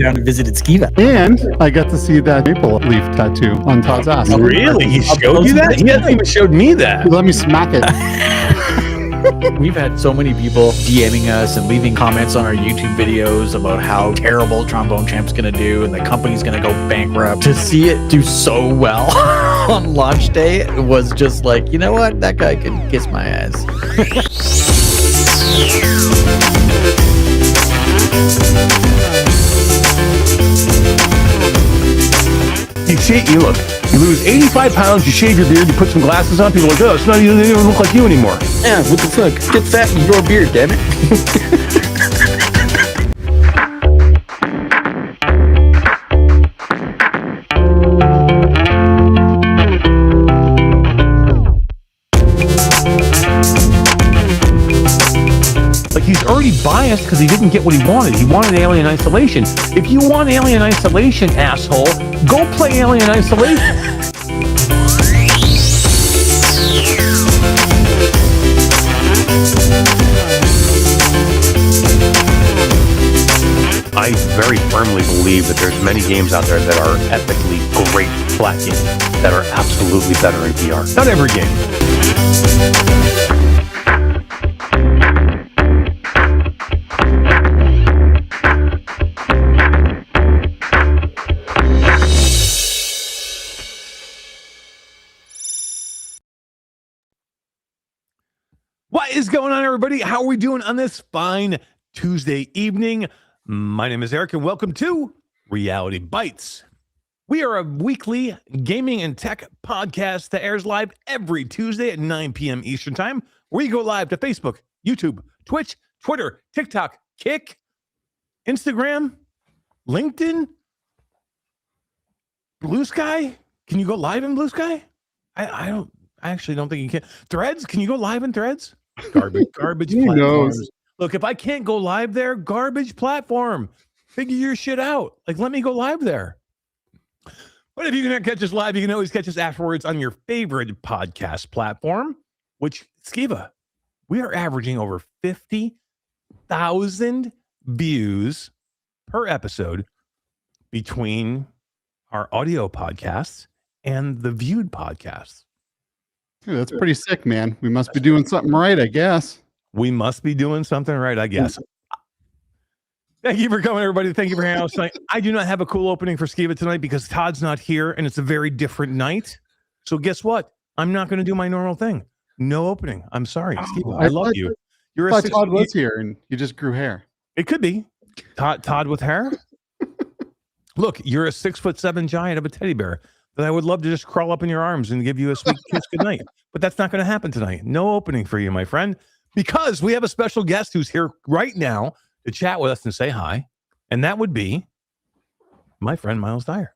down and visited Skeeva. And I got to see that maple leaf tattoo on Todd's ass. Really? He showed you that? He hasn't even showed me that. He let me smack it. We've had so many people DMing us and leaving comments on our YouTube videos about how terrible Trombone Champ's going to do and the company's going to go bankrupt. To see it do so well on launch day was just like, you know what? That guy can kiss my ass. You look, you lose 85 pounds, you shave your beard, you put some glasses on, people are like, oh, it's not even, they don't even look like you anymore. Yeah, what the fuck? Get fat in your beard, damn it. Like, he's already biased because he didn't get what he wanted. He wanted Alien Isolation. If you want Alien Isolation, asshole, go play Alien Isolation. I very firmly believe that there's many games out there that are epically great flat games that are absolutely better in VR. Not every game. What is going on, everybody? How are we doing on this fine Tuesday evening? My name is Eric, and welcome to Reality Bytes. We are a weekly gaming and tech podcast that airs live every Tuesday at 9 p.m. Eastern Time. We go live to Facebook, YouTube, Twitch, Twitter, TikTok, Kick, Instagram, LinkedIn, Blue Sky. Can you go live in Blue Sky? I actually don't think you can. Threads? Can you go live in Threads? Garbage platforms. Look, if I can't go live there, garbage platform. Figure your shit out. Like, let me go live there. But if you cannot catch us live, you can always catch us afterwards on your favorite podcast platform, which, Skeeva, we are averaging over 50,000 views per episode between our audio podcasts and the viewed podcasts. Dude, that's pretty sick, man. We must be doing something right, I guess. We must be doing something right, I guess. Thank you for coming, everybody. Thank you for hanging out tonight. I do not have a cool opening for Skeeva tonight because Todd's not here, and it's a very different night. So guess what? I'm not going to do my normal thing. No opening. I'm sorry, Skeeva. I love you. I thought Todd was here, and you just grew hair. It could be. Todd with hair? Look, you're a 6'7" giant of a teddy bear that I would love to just crawl up in your arms and give you a sweet kiss goodnight. But that's not going to happen tonight. No opening for you, my friend. Because we have a special guest who's here right now to chat with us and say hi. And that would be my friend, Myles Dyer.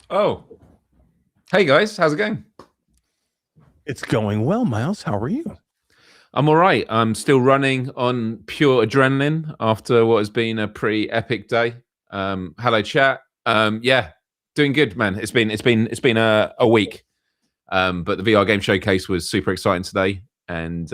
Oh. Hey, guys. How's it going? It's going well, Myles. How are you? I'm all right. I'm still running on pure adrenaline after what has been a pretty epic day. Hello, chat. Yeah, doing good, man. It's been a week. But the VR game showcase was super exciting today. And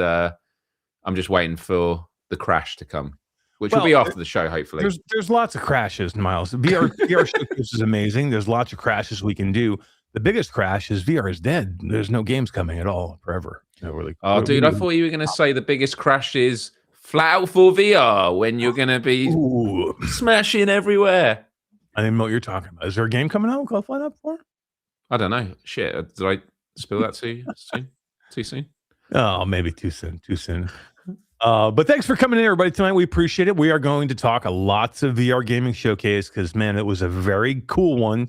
I'm just waiting for the crash to come, which will be after the show, hopefully. There's lots of crashes, Myles. VR showcase is amazing. There's lots of crashes we can do. The biggest crash is VR is dead. There's no games coming at all forever. No, really. Oh, dude, I thought you were going to say the biggest crash is FlatOut for VR when you're going to be smashing everywhere. I didn't know what you're talking about. Is there a game coming out called FlatOut for? I don't know. Shit, did I spill that too soon? Too soon? Oh, maybe too soon. But thanks for coming in, everybody, tonight. We appreciate it. We are going to talk lots of VR gaming showcase because, man, it was a very cool one.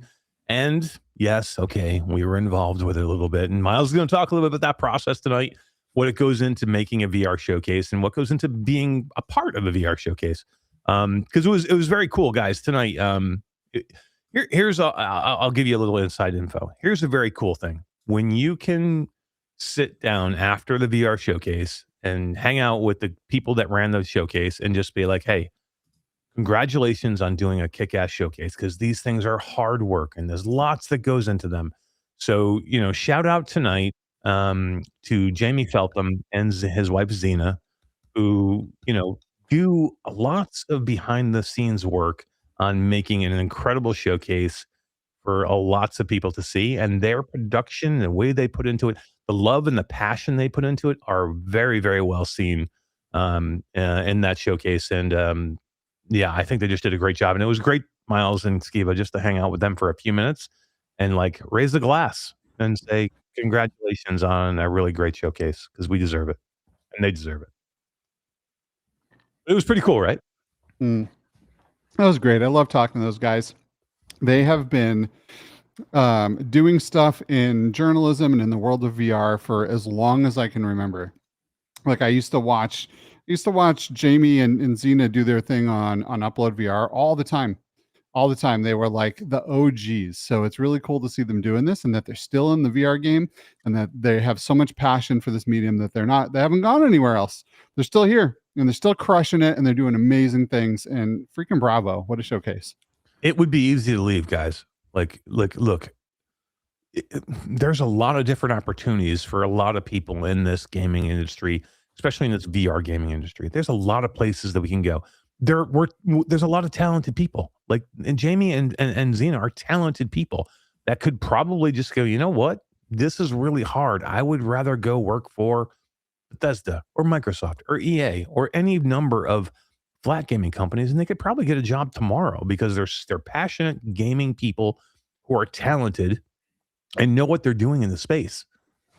And yes, okay, we were involved with it a little bit. And Myles is going to talk a little bit about that process tonight, what it goes into making a VR showcase and what goes into being a part of a VR showcase. Because it was very cool, guys. Tonight, I'll give you a little inside info. Here's a very cool thing. When you can sit down after the VR showcase and hang out with the people that ran the showcase and just be like, hey, congratulations on doing a kick-ass showcase, because these things are hard work and there's lots that goes into them. So, shout out tonight to Jammie Feltham and his wife Zeena, who, do lots of behind the scenes work on making an incredible showcase for lots of people to see, and their production, the way they put into it, the love and the passion they put into it are very, very well seen in that showcase. And yeah, I think they just did a great job. And it was great, Myles and Skeeva, just to hang out with them for a few minutes and like raise the glass and say congratulations on a really great showcase, because we deserve it and they deserve it. It was pretty cool, right? That was great. I love talking to those guys. They have been doing stuff in journalism and in the world of VR for as long as I can remember. Like I used to watch Jammie and Zeena do their thing on Upload VR all the time. All the time. They were like the OGs. So it's really cool to see them doing this, and that they're still in the VR game, and that they have so much passion for this medium that they haven't gone anywhere else. They're still here, and they're still crushing it, and they're doing amazing things. And freaking bravo. What a showcase. It would be easy to leave, guys. Like look, there's a lot of different opportunities for a lot of people in this gaming industry, especially in this VR gaming industry. There's a lot of places that we can go. There's a lot of talented people, like, and Jammie and Zeena are talented people that could probably just go, you know what? This is really hard. I would rather go work for Bethesda or Microsoft or EA or any number of flat gaming companies, and they could probably get a job tomorrow because they're passionate gaming people who are talented and know what they're doing in the space,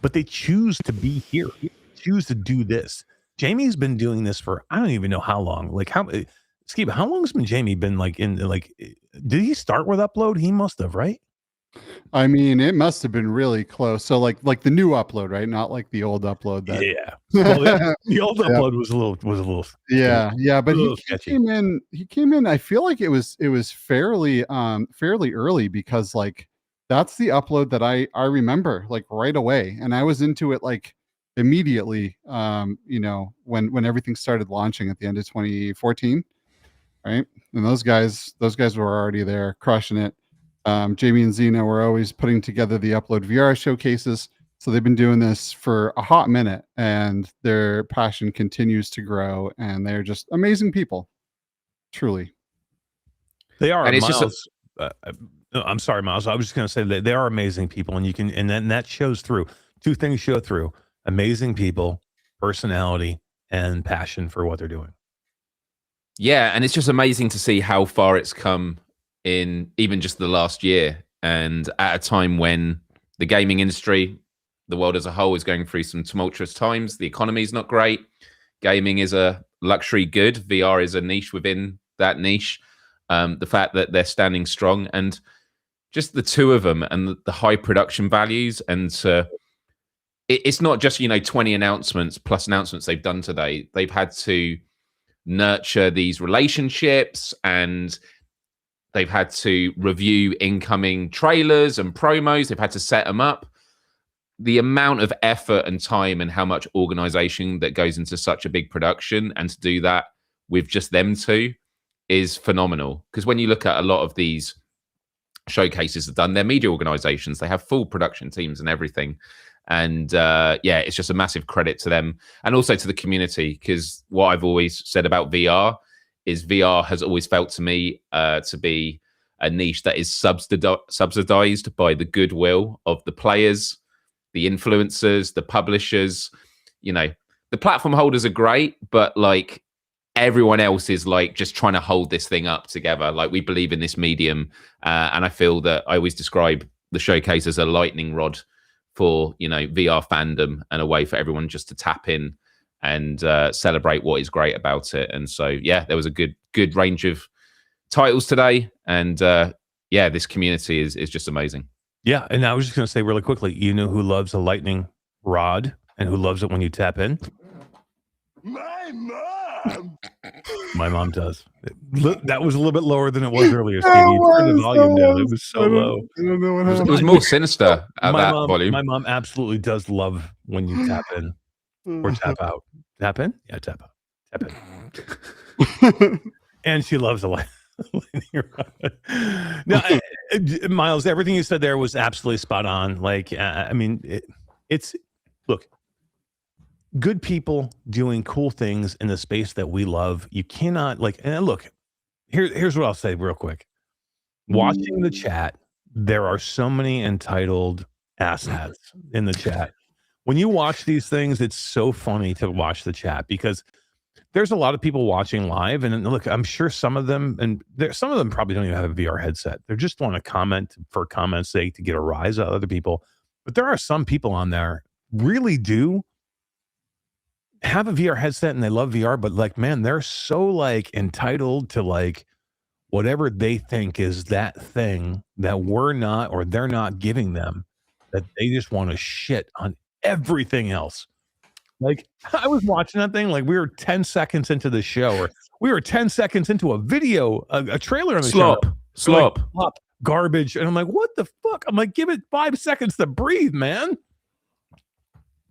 but they choose to be here, choose to do this. Jammie's been doing this for I don't even know how long. Like Skeeva, how long has Jammie been like in like? Did he start with Upload? He must have, right? I mean, it must have been really close. So like the new Upload, right? Not like the old Upload. That Yeah, well, the old Upload was a little. Yeah. But he sketchy. came in. He came in. I feel like it was fairly early, because like that's the Upload that I remember like right away, and I was into it like immediately. When everything started launching at the end of 2014, right? And those guys were already there crushing it. Jammie and Zeena were always putting together the Upload VR showcases. So they've been doing this for a hot minute, and their passion continues to grow, and they're just amazing people. Truly. They are. And it's Myles, I'm sorry, Myles. I was just going to say that they are amazing people, and that shows through. Two things show through: amazing people, personality, and passion for what they're doing. Yeah, and it's just amazing to see how far it's come in even just the last year, and at a time when the gaming industry, the world as a whole, is going through some tumultuous times. The economy is not great. Gaming is a luxury good. VR is a niche within that niche. The fact that they're standing strong, and just the two of them, and the high production values, and it's not just 20 announcements plus announcements they've done today. They've had to nurture these relationships, and they've had to review incoming trailers and promos. They've had to set them up. The amount of effort and time and how much organization that goes into such a big production, and to do that with just them two, is phenomenal. Because when you look at a lot of these showcases that done, they're media organizations. They have full production teams and everything. And it's just a massive credit to them, and also to the community. Because what I've always said about VR is VR has always felt to me to be a niche that is subsidized by the goodwill of the players, the influencers, the publishers. The platform holders are great, but like everyone else is like just trying to hold this thing up together. Like, we believe in this medium, and I feel that I always describe the showcase as a lightning rod for VR fandom, and a way for everyone just to tap in and celebrate what is great about it. And so there was a good range of titles today, and this community is just amazing. Yeah, and I was just going to say really quickly, who loves a lightning rod and who loves it when you tap in? My mom. My mom does. That was a little bit lower than it was earlier, Stevie. You turned the volume down. It was so low. I don't know what happened. It was more sinister at that volume. My mom absolutely does love when you tap in or tap out. Tap in? Yeah, tap out. Tap in. And she loves the light. No, Myles, everything you said there was absolutely spot on. Like, it's look, good people doing cool things in the space that we love. You cannot and look, here's what I'll say real quick. Watching the chat, there are so many entitled asshats in the chat. When you watch these things, it's so funny to watch the chat because there's a lot of people watching live, and look, I'm sure some of them, some of them probably don't even have a VR headset. They just want to comment for comments' sake to get a rise out of other people. But there are some people on there really do have a VR headset and they love VR, but like, man, they're so like entitled to like whatever they think is that thing that we're not, or they're not giving them, that they just want to shit on everything else. Like, I was watching that thing, like we were 10 seconds into the show, or we were 10 seconds into a video, a trailer on the show. Slop. Garbage. And I'm like, what the fuck? I'm like, give it 5 seconds to breathe, man.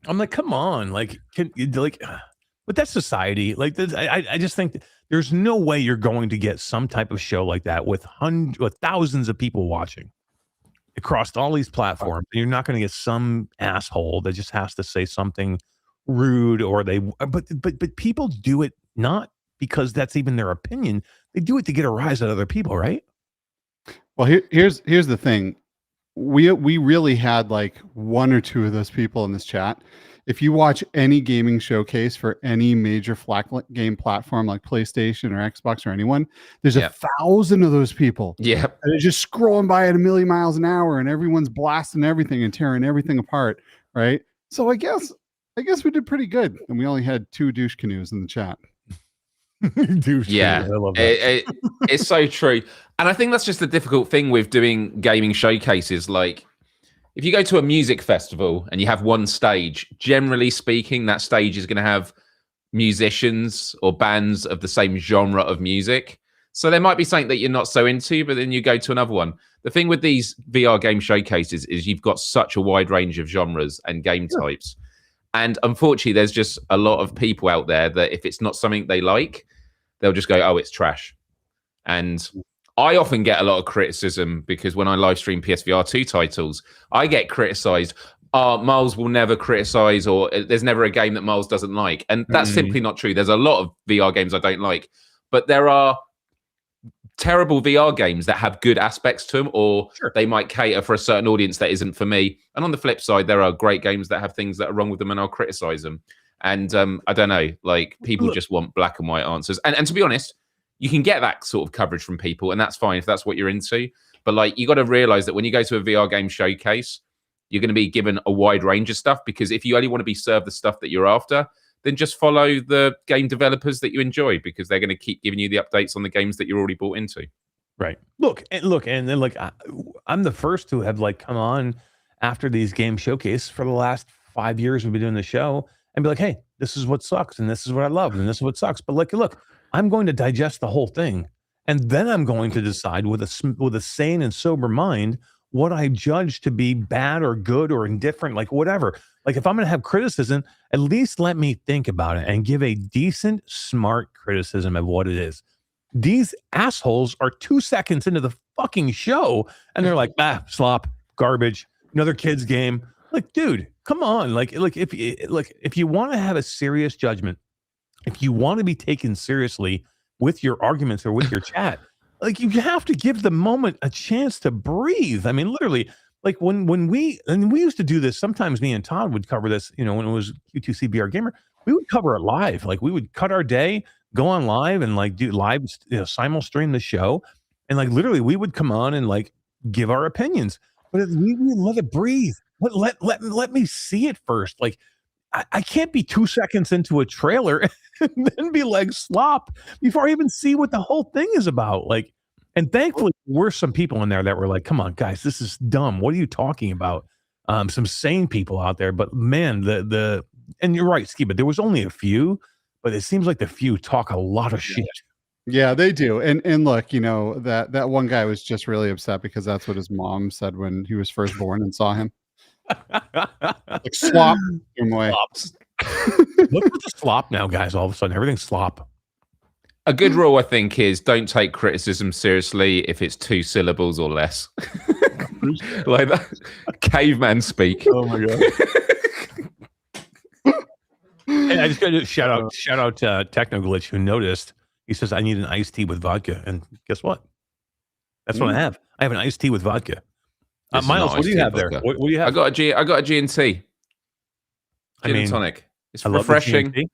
I'm like, come on. Like, but that's society. Like, I just think that there's no way you're going to get some type of show like that with thousands of people watching across all these platforms. You're not going to get some asshole that just has to say something rude, or but people do it not because that's even their opinion. They do it to get a rise out of other people, right? Well, here's the thing. We really had like one or two of those people in this chat. If you watch any gaming showcase for any major flat game platform like PlayStation or Xbox or anyone, there's 1,000 of those people. Yeah. And they're just scrolling by at 1,000,000 miles an hour, and everyone's blasting everything and tearing everything apart, right? So I guess we did pretty good, and we only had 2 douche canoes in the chat. Yeah, I love that. It's so true. And I think that's just the difficult thing with doing gaming showcases. Like, if you go to a music festival and you have one stage, generally speaking, that stage is going to have musicians or bands of the same genre of music. So there might be something that you're not so into, but then you go to another one. The thing with these VR game showcases is you've got such a wide range of genres and game types. And unfortunately, there's just a lot of people out there that if it's not something they like, they'll just go, oh, it's trash. And I often get a lot of criticism because when I live stream PSVR 2 titles, I get criticized. Myles will never criticize, or there's never a game that Myles doesn't like. And that's simply not true. There's a lot of VR games I don't like. But there are terrible VR games that have good aspects to them, or they might cater for a certain audience that isn't for me. And on the flip side, there are great games that have things that are wrong with them, and I'll criticize them. And I don't know, like, people just want black and white answers. And to be honest, you can get that sort of coverage from people, and that's fine if that's what you're into. But like, you got to realize that when you go to a VR game showcase, you're going to be given a wide range of stuff, because if you only want to be served the stuff that you're after, then just follow the game developers that you enjoy, because they're going to keep giving you the updates on the games that you're already bought into. Right. And then like, I'm the first to have like come on after these game showcase for the last 5 years we've been doing the show and be like, hey, this is what sucks, and this is what I love, and this is what sucks. But like, look, I'm going to digest the whole thing, and then I'm going to decide with a sane and sober mind what I judge to be bad or good or indifferent, like whatever. Like, if I'm going to have criticism, at least let me think about it and give a decent, smart criticism of what it is. These assholes are 2 seconds into the fucking show, and they're like, slop, garbage, another kid's game. Like, dude, come on. Like if you want to have a serious judgment, if you want to be taken seriously with your arguments or with your chat, like, you have to give the moment a chance to breathe. I mean, literally, like when we used to do this, sometimes me and Todd would cover this, when it was Q2C VR Gamer, we would cover it live. Like, we would cut our day, go on live, and like do live, simul stream the show. And like, literally, we would come on and like give our opinions, but we let it breathe. Let me see it first. Like, I can't be 2 seconds into a trailer and then be like, slop, before I even see what the whole thing is about. Like, and thankfully there were some people in there that were like, come on, guys, this is dumb. What are you talking about? Some sane people out there, but man, and you're right, Skeeva, there was only a few, but it seems like the few talk a lot of shit. Yeah, they do. And look, that one guy was just really upset because that's what his mom said when he was first born and saw him. Like, slop him away. Look at the slop now, guys. All of a sudden, everything's slop. A good rule, I think, is don't take criticism seriously if it's 2 syllables or less. Like that caveman speak. Oh my god! Hey, I just got to shout out Techno Glitch, who noticed. He says, I need an iced tea with vodka. And guess what? That's what I have. I have an iced tea with vodka. This is Myles, not what do you iced have tea there? vodka. What do you have? I got a G and T. Gin and tonic. It's I love the refreshing, G&T.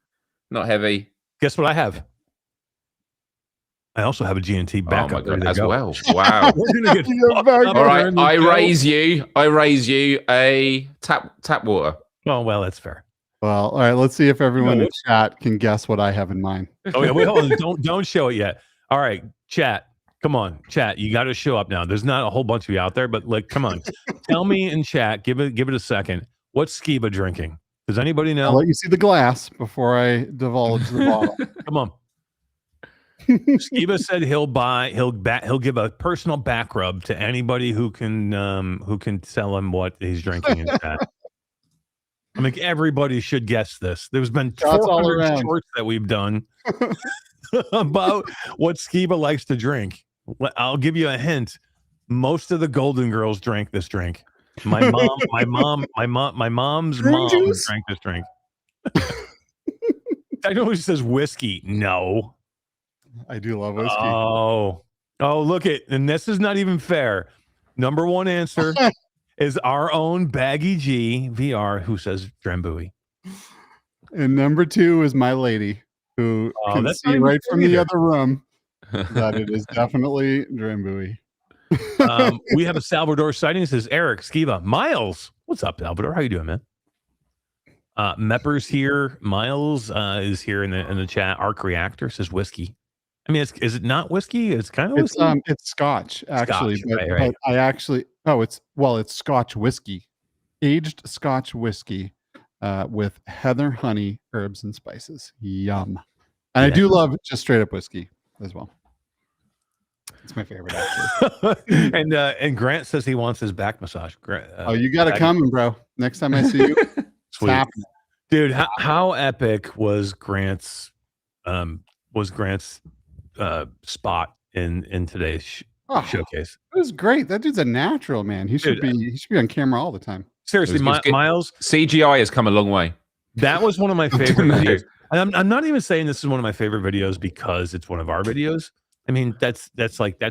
not heavy. Guess what I have? I also have a G&T backup. Oh my God, ready to as go. well. Wow. We're gonna get You're fucked back up. All right, Ready to go. I raise you a tap water. Oh, well, that's fair. Well, all right. Let's see if everyone No. in chat can guess what I have in mind. Oh, yeah, wait, hold on. Don't show it yet. All right, chat. Come on, chat. You got to show up now. There's not a whole bunch of you out there, but like, come on. Tell me in chat. Give it a second. What's Skeeva drinking? Does anybody know? I'll let you see the glass before I divulge the bottle. Come on. Skeeva said he'll give a personal back rub to anybody who can tell him what he's drinking in chat. I mean, everybody should guess this. There's been Shots all 400 around. shorts that we've done about what Skeeva likes to drink. I'll give you a hint. Most of the Golden Girls drank this drink. My mom's Green mom juice? drank this drink. I know he says whiskey. No. I do love whiskey. Oh, look it. And this is not even fair. Number one answer is our own Baggy G VR, who says Drambuie. And number 2 is my lady, who can that's not see even right fair from the either. other room that it is definitely Drambuie. We have a Salvador sighting. It says Eric, Skeeva, Myles. What's up, Salvador? How you doing, man? Mepper's here. Myles is here in the chat. Arc Reactor says whiskey. I mean, is it not whiskey? It's kind of whiskey. It's Scotch actually, Scotch, but, right. but I actually it's Scotch whiskey, aged Scotch whiskey, with heather, honey, herbs, and spices. Yum! And I do love just straight up whiskey as well. It's my favorite actually. and Grant says he wants his back massage. You got to come, bro. Next time I see you, Sweet. tap. Dude, how epic was Grant's spot in today's showcase? It was great. That dude's a natural, man. He should be on camera all the time. Seriously, It was good. Myles, CGI has come a long way. that was one of my favorite No. videos. And I'm not even saying this is one of my favorite videos because it's one of our videos. I mean, that's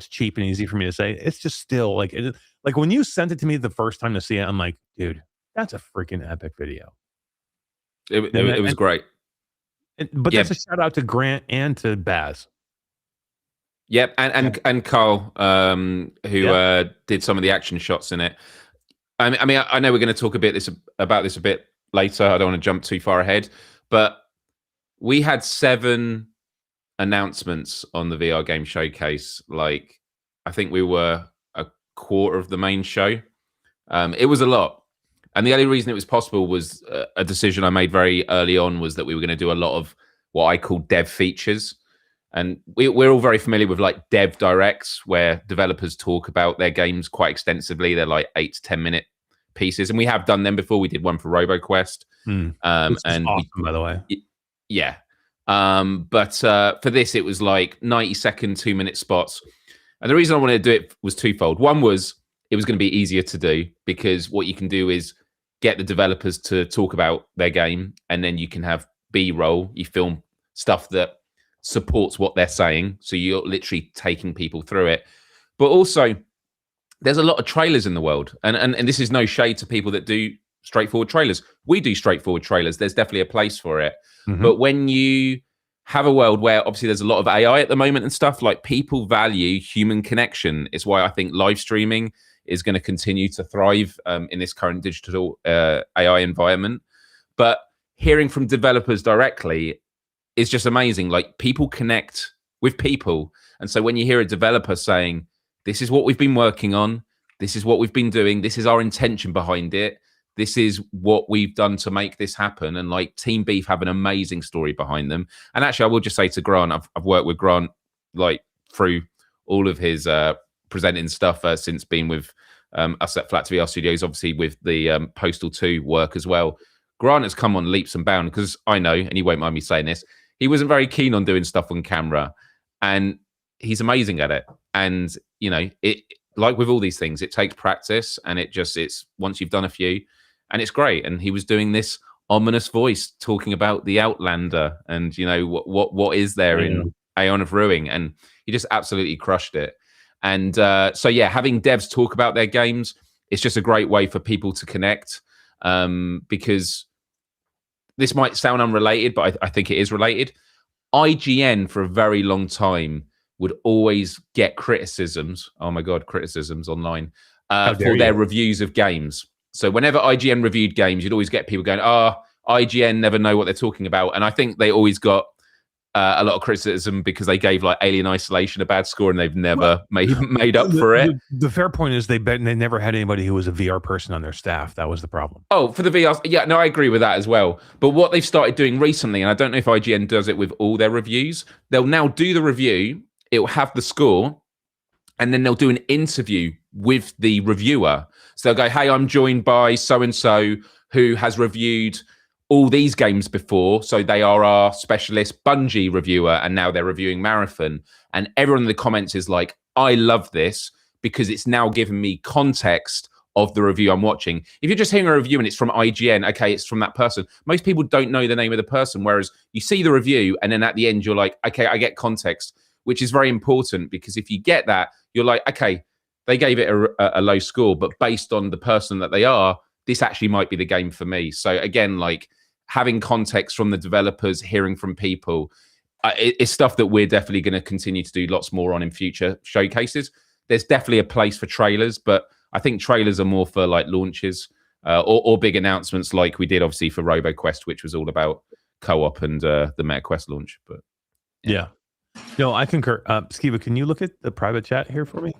cheap and easy for me to say. It's just still like when you sent it to me the first time to see it, I'm like, dude, that's a freaking epic video. It was great. But that's a shout out to Grant and to Baz. Yep, and Carl, who did some of the action shots in it. I mean, I know we're going to talk about this a bit later. I don't want to jump too far ahead, but we had 7 announcements on the VR game showcase. Like, I think we were a quarter of the main show. It was a lot, and the only reason it was possible was a decision I made very early on, was that we were going to do a lot of what I call dev features. And we're all very familiar with like dev directs, where developers talk about their games quite extensively. They're like 8 to 10 minute pieces, and we have done them before. We did one for Roboquest, and awesome, by the way. Yeah. But for this, it was like 90-second, 2-minute spots. And the reason I wanted to do it was twofold. One was it was going to be easier to do, because what you can do is get the developers to talk about their game, and then you can have B-roll. You film stuff that supports what they're saying, so you're literally taking people through it. But also, there's a lot of trailers in the world, and this is no shade to people that do straightforward trailers. We do straightforward trailers. There's definitely a place for it. But when you have a world where obviously there's a lot of AI at the moment and stuff, like, people value human connection. It's why I think live streaming is going to continue to thrive in this current digital AI environment. But hearing from developers directly is just amazing. Like, people connect with people. And so when you hear a developer saying, this is what we've been working on, this is what we've been doing, this is our intention behind it, this is what we've done to make this happen. And like, Team Beef have an amazing story behind them. And actually, I will just say to Grant, I've worked with Grant like through all of his presenting stuff since being with us at Flat2VR Studios, obviously with the Postal 2 work as well. Grant has come on leaps and bounds, because I know, and he won't mind me saying this, he wasn't very keen on doing stuff on camera, and he's amazing at it. And, you know, it, like with all these things, it takes practice, and it's once you've done a few, and it's great. And he was doing this ominous voice talking about the Outlander, and, you know, what is there in Aeon of Ruin, and he just absolutely crushed it. And so yeah, having devs talk about their games, it's just a great way for people to connect, because this might sound unrelated, but I think it is related. IGN for a very long time would always get criticisms. Oh my God, criticisms online for their reviews of games. So whenever IGN reviewed games, you'd always get people going, IGN never know what they're talking about. And I think they always got a lot of criticism because they gave like Alien Isolation a bad score and they've never made up for it. The fair point is they never had anybody who was a VR person on their staff. That was the problem. Oh, for the VR. Yeah, no, I agree with that as well. But what they've started doing recently, and I don't know if IGN does it with all their reviews, they'll now do the review, it will have the score, and then they'll do an interview with the reviewer. So they'll go, hey, I'm joined by so-and-so who has reviewed all these games before, so they are our specialist Bungie reviewer, and now they're reviewing Marathon. And everyone in the comments is like, I love this because it's now given me context of the review I'm watching. If you're just hearing a review and it's from IGN, okay, it's from that person. Most people don't know the name of the person, whereas you see the review and then at the end you're like, okay, I get context, which is very important, because if you get that, you're like, okay, they gave it a low score, but based on the person that they are, this actually might be the game for me. So again, like having context from the developers, hearing from people, it's stuff that we're definitely going to continue to do lots more on in future showcases. There's definitely a place for trailers, but I think trailers are more for like launches or big announcements like we did obviously for Roboquest, which was all about co-op and the MetaQuest launch. But yeah. No, I concur. Skeeva, can you look at the private chat here for me?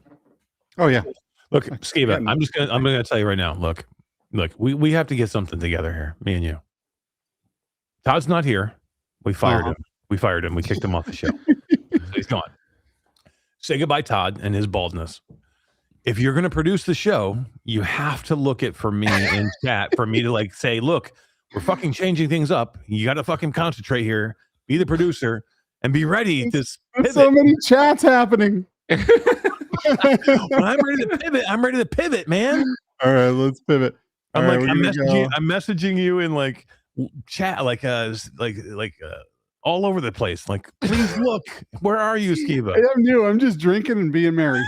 Oh yeah. Look, Skeeva, I'm gonna tell you right now. Look, we have to get something together here, me and you. Todd's not here. We fired him. We fired him. We kicked him off the show. So he's gone. Say goodbye, Todd, and his baldness. If you're going to produce the show, you have to look at for me in chat for me to like say, look, we're fucking changing things up. You got to fucking concentrate here. Be the producer and be ready to pivot. There's so many chats happening. When I'm ready to pivot, I'm ready to pivot, man. All right, let's pivot. I'm messaging you in like chat, like all over the place. Like, please look. Where are you, Skeeva? I'm new. I'm just drinking and being merry.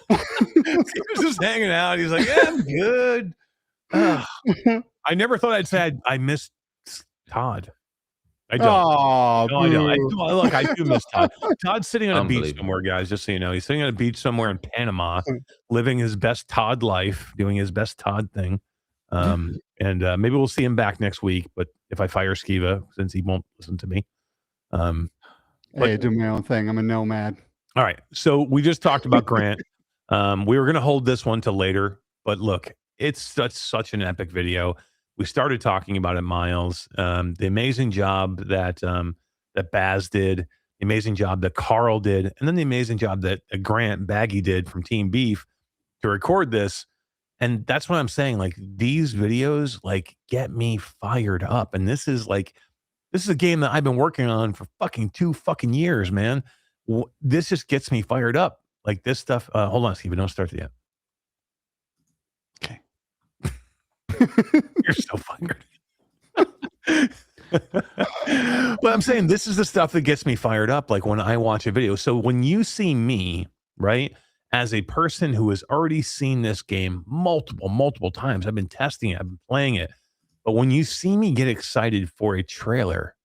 He was just hanging out. He's like, yeah, I'm good. I never thought I'd say I miss Todd. I don't. Oh, no, I don't. Look, I do miss Todd. Todd's sitting on a beach somewhere, guys, just so you know. He's sitting on a beach somewhere in Panama, living his best Todd life, doing his best Todd thing. And maybe we'll see him back next week. But if I fire Skeeva, since he won't listen to me. Hey, I do my own thing. I'm a nomad. All right. So we just talked about Grant. We were going to hold this one till later, but look, it's such an epic video. We started talking about it, Myles. The amazing job that Baz did, the amazing job that Carl did, and then the amazing job that Grant Baggy did from Team Beef to record this. And that's what I'm saying. Like, these videos, like, get me fired up. And this is a game that I've been working on for fucking 2 fucking years, man. This just gets me fired up. Like this stuff. Hold on, Steve. Don't start it yet. Okay. You're so fired. Well, I'm saying this is the stuff that gets me fired up. Like when I watch a video. So when you see me, right, as a person who has already seen this game multiple times, I've been testing it, I've been playing it. But when you see me get excited for a trailer,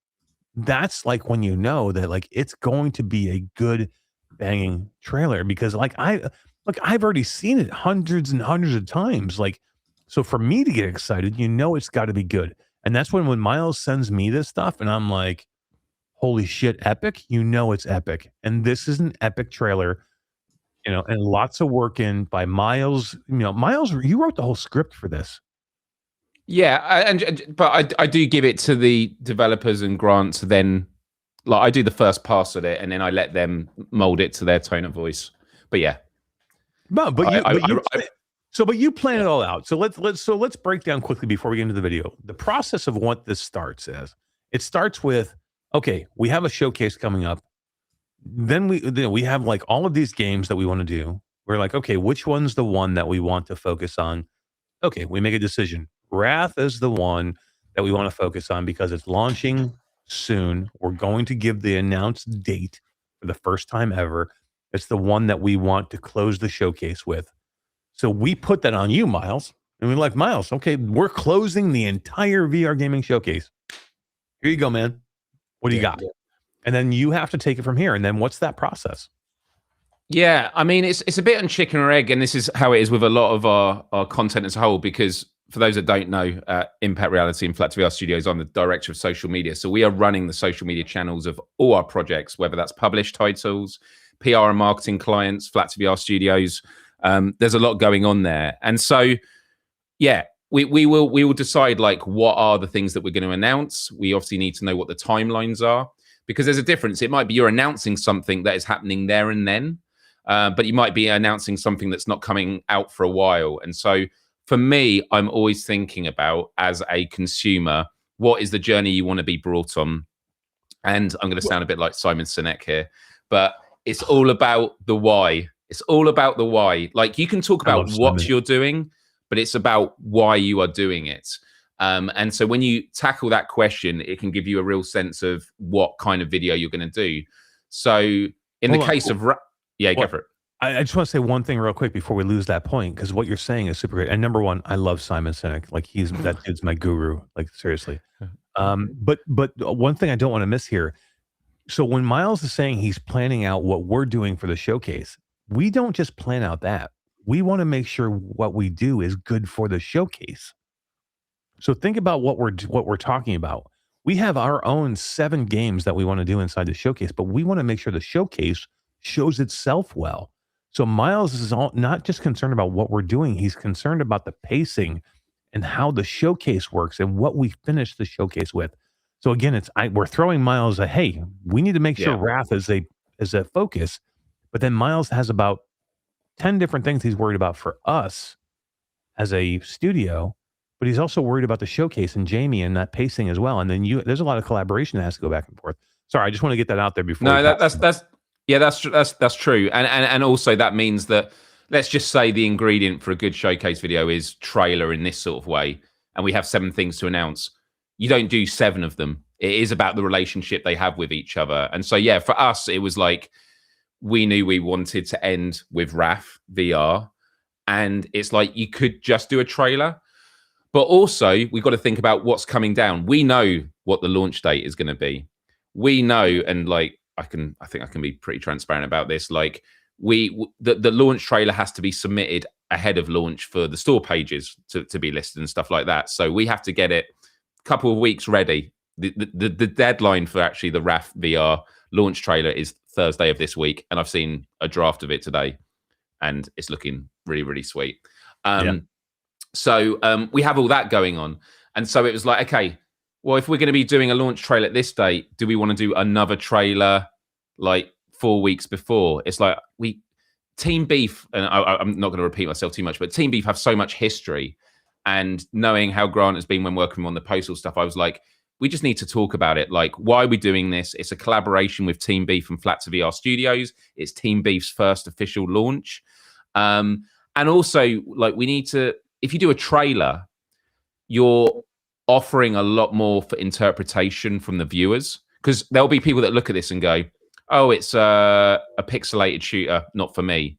that's like when you know that like it's going to be a good banging trailer, because like I've already seen it hundreds and hundreds of times. Like, so for me to get excited, you know, it's got to be good. And that's when Myles sends me this stuff and I'm like, holy shit, epic. You know, it's epic. And this is an epic trailer, you know, and lots of work in by Myles. You know, Myles, you wrote the whole script for this. Yeah, but I do give it to the developers and Grant to then, like, I do the first pass at it and then I let them mold it to their tone of voice. But yeah, but you plan it all out. So let's break down quickly before we get into the video. The process of what this starts as. It starts with, okay, we have a showcase coming up. Then we have like all of these games that we want to do. We're like, okay, which one's the one that we want to focus on? Okay, we make a decision. Wrath is the one that we want to focus on because it's launching soon. We're going to give the announced date for the first time ever. It's the one that we want to close the showcase with. So we put that on you, Myles. And we're like, Myles, okay, we're closing the entire VR gaming showcase. Here you go, man. What do you got? And then you have to take it from here. And then what's that process? Yeah, I mean, it's a bit on chicken or egg, and this is how it is with a lot of our content as a whole, because for those that don't know, Impact Reality and Flat2VR Studios, I'm the director of social media. So we are running the social media channels of all our projects, whether that's published titles, PR and marketing clients, Flat2VR Studios. There's a lot going on there. And so, yeah, we will decide like what are the things that we're going to announce. We obviously need to know what the timelines are, because there's a difference. It might be you're announcing something that is happening there and then, but you might be announcing something that's not coming out for a while. And so for me, I'm always thinking about, as a consumer, what is the journey you want to be brought on? And I'm going to sound a bit like Simon Sinek here, but it's all about the why. It's all about the why. Like, you can talk about what you're doing, but it's about why you are doing it. And so when you tackle that question, it can give you a real sense of what kind of video you're going to do. So in the case of... Yeah, go for it. I just want to say one thing real quick before we lose that point, because what you're saying is super great. And number one, I love Simon Sinek. Like, that dude's my guru. Like, seriously. But one thing I don't want to miss here. So when Myles is saying he's planning out what we're doing for the showcase, we don't just plan out that. We want to make sure what we do is good for the showcase. So think about what we're talking about. We have our own 7 games that we want to do inside the showcase, but we want to make sure the showcase shows itself well. So Myles is not just concerned about what we're doing. He's concerned about the pacing and how the showcase works and what we finish the showcase with. So again, we're throwing Myles hey, we need to make sure Wrath is a focus, but then Myles has about 10 different things he's worried about for us as a studio, but he's also worried about the showcase and Jammie and that pacing as well. And then there's a lot of collaboration that has to go back and forth. Sorry, I just want to get that out there before. No, that's true. And also that means that, let's just say the ingredient for a good showcase video is trailer in this sort of way, and we have 7 things to announce. You don't do 7 of them. It is about the relationship they have with each other. And so, yeah, for us, it was like, we knew we wanted to end with Wrath VR, and it's like, you could just do a trailer, but also we've got to think about what's coming down. We know what the launch date is going to be. We know, and like, I think I can be pretty transparent about this. Like, the launch trailer has to be submitted ahead of launch for the store pages to be listed and stuff like that. So we have to get it a couple of weeks ready. The deadline for actually the Wrath VR launch trailer is Thursday of this week, and I've seen a draft of it today, and it's looking really, really sweet. So we have all that going on, and so it was like, okay, well, if we're going to be doing a launch trailer at this date, do we want to do another trailer like 4 weeks before? It's like, Team Beef, and I'm not going to repeat myself too much, but Team Beef have so much history, and knowing how Grant has been when working on the postal stuff, I was like, we just need to talk about it. Like, why are we doing this? It's a collaboration with Team Beef and Flat2VR Studios. It's Team Beef's first official launch. And also, like, we need to, if you do a trailer, you're offering a lot more for interpretation from the viewers, because there'll be people that look at this and go, oh, it's a pixelated shooter, not for me.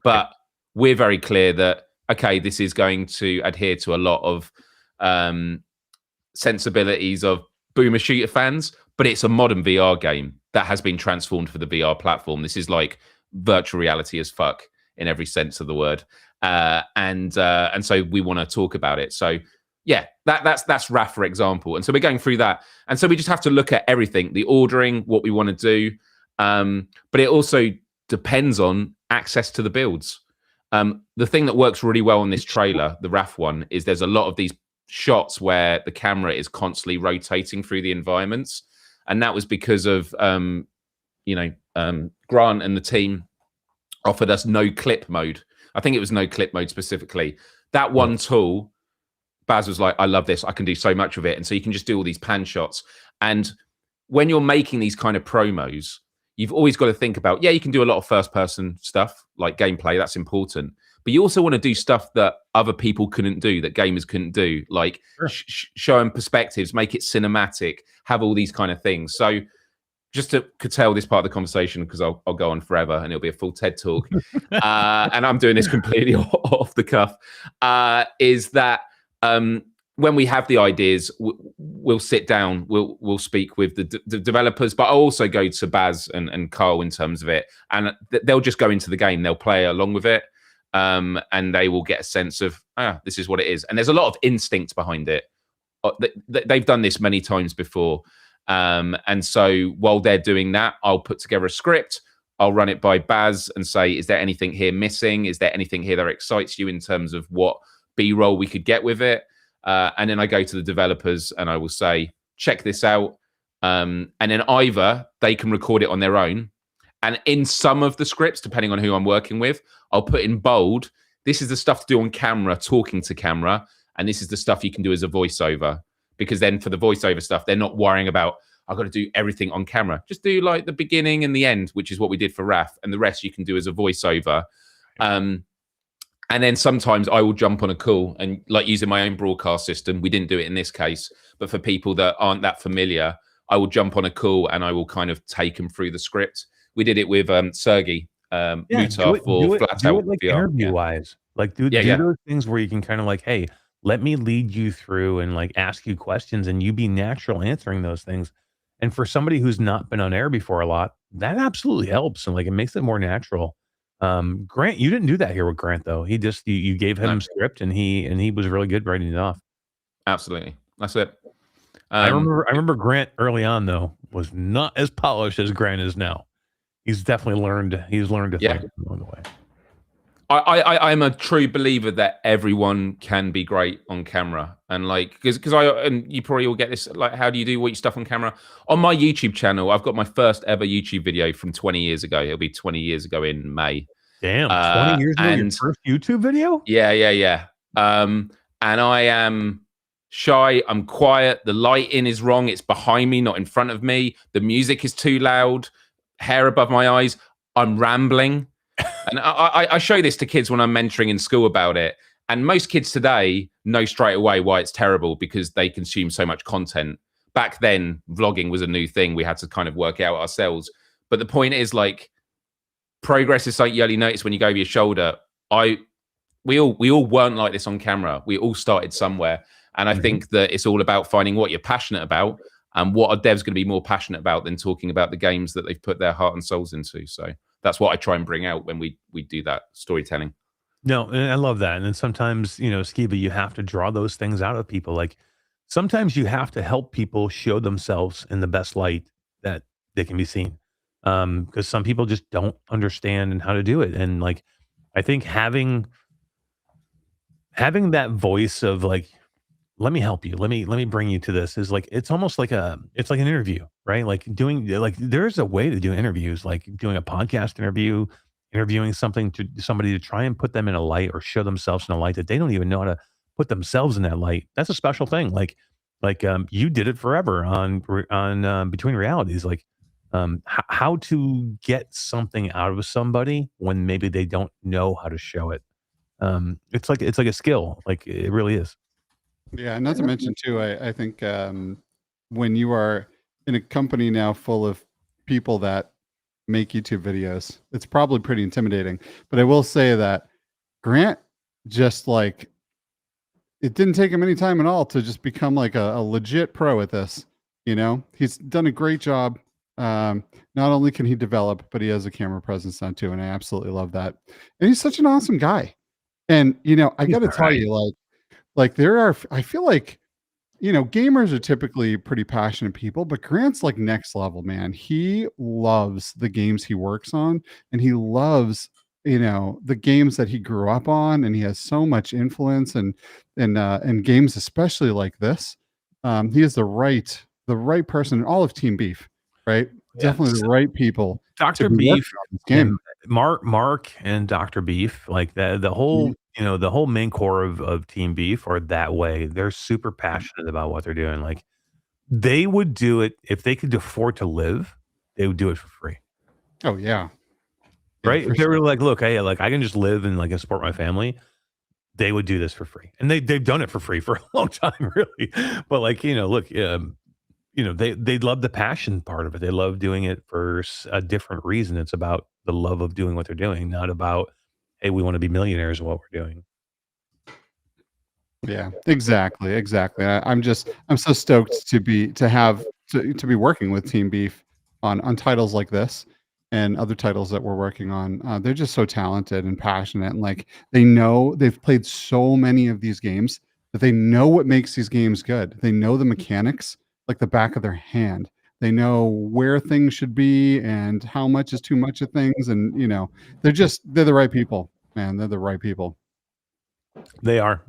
But we're very clear that, okay, this is going to adhere to a lot of sensibilities of boomer shooter fans, but it's a modern VR game that has been transformed for the VR platform. This is like virtual reality as fuck in every sense of the word. And so we want to talk about it. So yeah, that's Wrath, for example. And so we're going through that. And so we just have to look at everything, the ordering, what we want to do. But it also depends on access to the builds. The thing that works really well on this trailer, the Wrath one, is there's a lot of these shots where the camera is constantly rotating through the environments. And that was because of, Grant and the team offered us no clip mode. I think it was no clip mode specifically. That one tool, Baz was like, I love this. I can do so much of it. And so you can just do all these pan shots. And when you're making these kind of promos, you've always got to think about, you can do a lot of first person stuff like gameplay. That's important. But you also want to do stuff that other people couldn't do, that gamers couldn't do, like show them perspectives, make it cinematic, have all these kind of things. So just to curtail this part of the conversation, because I'll go on forever and it'll be a full TED talk. And I'm doing this completely off the cuff. Is that when we have the ideas, we'll sit down, we'll speak with the developers, but I'll also go to Baz and Carl in terms of it, and they'll just go into the game, they'll play along with it, and they will get a sense of this is what it is. And there's a lot of instinct behind it. They've done this many times before, and so while they're doing that, I'll put together a script. I'll run it by Baz and say, is there anything here missing? Is there anything here that excites you in terms of what B-roll we could get with it? And then I go to the developers and I will say, check this out. And then either they can record it on their own. And in some of the scripts, depending on who I'm working with, I'll put in bold, this is the stuff to do on camera, talking to camera. And this is the stuff you can do as a voiceover. Because then for the voiceover stuff, they're not worrying about, I've got to do everything on camera. Just do like the beginning and the end, which is what we did for Raf. And the rest you can do as a voiceover. And then sometimes I will jump on a call and like using my own broadcast system. We didn't do it in this case, but for people that aren't that familiar, I will jump on a call and I will kind of take them through the script. We did it with Sergey Mutar for FlatOut like VR. interview wise, like do those things where you can kind of like, hey, let me lead you through and like ask you questions and you be natural answering those things. And for somebody who's not been on air before a lot, that absolutely helps. And like, it makes it more natural. Grant, you didn't do that here with Grant though. He just, you gave him script and he was really good writing it off. Absolutely. That's it. I remember Grant early on though, was not as polished as Grant is now. He's definitely learned to think along the way. I'm a true believer that everyone can be great on camera, and like because you probably all get this, like, how do you do what you stuff on camera? On my YouTube channel, I've got my first ever YouTube video from 20 years ago. It'll be 20 years ago in May. Damn, 20 years ago, your first YouTube video? Yeah. And I am shy. I'm quiet. The lighting is wrong. It's behind me, not in front of me. The music is too loud. Hair above my eyes. I'm rambling. And I show this to kids when I'm mentoring in school about it. And most kids today know straight away why it's terrible, because they consume so much content. Back then, vlogging was a new thing. We had to kind of work it out ourselves. But the point is, like, progress is something you only notice when you go over your shoulder. We all weren't like this on camera. We all started somewhere. And I think that it's all about finding what you're passionate about, and what are devs going to be more passionate about than talking about the games that they've put their heart and souls into. So that's what I try and bring out when we do that storytelling. No, and I love that. And then sometimes, Skeeva, you have to draw those things out of people. Like sometimes you have to help people show themselves in the best light that they can be seen. Because some people just don't understand and how to do it. And like, I think having that voice of like, let me help you. Let me bring you to this is like, it's almost like it's like an interview, right? Like there's a way to do interviews, like doing a podcast interview, interviewing somebody to try and put them in a light or show themselves in a light that they don't even know how to put themselves in that light. That's a special thing. Like you did it forever on Between Realities, like how to get something out of somebody when maybe they don't know how to show it. It's like a skill. Like it really is. Yeah, and not to mention too, I think when you are in a company now full of people that make YouTube videos, it's probably pretty intimidating. But I will say that Grant just like, it didn't take him any time at all to just become like a legit pro at this. He's done a great job. Not only can he develop, but he has a camera presence now too, and I absolutely love that. And he's such an awesome guy. And I got to tell you, like there are, I feel like, gamers are typically pretty passionate people, but Grant's like next level, man. He loves the games he works on, and he loves, the games that he grew up on, and he has so much influence and games, especially like this. He is the right person in all of Team Beef, right? Yeah. Definitely the right people. Dr. Beef, and Mark and Dr. Beef, like the whole, the whole main core of Team Beef are that way. They're super passionate about what they're doing. Like they would do it if they could afford to live. They would do it for free. Oh yeah, right. If they were like, look, hey, like I can just live and like support my family. They would do this for free, and they've done it for free for a long time, really. But like look, they love the passion part of it. They love doing it for a different reason. It's about the love of doing what they're doing, not about, hey, we want to be millionaires of what we're doing. Yeah, exactly. I'm so stoked to be working with Team Beef on titles like this and other titles that we're working on. They're just so talented and passionate, and like they've played so many of these games that they know what makes these games good. They know the mechanics like the back of their hand. They know where things should be and how much is too much of things, and they're the right people, man. They're the right people. They are.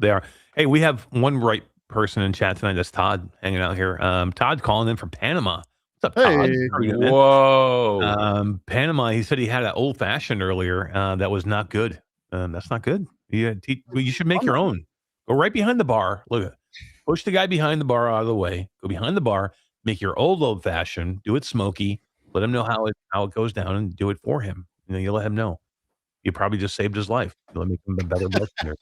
Hey, we have one right person in chat tonight. That's Todd hanging out here. Todd calling in from Panama. What's up, Todd? Hey. How are you, man? Whoa. Panama. He said he had an old fashioned earlier. That was not good. That's not good. You should make your own. Go right behind the bar. Look, push the guy behind the bar out of the way. Go behind the bar. Make your old fashioned. Do it smoky. Let him know how it goes down, and do it for him. You let him know. You probably just saved his life. You'll make him a better bartender.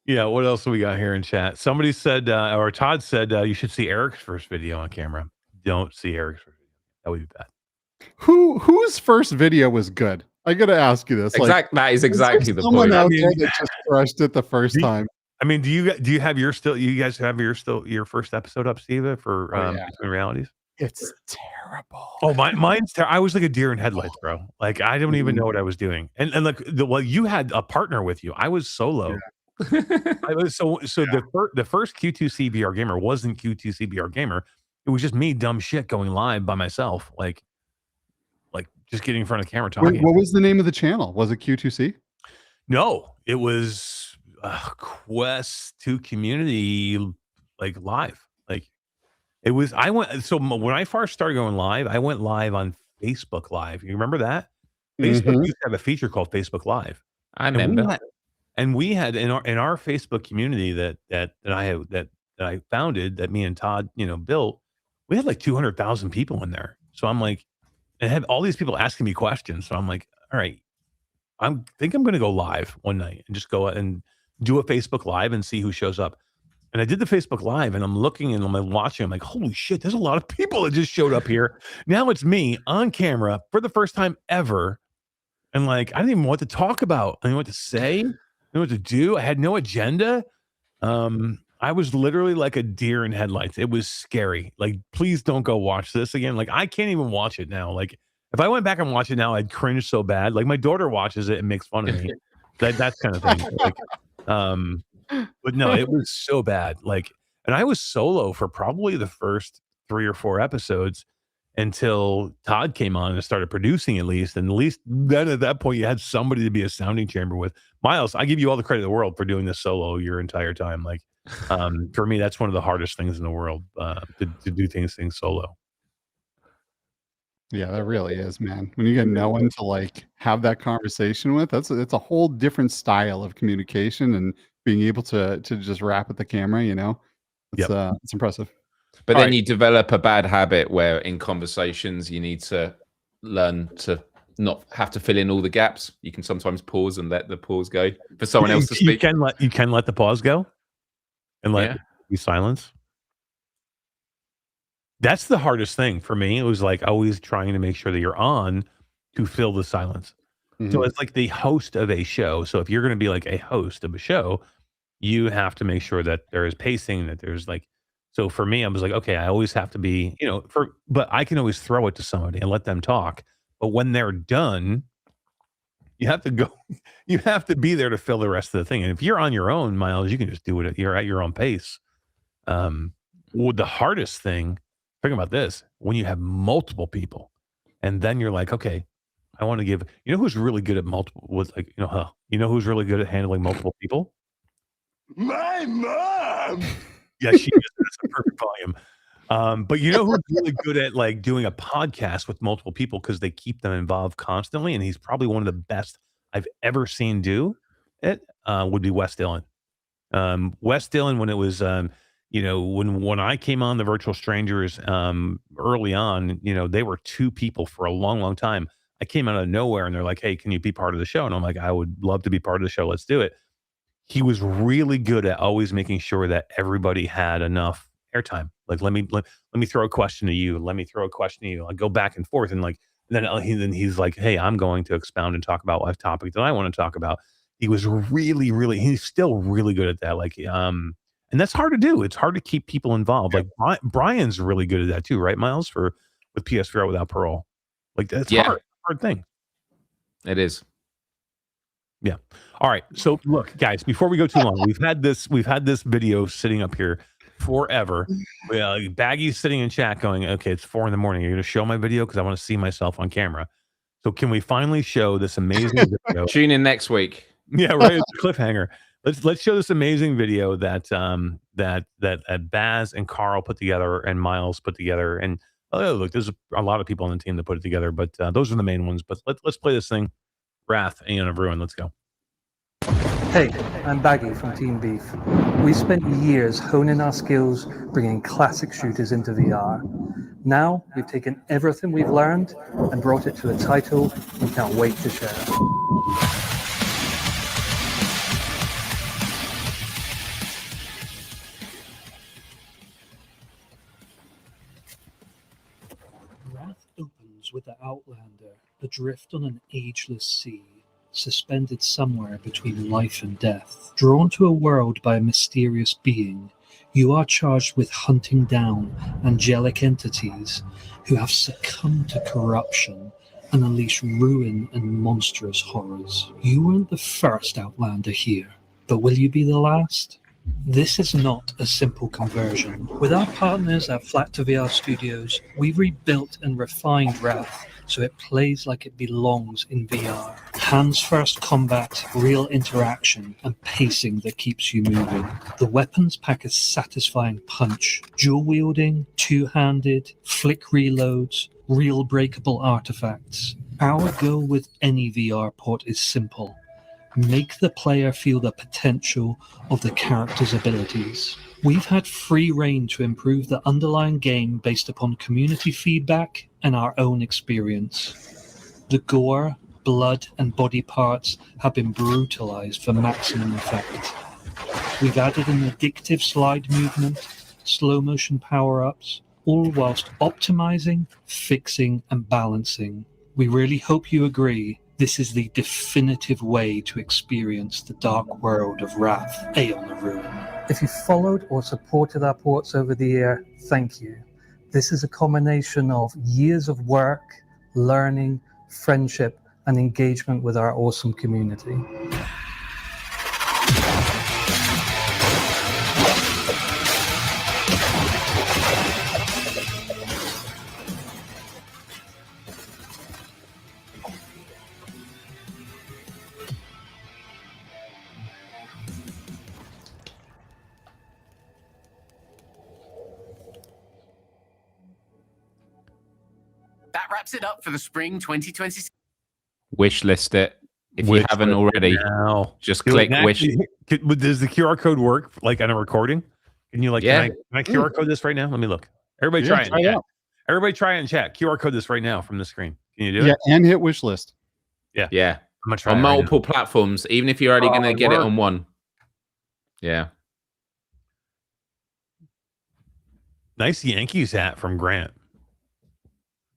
Yeah, what else do we got here in chat? Somebody said, or Todd said, you should see Eric's first video on camera. Don't see Eric's first video. That would be bad. Whose first video was good? I gotta ask you this. That is exactly the someone point. out there that just crushed it the first time. I mean, do you have your your first episode up, Skeeva, for Between Realities? It's terrible. Oh, mine's terrible. I was like a deer in headlights, bro. Like I don't even know what I was doing. And like you had a partner with you. I was solo. Yeah. I was the first Q2C VR gamer wasn't Q2C VR gamer. It was just me, dumb shit, going live by myself, like just getting in front of the camera talking. Wait, what was the name of the channel? Was it Q2C? No, it was Quest 2 Community, like live. Like it was. When I first started going live, I went live on Facebook Live. You remember that? Facebook used to have a feature called Facebook Live. I remember. And we had in our Facebook community that I founded, that me and Todd built, we had like 200,000 people in there. So I'm like, and I had all these people asking me questions. So I'm like, all right, I think I'm going to go live one night and just go and do a Facebook Live and see who shows up. And I did the Facebook Live, and I'm looking and I'm watching. I'm like, holy shit, there's a lot of people that just showed up here. Now it's me on camera for the first time ever. And like, I didn't even know what to talk about. I didn't know what to say. I didn't know what to do. I had no agenda. I was literally like a deer in headlights. It was scary. Like, please don't go watch this again. Like, I can't even watch it now. Like, if I went back and watched it now, I'd cringe so bad. Like, my daughter watches it and makes fun of me. That kind of thing. Like, but no, it was so bad. Like, and I was solo for probably the first 3 or 4 episodes until Todd came on and started producing, at least. And at least then at that point, you had somebody to be a sounding chamber with. Myles, I give you all the credit in the world for doing this solo your entire time. Like, for me, that's one of the hardest things in the world, to do things solo. Yeah, that really is, man. When you get no one to like have that conversation with, it's a whole different style of communication, and being able to just rap at the camera, it's impressive. But then you develop a bad habit where in conversations you need to learn to not have to fill in all the gaps. You can sometimes pause and let the pause go for someone else to speak. You can let the pause go and let you silence. That's the hardest thing for me. It was like always trying to make sure that you're on to fill the silence. Mm-hmm. So it's like the host of a show. So if you're going to be like a host of a show, you have to make sure that there is pacing, that there's like, so for me, I was like, okay, I always have to be, but I can always throw it to somebody and let them talk. But when they're done, you have to go, you have to be there to fill the rest of the thing. And if you're on your own, Myles, you can just do it. You're at your own pace. The hardest thing, think about this, when you have multiple people and then you're like, okay, I want to give, who's really good at who's really good at handling multiple people? My mom. Yeah, she is. That's a perfect volume. But who's really good at like doing a podcast with multiple people because they keep them involved constantly, and he's probably one of the best I've ever seen do it. Would be Wes Dillon. Wes Dillon, when it was when I came on the Virtual Strangers early on, they were 2 people for a long, long time. I came out of nowhere and they're like, hey, can you be part of the show? And I'm like, I would love to be part of the show. Let's do it. He was really good at always making sure that everybody had enough airtime. Like, let me throw a question to you. Let me throw a question to you. I go back and forth, and like, and then he's like, hey, I'm going to expound and talk about what topic that I want to talk about. He was he's still really good at that. Like, and that's hard to do. It's hard to keep people involved. Like Brian's really good at that too, right, Myles? With PSVR without parole. Like, that's hard thing. It is. Yeah. All right. So look, guys, before we go too long, we've had this video sitting up here forever. Baggy's sitting in chat going, okay, it's 4 a.m. You're going to show my video because I want to see myself on camera. So can we finally show this amazing video? Tune in next week. Yeah, right. It's a cliffhanger. Let's show this amazing video that Baz and Carl put together and Myles put together. And look, there's a lot of people on the team that put it together, but those are the main ones. But let's play this thing. Wrath, Aeon of Ruin. Let's go. Hey, I'm Baggy from Team Beef. We spent years honing our skills, bringing classic shooters into VR. Now, we've taken everything we've learned and brought it to a title we can't wait to share. Wrath opens with the Outlander, adrift on an ageless sea, suspended somewhere between life and death. Drawn to a world by a mysterious being, you are charged with hunting down angelic entities who have succumbed to corruption and unleash ruin and monstrous horrors. You weren't the first Outlander here, but will you be the last? This is not a simple conversion. With our partners at Flat2VR Studios, we've rebuilt and refined Wrath so it plays like it belongs in VR. Hands-first combat, real interaction, and pacing that keeps you moving. The weapons pack a satisfying punch, dual-wielding, two-handed, flick reloads, real breakable artifacts. Our goal with any VR port is simple. Make the player feel the potential of the character's abilities. We've had free rein to improve the underlying game based upon community feedback and our own experience. The gore, blood, and body parts have been brutalized for maximum effect. We've added an addictive slide movement, slow motion power-ups, all whilst optimizing, fixing, and balancing. We really hope you agree. This is the definitive way to experience the dark world of Wrath, Aeon of Ruin. If you followed or supported our ports over the year, thank you. This is a combination of years of work, learning, friendship, and engagement with our awesome community. That wraps it up for the spring 2026. Wish list it if you haven't already. Now. Just click wish. Does the QR code work like on a recording? Can you can I QR code this right now? Let me look. Everybody try it. Yeah. Everybody try it in chat. QR code this right now from the screen. Can you do it? Yeah, and hit wish list. Yeah. I'm gonna try on it multiple platforms, even if you're already going to get it on one. Yeah. Nice Yankees hat from Grant.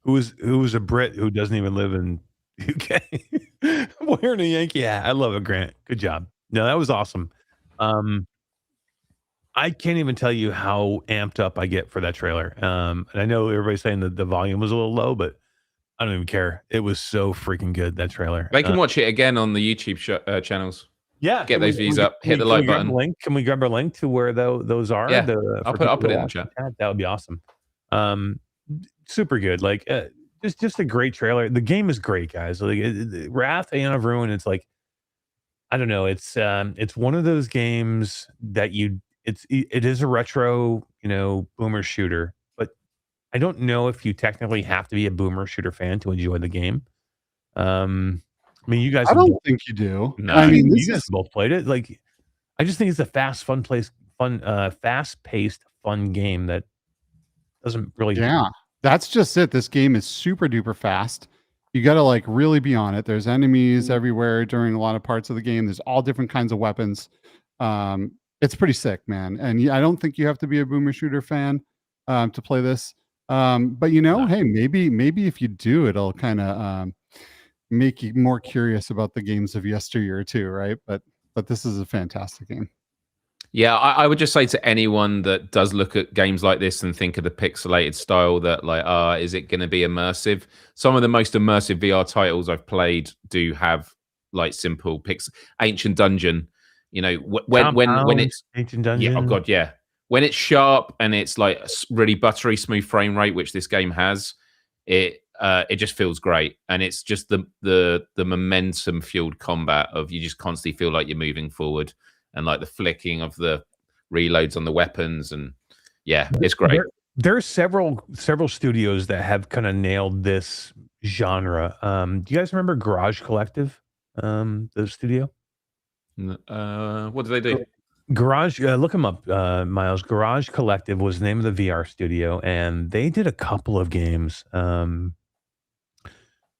Who is a Brit who doesn't even live in UK. Wearing a Yankee hat. I love it, Grant. Good job. No, that was awesome. I can't even tell you how amped up I get for that trailer. And I know everybody's saying that the volume was a little low, but I don't even care. It was so freaking good, that trailer. They can watch it again on the YouTube channels. Yeah. Get those views up. Hit the like button. Can we grab a link to where those are? Yeah. I'll put it in the chat. That would be awesome. Super good. Like it's just a great trailer. The game is great, guys. Like Wrath, Aeon of Ruin. It's like, I don't know. It's one of those games that it is a retro, boomer shooter, but I don't know if you technically have to be a boomer shooter fan to enjoy the game. I mean, you guys. I don't think you do. No, I mean, you guys both played it. Like, I just think it's a fast-paced, fun game that doesn't really. Yeah, that's just it. This game is super duper fast. You got to like really be on it. There's enemies everywhere during a lot of parts of the game. There's all different kinds of weapons. It's pretty sick, man. And I don't think you have to be a boomer shooter fan to play this. But hey, maybe if you do, it'll kind of make you more curious about the games of yesteryear too, right? But this is a fantastic game. Yeah, I would just say to anyone that does look at games like this and think of the pixelated style that like, is it going to be immersive? Some of the most immersive VR titles I've played do have like simple Ancient Dungeon. When it's Ancient Dungeon. yeah, oh god, yeah. When it's sharp and it's like a really buttery smooth frame rate, which this game has, it just feels great, and it's just the momentum fueled combat of you just constantly feel like you're moving forward. And like the flicking of the reloads on the weapons, and yeah, it's great. There are several studios that have kind of nailed this genre. Do you guys remember Garage Collective, the studio? What do they do? Garage, look them up, Miles. Garage Collective was the name of the VR studio, and they did a couple of games.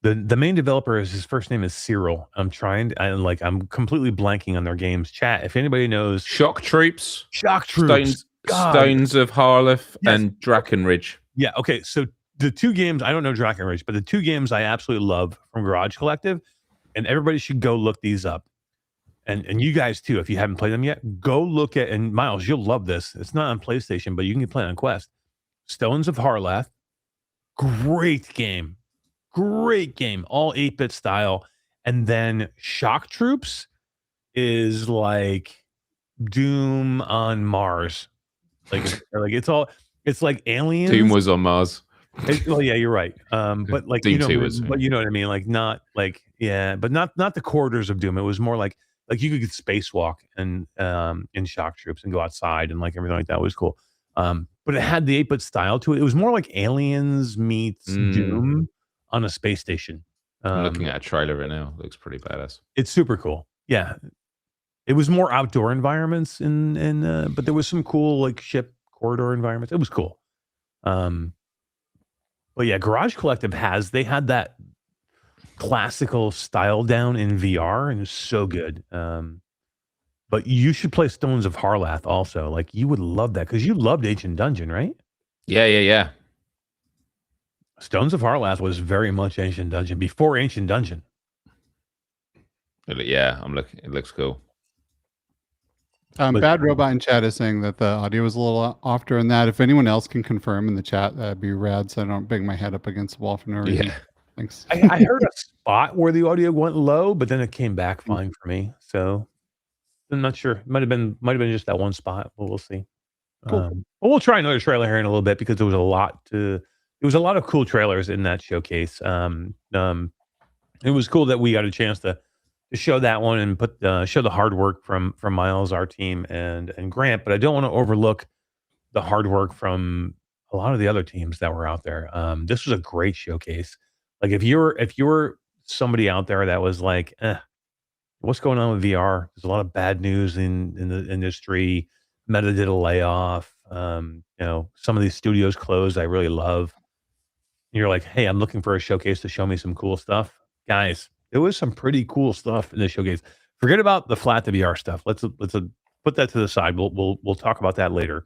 The main developer his first name is Cyril. I'm completely blanking on their games. Chat, if anybody knows. Shock Troops, Stones of Harleth, yes. And Drakenridge. Yeah, okay. So the two games, I don't know Drakenridge, but the two games I absolutely love from Garage Collective, and everybody should go look these up. And you guys too, if you haven't played them yet, go look at, and Miles, you'll love this. It's not on PlayStation, but you can play it on Quest. Stones of Harleth, great game, all 8-bit style. And then Shock Troops is like Doom on Mars. It's like Aliens. Doom was on Mars. Well, yeah, you're right. But like Doom 2 was, but you know what I mean. Like not like but not the corridors of Doom. It was more like you could spacewalk and in Shock Troops and go outside and like everything like that was cool. But it had the 8-bit style to it. It was more like Aliens meets Doom on a space station. I'm looking at a trailer right now. It looks pretty badass. It's super cool. Yeah, it was more outdoor environments but there was some cool like ship corridor environments. It was cool. But yeah, Garage Collective they had that classical style down in VR, and it's so good. But you should play Stones of Harleth also. Like you would love that because you loved Ancient Dungeon, right? Yeah. Stones of Harleth was very much Ancient Dungeon before Ancient Dungeon. Yeah, I'm looking. It looks cool. Bad Robot in chat is saying that the audio was a little off during that. If anyone else can confirm in the chat, that'd be rad, so I don't bang my head up against the wall for no reason. Yeah. Thanks. I heard a spot where the audio went low, but then it came back fine for me. So I'm not sure. It might have been just that one spot, but we'll see. Cool. But we'll try another trailer here in a little bit because there was a lot of cool trailers in that showcase. It was cool that we got a chance to show that one and show the hard work from Miles, our team, and Grant. But I don't want to overlook the hard work from a lot of the other teams that were out there. This was a great showcase. Like if you're somebody out there that was like, what's going on with VR? There's a lot of bad news in the industry. Meta did a layoff. Some of these studios closed. I really love. And you're like, hey, I'm looking for a showcase to show me some cool stuff, guys. There was some pretty cool stuff in the showcase. Forget about the Flat2VR stuff. Let's put that to the side. We'll talk about that later.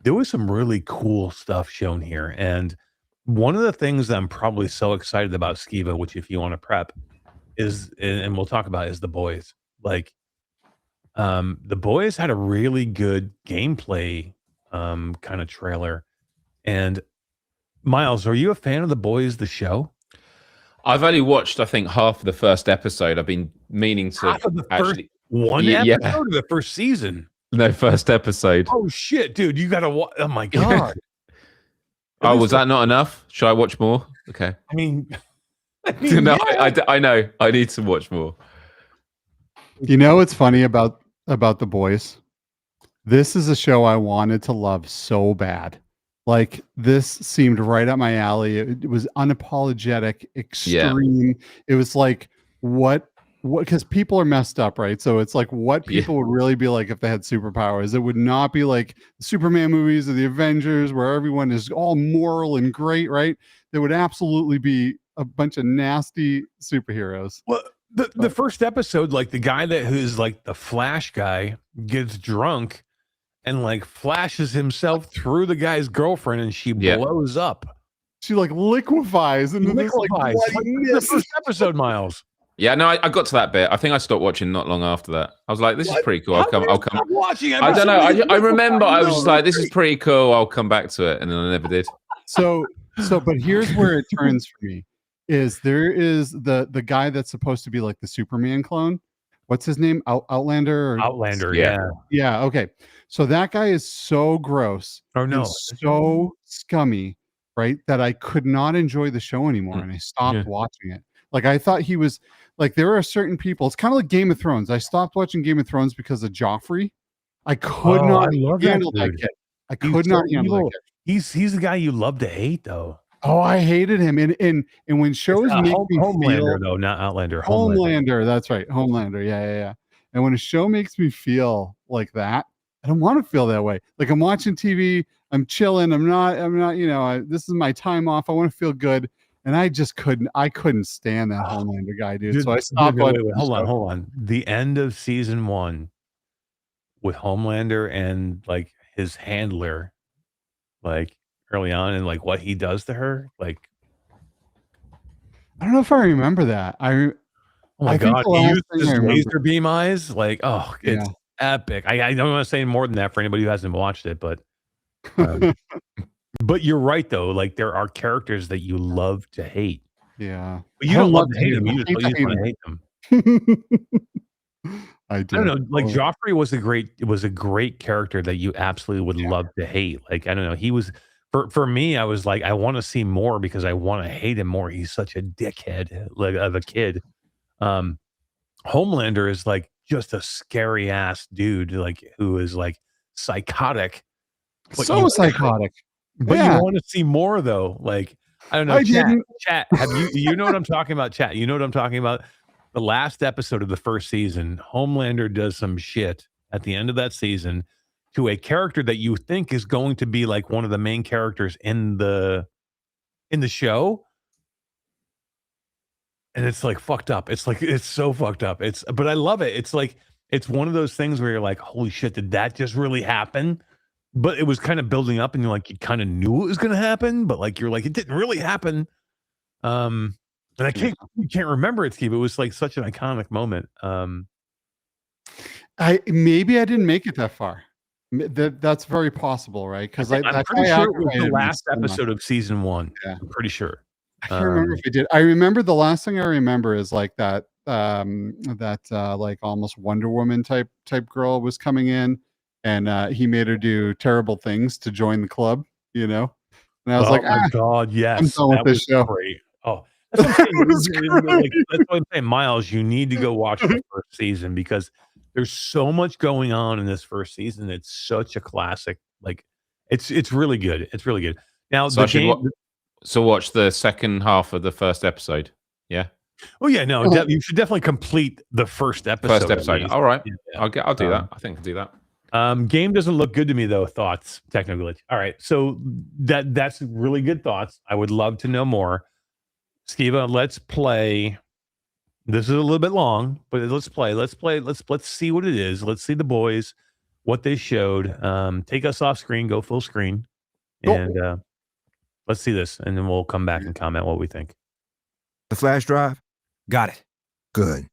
There was some really cool stuff shown here, and one of the things that I'm probably so excited about, Skeeva, which if you want to prep, is, and we'll talk about, is the boys. Like, the boys had a really good gameplay kind of trailer. And Miles, are you a fan of the boys, the show? I've only watched, I think, half of the first episode. I've been meaning to half of the actually episode of the first season. No, first episode. Oh shit, dude, you gotta watch. Oh my god. Oh, was that not enough? Should I watch more? Okay. I mean no, yeah. I know. I need to watch more. You know what's funny about the boys? This is a show I wanted to love so bad. Like this seemed right up my alley. It was unapologetic, extreme. Yeah. It was like what because people are messed up, right? So it's like what people would really be like if they had superpowers. It would not be like the Superman movies or the Avengers where everyone is all moral and great, right? There would absolutely be a bunch of nasty superheroes. Well, The first episode, like the guy who's like the Flash guy gets drunk and like flashes himself through the guy's girlfriend and she blows up. She like liquefies into this like bloody the first episode, Miles. Yeah, no, I got to that bit. I think I stopped watching not long after that. I was like, this is pretty cool. I'll come. Watching. I don't know. I remember I was just like, this is pretty cool. I'll come back to it. And then I never did. So, but here's where it turns for me. There is the guy that's supposed to be like the Superman clone. What's his name? Outlander? Outlander, yeah. Okay. So that guy is so gross. Oh no. So scummy, right? That I could not enjoy the show anymore. And I stopped watching it. Like I thought he was like, there are certain people. It's kind of like Game of Thrones. I stopped watching Game of Thrones because of Joffrey. I could not handle that kid. I could not handle that kid. He's the guy you love to hate though. Oh, I hated him. And when shows make me Homelander feel, though, not Outlander. Homelander, that's right. Homelander. Yeah. And when a show makes me feel like that, I don't want to feel that way. Like I'm watching TV, I'm chilling, I'm not, this is my time off. I want to feel good. And I just couldn't stand that Homelander guy, dude. So I stopped. Wait, hold on. The end of season 1 with Homelander and like his handler, like early on, and like what he does to her, like I don't know if I remember that. Oh my god, he used his laser beam eyes. Like, it's epic. I don't want to say more than that for anybody who hasn't watched it, but but you're right though. Like there are characters that you love to hate. Yeah, but you don't love to hate them. You just want to hate them. I don't know. Like Joffrey was a great character that you absolutely would love to hate. Like I don't know. He was. For me, I was like, I want to see more because I want to hate him more. He's such a dickhead, like of a kid. Homelander is like just a scary ass dude, like who is like psychotic. So psychotic. But you want to see more though. Like I don't know. Chat. Have you know what I'm talking about? Chat. You know what I'm talking about? The last episode of the first season, Homelander does some shit at the end of that season to a character that you think is going to be like one of the main characters in the show. And it's like fucked up. It's like, it's so fucked up. But I love it. It's like, it's one of those things where you're like, holy shit, did that just really happen? But it was kind of building up and you're like, you kind of knew it was going to happen, but like, you're like, it didn't really happen. And you can't remember it, Steve. It was like such an iconic moment. Maybe I didn't make it that far. That's very possible, right? Because I'm pretty sure it was the last episode of season 1. Yeah. I'm pretty sure. I can't remember if I did. I remember the last thing I remember is like that like almost Wonder Woman type girl was coming in, and he made her do terrible things to join the club, And I was like, my god, yes, I'm done with this show. Great. Oh, that's what I'm saying. That's what I'm saying, Miles. You need to go watch the first season because there's so much going on in this first season. It's such a classic. Like, it's really good. It's really good. Now, so watch the second half of the first episode. Yeah. Oh yeah, no, you should definitely complete the first episode. All right, yeah. I'll do that. I think I'll do that. Game doesn't look good to me though. Thoughts, technical. All right, so that's really good thoughts. I would love to know more. Skeeva, let's play. This is a little bit long, but let's play. Let's see what it is. Let's see the boys, what they showed. Take us off screen, go full screen, and let's see this, and then we'll come back and comment what we think. The flash drive? Got it. Good.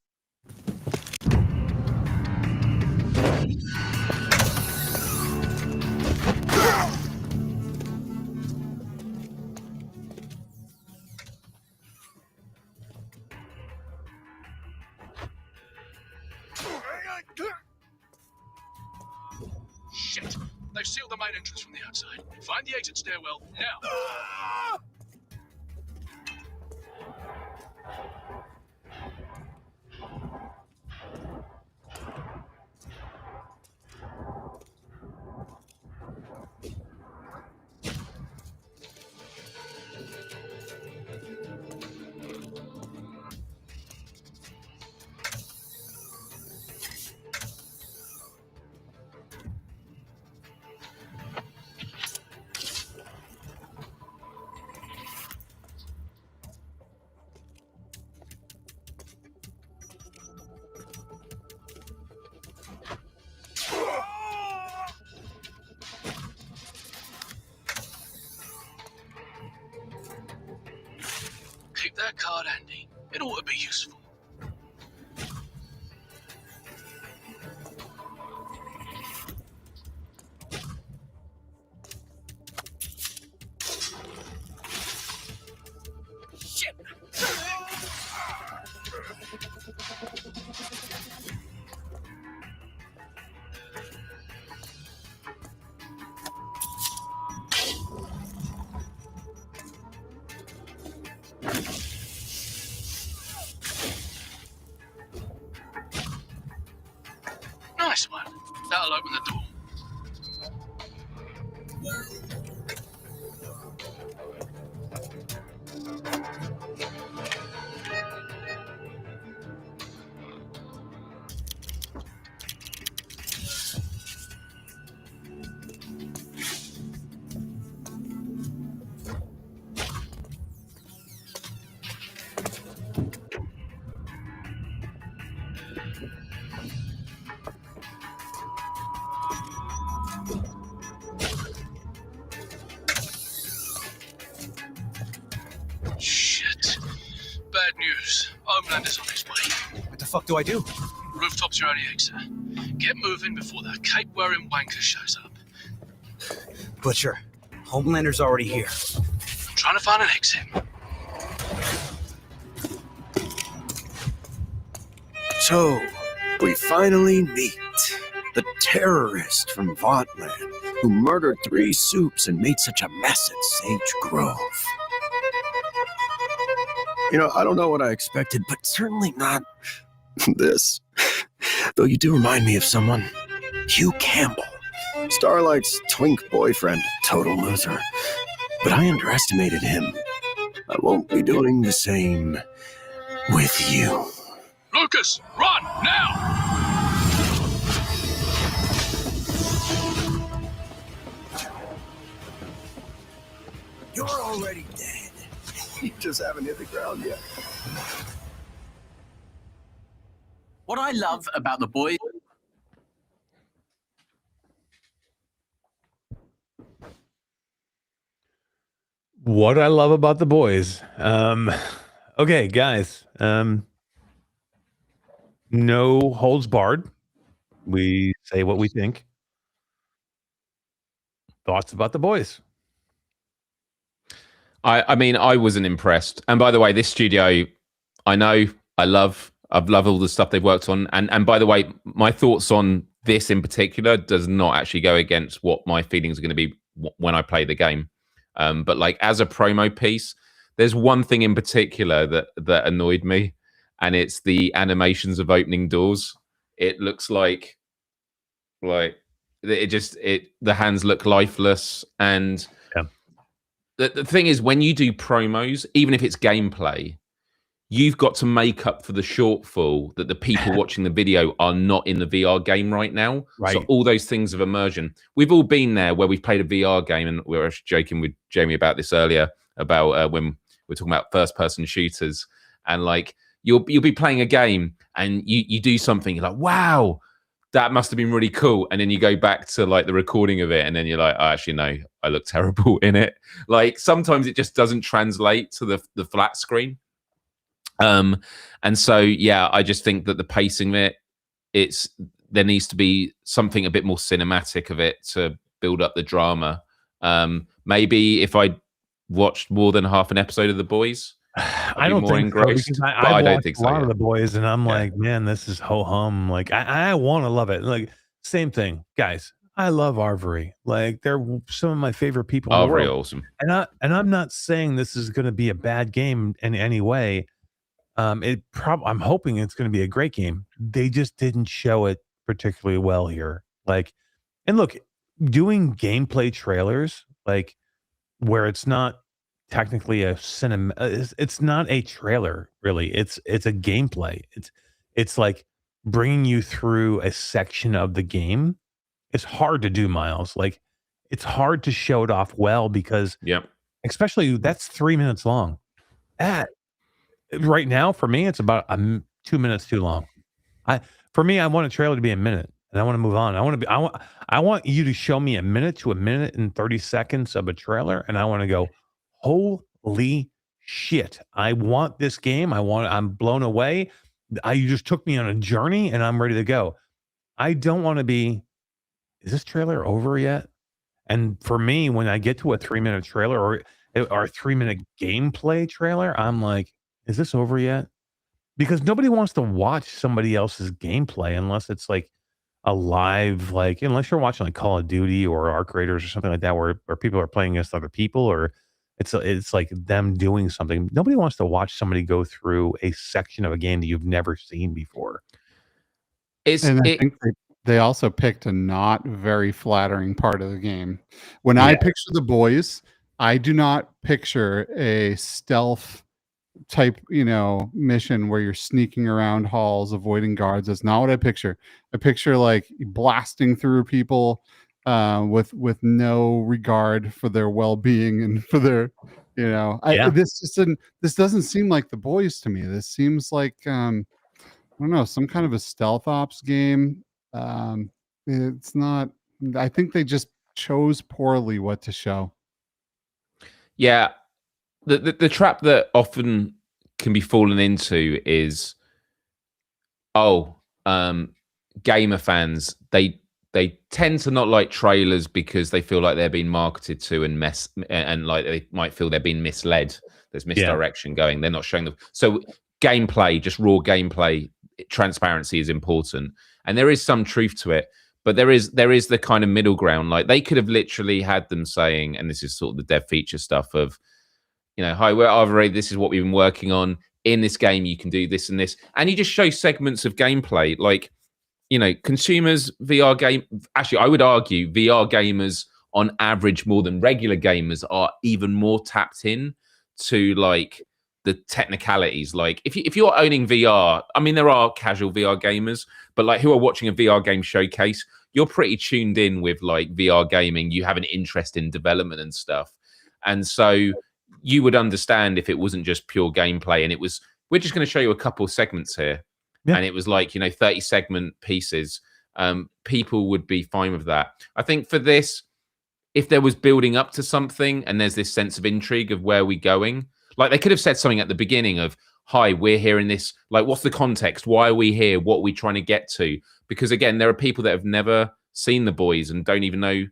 Shit! They've sealed the main entrance from the outside. Find the exit stairwell now. that card handy. It ought to be useful. Shit! Nice one. That'll open the door. Shit. Bad news. Homelander's on his way. What the fuck do I do? Rooftops are already exit. Get moving before that cape-wearing wanker shows up. Butcher. Homelander's already here. I'm trying to find an exit. So, we finally meet. The terrorist from Votland, who murdered 3 soups and made such a mess at Sage Grove. You know, I don't know what I expected, but certainly not this. Though you do remind me of someone. Hugh Campbell. Starlight's twink boyfriend, total loser. But I underestimated him. I won't be doing the same with you. Lucas, run, now! You're already dead. You just haven't hit the ground yet. What I love about the boys. What I love about the boys. Okay, guys. No holds barred. We say what we think. Thoughts about the boys? I mean, I wasn't impressed. And by the way, this studio, I know, I've loved all the stuff they've worked on. And by the way, my thoughts on this in particular does not actually go against what my feelings are going to be when I play the game. But like as a promo piece, there's one thing in particular that annoyed me, and it's the animations of opening doors. It looks like the hands look lifeless. And the thing is, when you do promos, even if it's gameplay, you've got to make up for the shortfall that the people watching the video are not in the VR game right now. Right. So all those things of immersion, we've all been there where we've played a VR game, and we were joking with Jammie about this earlier about when we're talking about first-person shooters, and like you'll be playing a game and you do something, you're like, wow, that must have been really cool, and then you go back to like the recording of it, and then you're like, oh, actually no, I look terrible in it. Like sometimes it just doesn't translate to the flat screen. And so yeah, I just think that the pacing of it, there needs to be something a bit more cinematic of it to build up the drama. Maybe if I watched more than half an episode of The Boys, I don't think so, because I don't think so. A lot of The Boys, and I'm like, man, this is ho hum. Like I want to love it. Like same thing, guys. I love Arvery. Like they're some of my favorite people. Arvery, awesome. And I'm not saying this is going to be a bad game in any way. I'm hoping it's going to be a great game. They just didn't show it particularly well here. Like, and look, doing gameplay trailers, like where it's not technically a cinema, it's not a trailer really. It's a gameplay. It's like bringing you through a section of the game. It's hard to do, Myles. Like it's hard to show it off well because especially that's 3 minutes long. That right now for me, it's about 2 minutes too long. For me, I want a trailer to be a minute, and I want to move on. I want you to show me a minute to a minute and 30 seconds of a trailer, and I want to go, holy shit, I want this game. I'm blown away. You just took me on a journey and I'm ready to go. I don't want to be, is this trailer over yet? And for me, when I get to a 3-minute trailer or a 3-minute gameplay trailer, I'm like, is this over yet? Because nobody wants to watch somebody else's gameplay unless it's like a live, like, unless you're watching like Call of Duty or Arc Raiders or something like that, where people are playing against other people, or it's like them doing something. Nobody wants to watch somebody go through a section of a game that you've never seen before. And I think they also picked a not very flattering part of the game. When I picture the boys, I do not picture a stealth type, mission where you're sneaking around halls, avoiding guards. That's not what I picture. I picture like blasting through people with no regard for their well-being and for their, this doesn't seem like the boys to me. This seems like I don't know, some kind of a stealth ops game. It's not. I think they just chose poorly what to show. Yeah, the trap that often can be fallen into is, gamer fans, they tend to not like trailers because they feel like they're being marketed to and like they might feel they're being misled. There's misdirection going. They're not showing them. So gameplay, just raw gameplay, transparency is important, and there is some truth to it. But there is the kind of middle ground. Like they could have literally had them saying, and this is sort of the dev feature stuff of, hi, we're Arvoray, this is what we've been working on. In this game, you can do this and this. And you just show segments of gameplay. Like, consumers, VR game. Actually, I would argue VR gamers on average more than regular gamers are even more tapped in to like the technicalities. Like if you're owning VR, I mean, there are casual VR gamers, but like who are watching a VR game showcase, you're pretty tuned in with like VR gaming. You have an interest in development and stuff. And so you would understand if it wasn't just pure gameplay and it was, we're just going to show you a couple of segments here. Yeah. And it was like, 30 segment pieces. People would be fine with that. I think for this, if there was building up to something and there's this sense of intrigue of where we're going, like they could have said something at the beginning of, hi, we're here in this, like, what's the context? Why are we here? What are we trying to get to? Because again, there are people that have never seen the boys and don't even know,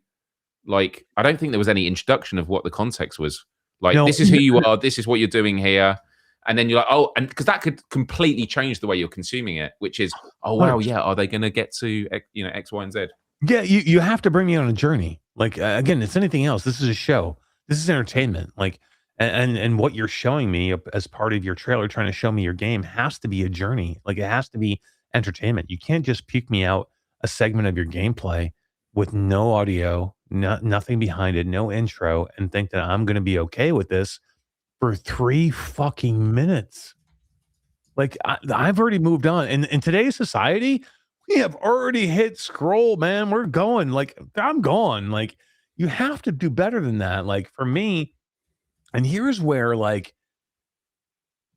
like, I don't think there was any introduction of what the context was. Like, this is who you are. This is what you're doing here. And then you're like, oh, and because that could completely change the way you're consuming it, which is, oh, wow, yeah, are they going to get to, X, Y, and Z? Yeah, you have to bring me on a journey. Like, again, it's anything else. This is a show. This is entertainment. Like, and what you're showing me as part of your trailer, trying to show me your game, has to be a journey. Like, it has to be entertainment. You can't just puke me out a segment of your gameplay with no audio, nothing behind it, no intro, and think that I'm going to be okay with this for 3 fucking minutes. Like, I've already moved on. And in today's society, we have already hit scroll, man. We're going. Like, I'm gone. Like, you have to do better than that. Like, for me, and here's where, like,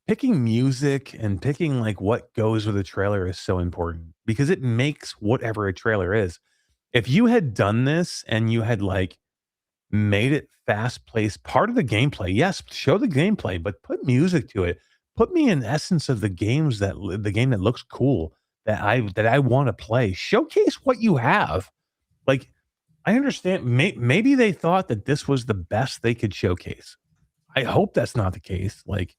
picking music and picking, like, what goes with a trailer is so important because it makes whatever a trailer is. If you had done this and you had, like, made it fast-paced, part of the gameplay, yes, show the gameplay, but put music to it. Put me in essence of the game that looks cool, that I want to play. Showcase what you have. Like, I understand. Maybe they thought that this was the best they could showcase. I hope that's not the case. Like,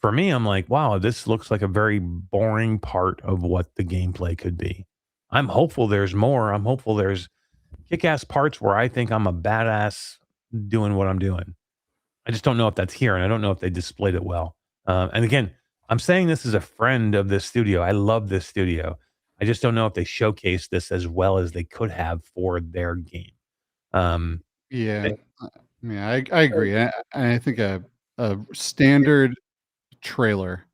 for me, I'm like, wow, this looks like a very boring part of what the gameplay could be. I'm hopeful there's more. I'm hopeful there's kick-ass parts where I think I'm a badass doing what I'm doing. I just don't know if that's here, and I don't know if they displayed it well. And again, I'm saying this as a friend of this studio. I love this studio. I just don't know if they showcased this as well as they could have for their game. I agree. I think a standard trailer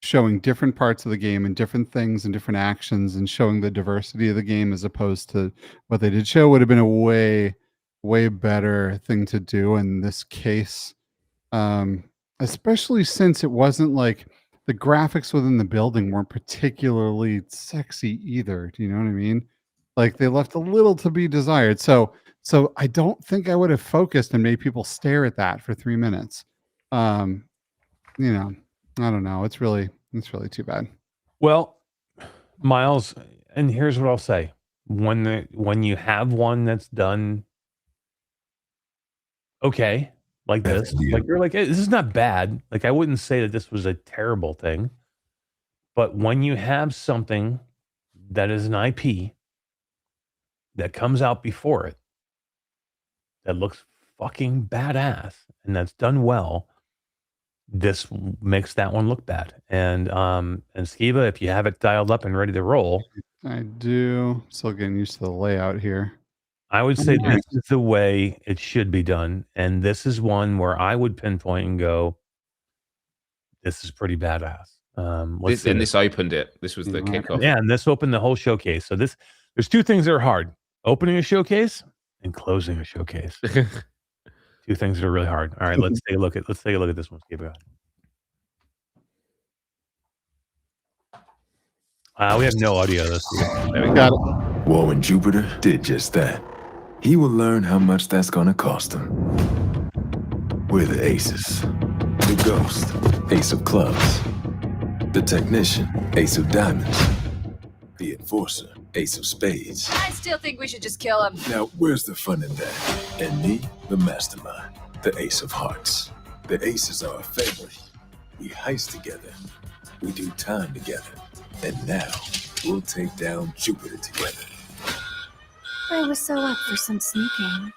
showing different parts of the game and different things and different actions and showing the diversity of the game as opposed to what they did show would have been a way better thing to do in this case. Especially since it wasn't like the graphics within the building weren't particularly sexy either. Do you know what I mean? Like, they left a little to be desired. So I don't think I would have focused and made people stare at that for 3 minutes. you know, I don't know. It's really too bad. Well, Myles, and here's what I'll say: when you have one that's done okay, like this, like you're like, this is not bad. Like I wouldn't say that this was a terrible thing, but when you have something that is an IP that comes out before it that looks fucking badass and that's done well, this makes that one look bad. And Skeeva, if you have it dialed up and ready to roll, I do. Still getting used to the layout here. I would say this is the way it should be done. And this is one where I would pinpoint and go, this is pretty badass. This opened it. This was the kickoff. Yeah, and this opened the whole showcase. So there's two things that are hard: opening a showcase and closing a showcase. Two things that are really hard. All right, let's take a look at this one. Keep it going. We have no audio. There we got it. Warren Jupiter did just that. He will learn how much that's gonna cost him. We're the aces. The ghost, ace of clubs. The technician, ace of diamonds. The enforcer, ace of spades. I still think we should just kill him. Now, where's the fun in that? And me, the mastermind, the ace of hearts. The aces are a family. We heist together. We do time together. And now, we'll take down Jupiter together. I was so up for some sneaking.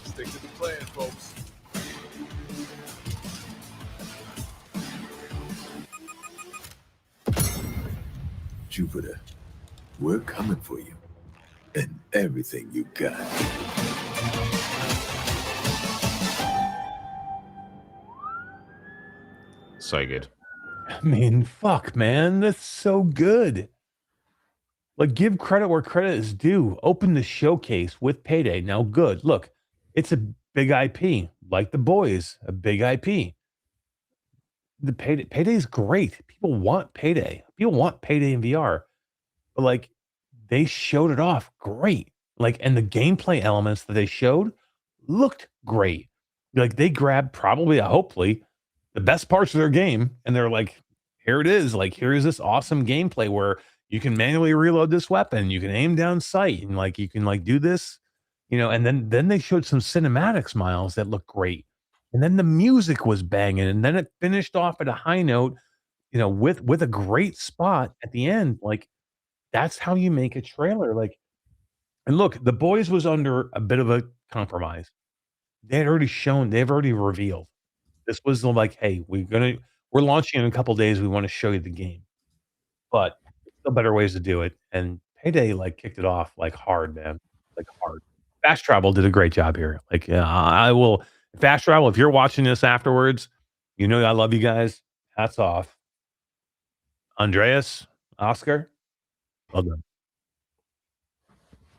Stick to the plan, folks. Jupiter, we're coming for you. And everything you got. So good. I mean, fuck, man, that's so good. Like, give credit where credit is due. Open the showcase with Payday. Now, good. Look, it's a big IP, like The Boys, a big IP. The Payday is great. People want Payday. People want Payday in VR. But like, they showed it off great. Like, and the gameplay elements that they showed looked great. Like, they grabbed probably, hopefully, the best parts of their game, and they're like, here it is. Like, here's this awesome gameplay where you can manually reload this weapon, you can aim down sight, and like you can like do this, you know. And then they showed some cinematics, Myles, that looked great. And then the music was banging, and then it finished off at a high note, you know, with a great spot at the end. Like, that's how you make a trailer. Like, and look, The Boys was under a bit of a compromise. They've already revealed. This was like, hey, we're launching in a couple days. We want to show you the game, but there's still better ways to do it. And Payday like kicked it off like hard, man, like hard. Fast Travel did a great job here. Like, I will Fast Travel. If you're watching this afterwards, you know I love you guys. Hats off, Andreas, Oscar. Well done.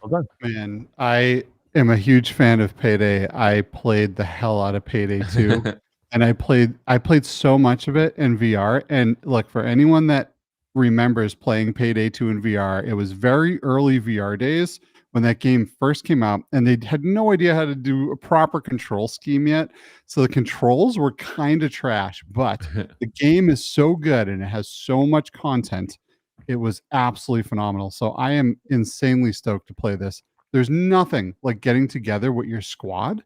Well done. Man, I am a huge fan of Payday. I played the hell out of Payday 2. And I played so much of it in VR. And look, for anyone that remembers playing Payday 2 in VR, it was very early VR days when that game first came out, and they had no idea how to do a proper control scheme yet. So the controls were kind of trash, but the game is so good and it has so much content. It was absolutely phenomenal. So I am insanely stoked to play this. There's nothing like getting together with your squad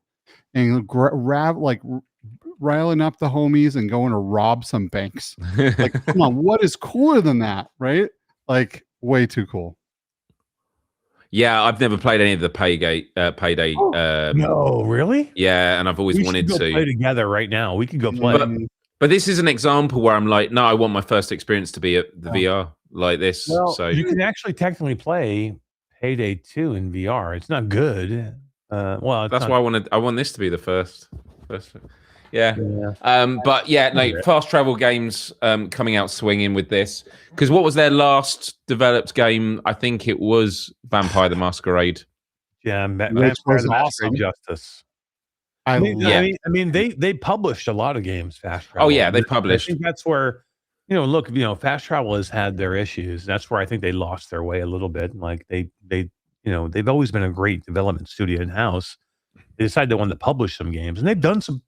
and riling up the homies and going to rob some banks. Like, come on, what is cooler than that, right? Like, way too cool. Yeah, I've never played any of the Payday. No, really? Yeah, and I've always wanted to play together right now. We could go play. But this is an example where I'm like, no, I want my first experience to be at the VR like this. Well, so you can actually technically play Payday 2 in VR. It's not good. Well, that's why I want this to be the first. Yeah. But yeah, no, Fast Travel Games coming out swinging with this, because what was their last developed game? I think it was Vampire the Masquerade. Yeah, Vampire the Masquerade Justice. I mean, they published a lot of games. Fast Travel. Oh yeah, they published. I think that's where look, fast travel has had their issues. That's where I think they lost their way a little bit. Like they've always been a great development studio in house. They decided they wanted to publish some games, and they've done some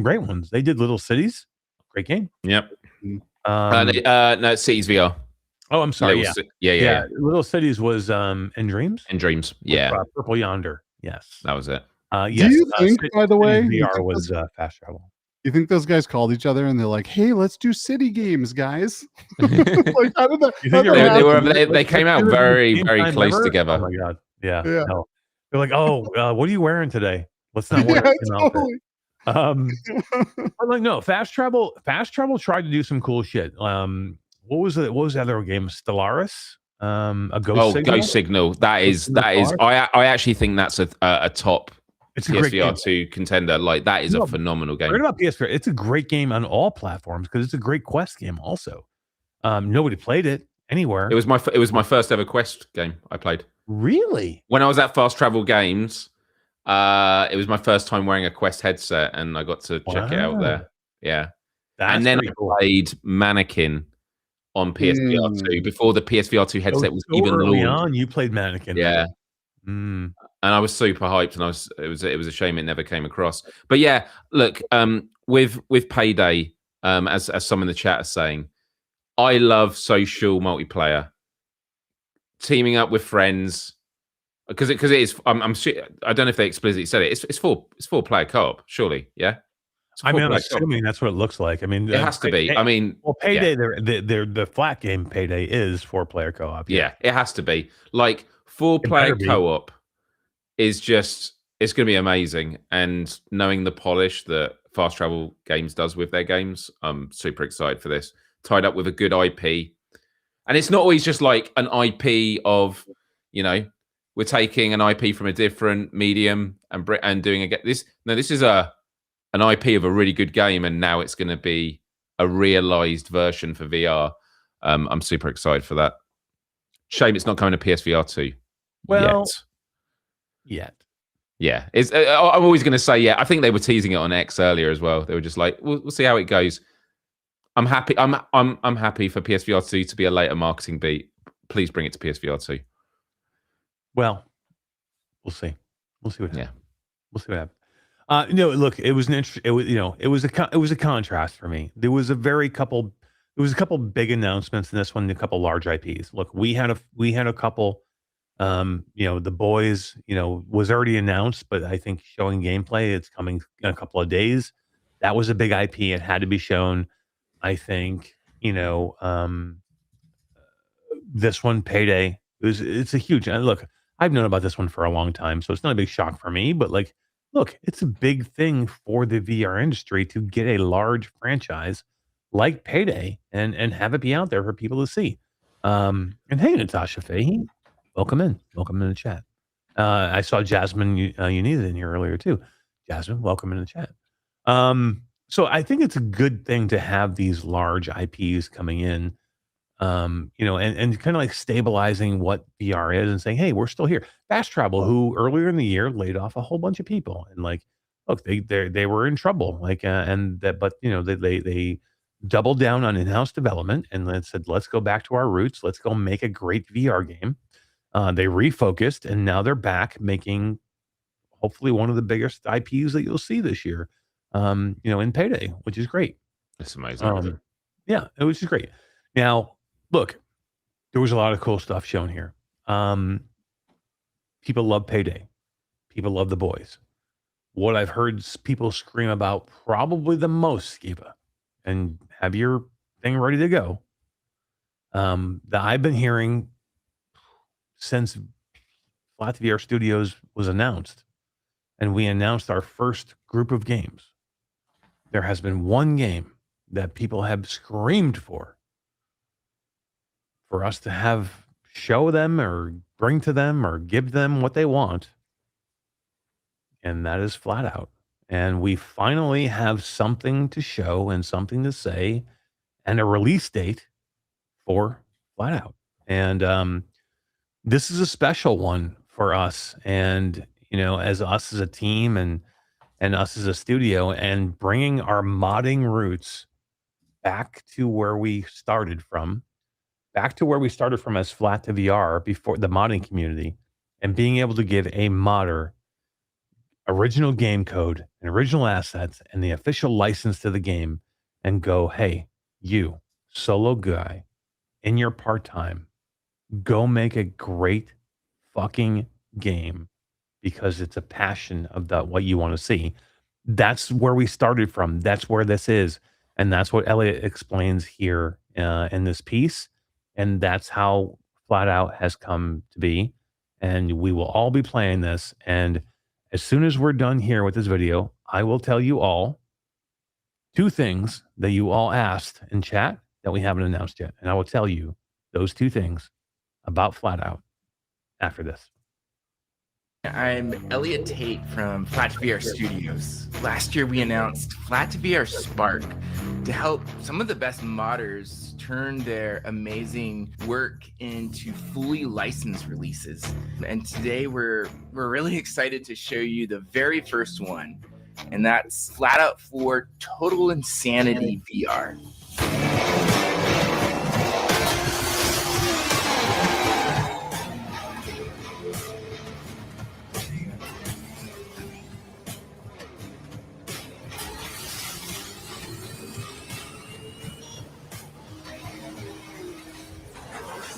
great ones. They did Little Cities, great game. Yep. No, it's Cities VR. Oh, I'm sorry. Yeah. Little Cities was In Dreams. In Dreams. Yeah. Purple Yonder. Yes, that was it. Yes. Do you think, by the way, VR was fast travel? You think those guys called each other and they're like, "Hey, let's do city games, guys"? Like, how did that? They came out very, very close together. Oh my god! Yeah. No. They're like, "Oh, what are you wearing today? Let's not wear an outfit." But like, no, fast travel tried to do some cool shit. What was it? What was the other game? Stellaris. A Ghost Signal. Ghost Signal. That is. I actually think that's a top. It's a great PSVR 2 contender. Like that is a phenomenal game. Forget about PSVR. It's a great game on all platforms because it's a great Quest game. Also, nobody played it anywhere. It was my first ever Quest game I played. Really? When I was at Fast Travel Games, it was my first time wearing a Quest headset, and I got to check it out there. Yeah, and then I played Mannequin on PSVR 2 before the PSVR 2 headset was even early launched. on. You played Mannequin. Yeah. And I was super hyped, and it was a shame it never came across. But yeah, look, with Payday, as some in the chat are saying, I love social multiplayer, teaming up with friends, because it is. I don't know if they explicitly said it. It's 4-player co-op, surely. Yeah. I'm assuming that's what it looks like. I mean, it has to be. I mean, well, Payday, the flat game Payday is 4-player co-op. Yeah, it has to be. Like 4-player co-op is just, it's going to be amazing. And knowing the polish that Fast Travel Games does with their games, I'm super excited for this. Tied up with a good IP. And it's not always just like an IP of, we're taking an IP from a different medium and doing this. No, this is an IP of a really good game, and now it's going to be a realized version for VR. I'm super excited for that. Shame it's not coming to PSVR 2 yet. Yeah, I'm always going to say yeah. I think they were teasing it on X earlier as well. They were just like, we'll see how it goes. I'm happy. I'm happy for PSVR 2 to be a later marketing beat. Please bring it to PSVR 2. Well, we'll see. We'll see what happens. We'll see what happens. Look, it was an interesting. It was a contrast for me. There was a couple big announcements in this one, a couple large IPs. Look, we had a couple. The Boys, was already announced, but I think showing gameplay, it's coming in a couple of days. That was a big IP. It had to be shown. I think, this one, Payday, it's a huge. Look, I've known about this one for a long time, so it's not a big shock for me. But look, it's a big thing for the VR industry to get a large franchise like Payday and have it be out there for people to see. And hey, Natasha Fahey, welcome in the chat. I saw Jasmine Uniza in here earlier too. Jasmine, welcome in the chat. So I think it's a good thing to have these large IPs coming in, and kind of like stabilizing what VR is and saying, hey, we're still here. Fast Travel, who earlier in the year laid off a whole bunch of people, and look, they were in trouble, but they doubled down on in-house development and then said, let's go back to our roots. Let's go make a great VR game. They refocused, and now they're back making hopefully one of the biggest IPs that you'll see this year. In Payday, which is great. It's amazing. Yeah, it was just great. Now, look, there was a lot of cool stuff shown here. People love Payday. People love The Boys. What I've heard people scream about probably the most, Skeeva, and have your thing ready to go, that I've been hearing since Flat2VR Studios was announced, and we announced our first group of games. There has been one game that people have screamed for us to show them or bring to them or give them what they want. And that is FlatOut. And we finally have something to show and something to say and a release date for FlatOut. And this is a special one for us. And, as us as a team and us as a studio, and bringing our modding roots back to where we started from, as Flat2VR before the modding community, and being able to give a modder original game code and original assets and the official license to the game and go, hey, you solo guy in your part-time, go make a great fucking game because it's a passion of what you want to see. That's where we started from. That's where this is. And that's what Elliot explains here in this piece. And that's how FlatOut has come to be. And we will all be playing this. And as soon as we're done here with this video, I will tell you all 2 things that you all asked in chat that we haven't announced yet. And I will tell you those 2 things about FlatOut after this. I'm Elliot Tate from Flat2VR Studios. Last year we announced Flat2VR Spark to help some of the best modders turn their amazing work into fully licensed releases. And today we're really excited to show you the very first one, and that's FlatOut 4 Total Insanity VR.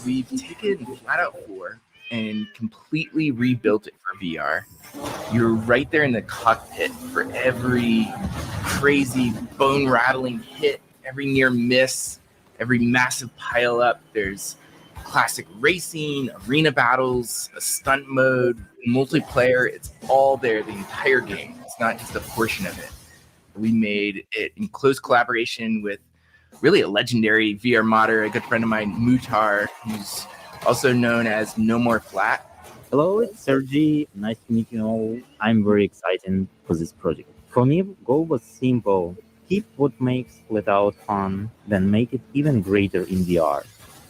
We've taken FlatOut 4 and completely rebuilt it for VR. You're right there in the cockpit for every crazy bone-rattling hit, every near miss, every massive pile-up. There's classic racing, arena battles, a stunt mode, multiplayer. It's all there, the entire game. It's not just a portion of it. We made it in close collaboration with really a legendary VR modder, a good friend of mine, Mutar, who's also known as No More Flat. Hello, it's Sergi. Nice to meet you all. I'm very excited for this project. For me, the goal was simple. Keep what makes FlatOut fun, then make it even greater in VR.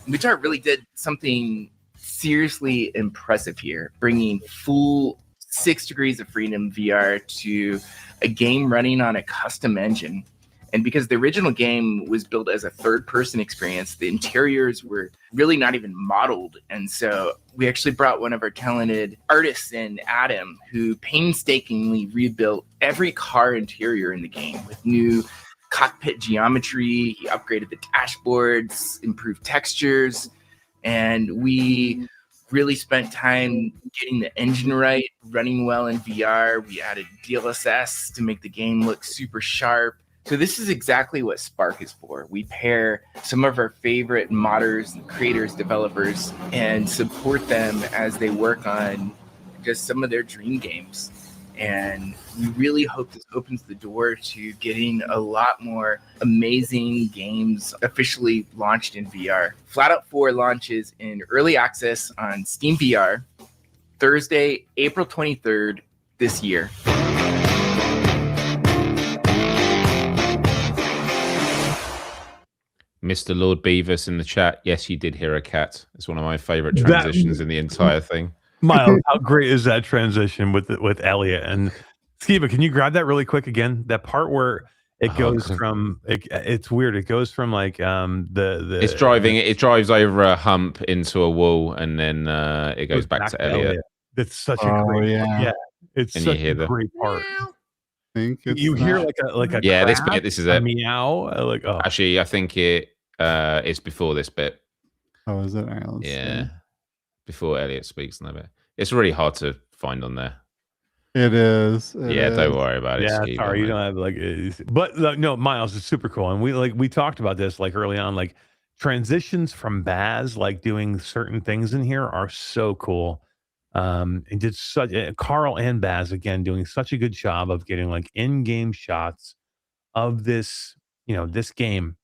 Mutar really did something seriously impressive here, bringing full 6 degrees of freedom VR to a game running on a custom engine. And because the original game was built as a third-person experience, the interiors were really not even modeled. And so we actually brought one of our talented artists in, Adam, who painstakingly rebuilt every car interior in the game with new cockpit geometry. He upgraded the dashboards, improved textures, and we really spent time getting the engine right, running well in VR. We added DLSS to make the game look super sharp. So this is exactly what Spark is for. We pair some of our favorite modders, creators, developers, and support them as they work on just some of their dream games. And we really hope this opens the door to getting a lot more amazing games officially launched in VR. FlatOut 4 launches in early access on Steam VR Thursday, April 23rd this year. Mr. Lord Beavis in the chat. Yes, you did hear a cat. It's one of my favorite transitions in the entire thing. Myles, how great is that transition with Elliot and Skeeva? Can you grab that really quick again? That part where it goes from it's weird. It goes from like it drives over a hump into a wall, and then it goes back to Elliot. That's such a great it's and such you hear a great part. Think you hear like a yeah, this crab, bit, this is a it. meow. Like Actually, I think it's before this bit. Oh, is it? All right, let's Yeah, see. before Elliot speaks in that bit. It's really hard to find on there. It is. Don't worry about it. Yeah, Skeeva, sorry, you mate. don't have but no, Myles is super cool, and we talked about this like early on, like transitions from Baz, like doing certain things in here are so cool. And did such Carl and Baz again doing such a good job of getting like in-game shots of this, this game.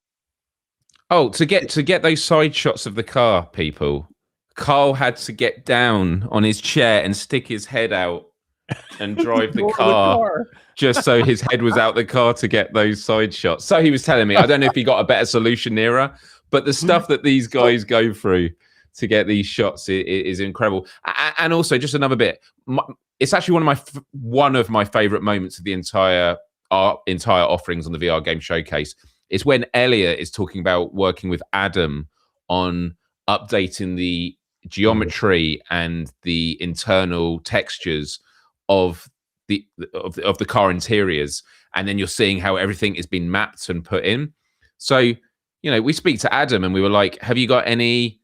Oh, to get those side shots of the car, people, Carl had to get down on his chair and stick his head out and drive the car just so his head was out the car to get those side shots. So he was telling me, I don't know if he got a better solution nearer, but the stuff that these guys go through to get these shots is incredible. And also, just another bit, it's actually one of my favorite moments of the entire offerings on the VR game showcase. It's when Elliot is talking about working with Adam on updating the geometry and the internal textures of the car interiors, and then you're seeing how everything is being mapped and put in. So, we speak to Adam and we were like, have you got any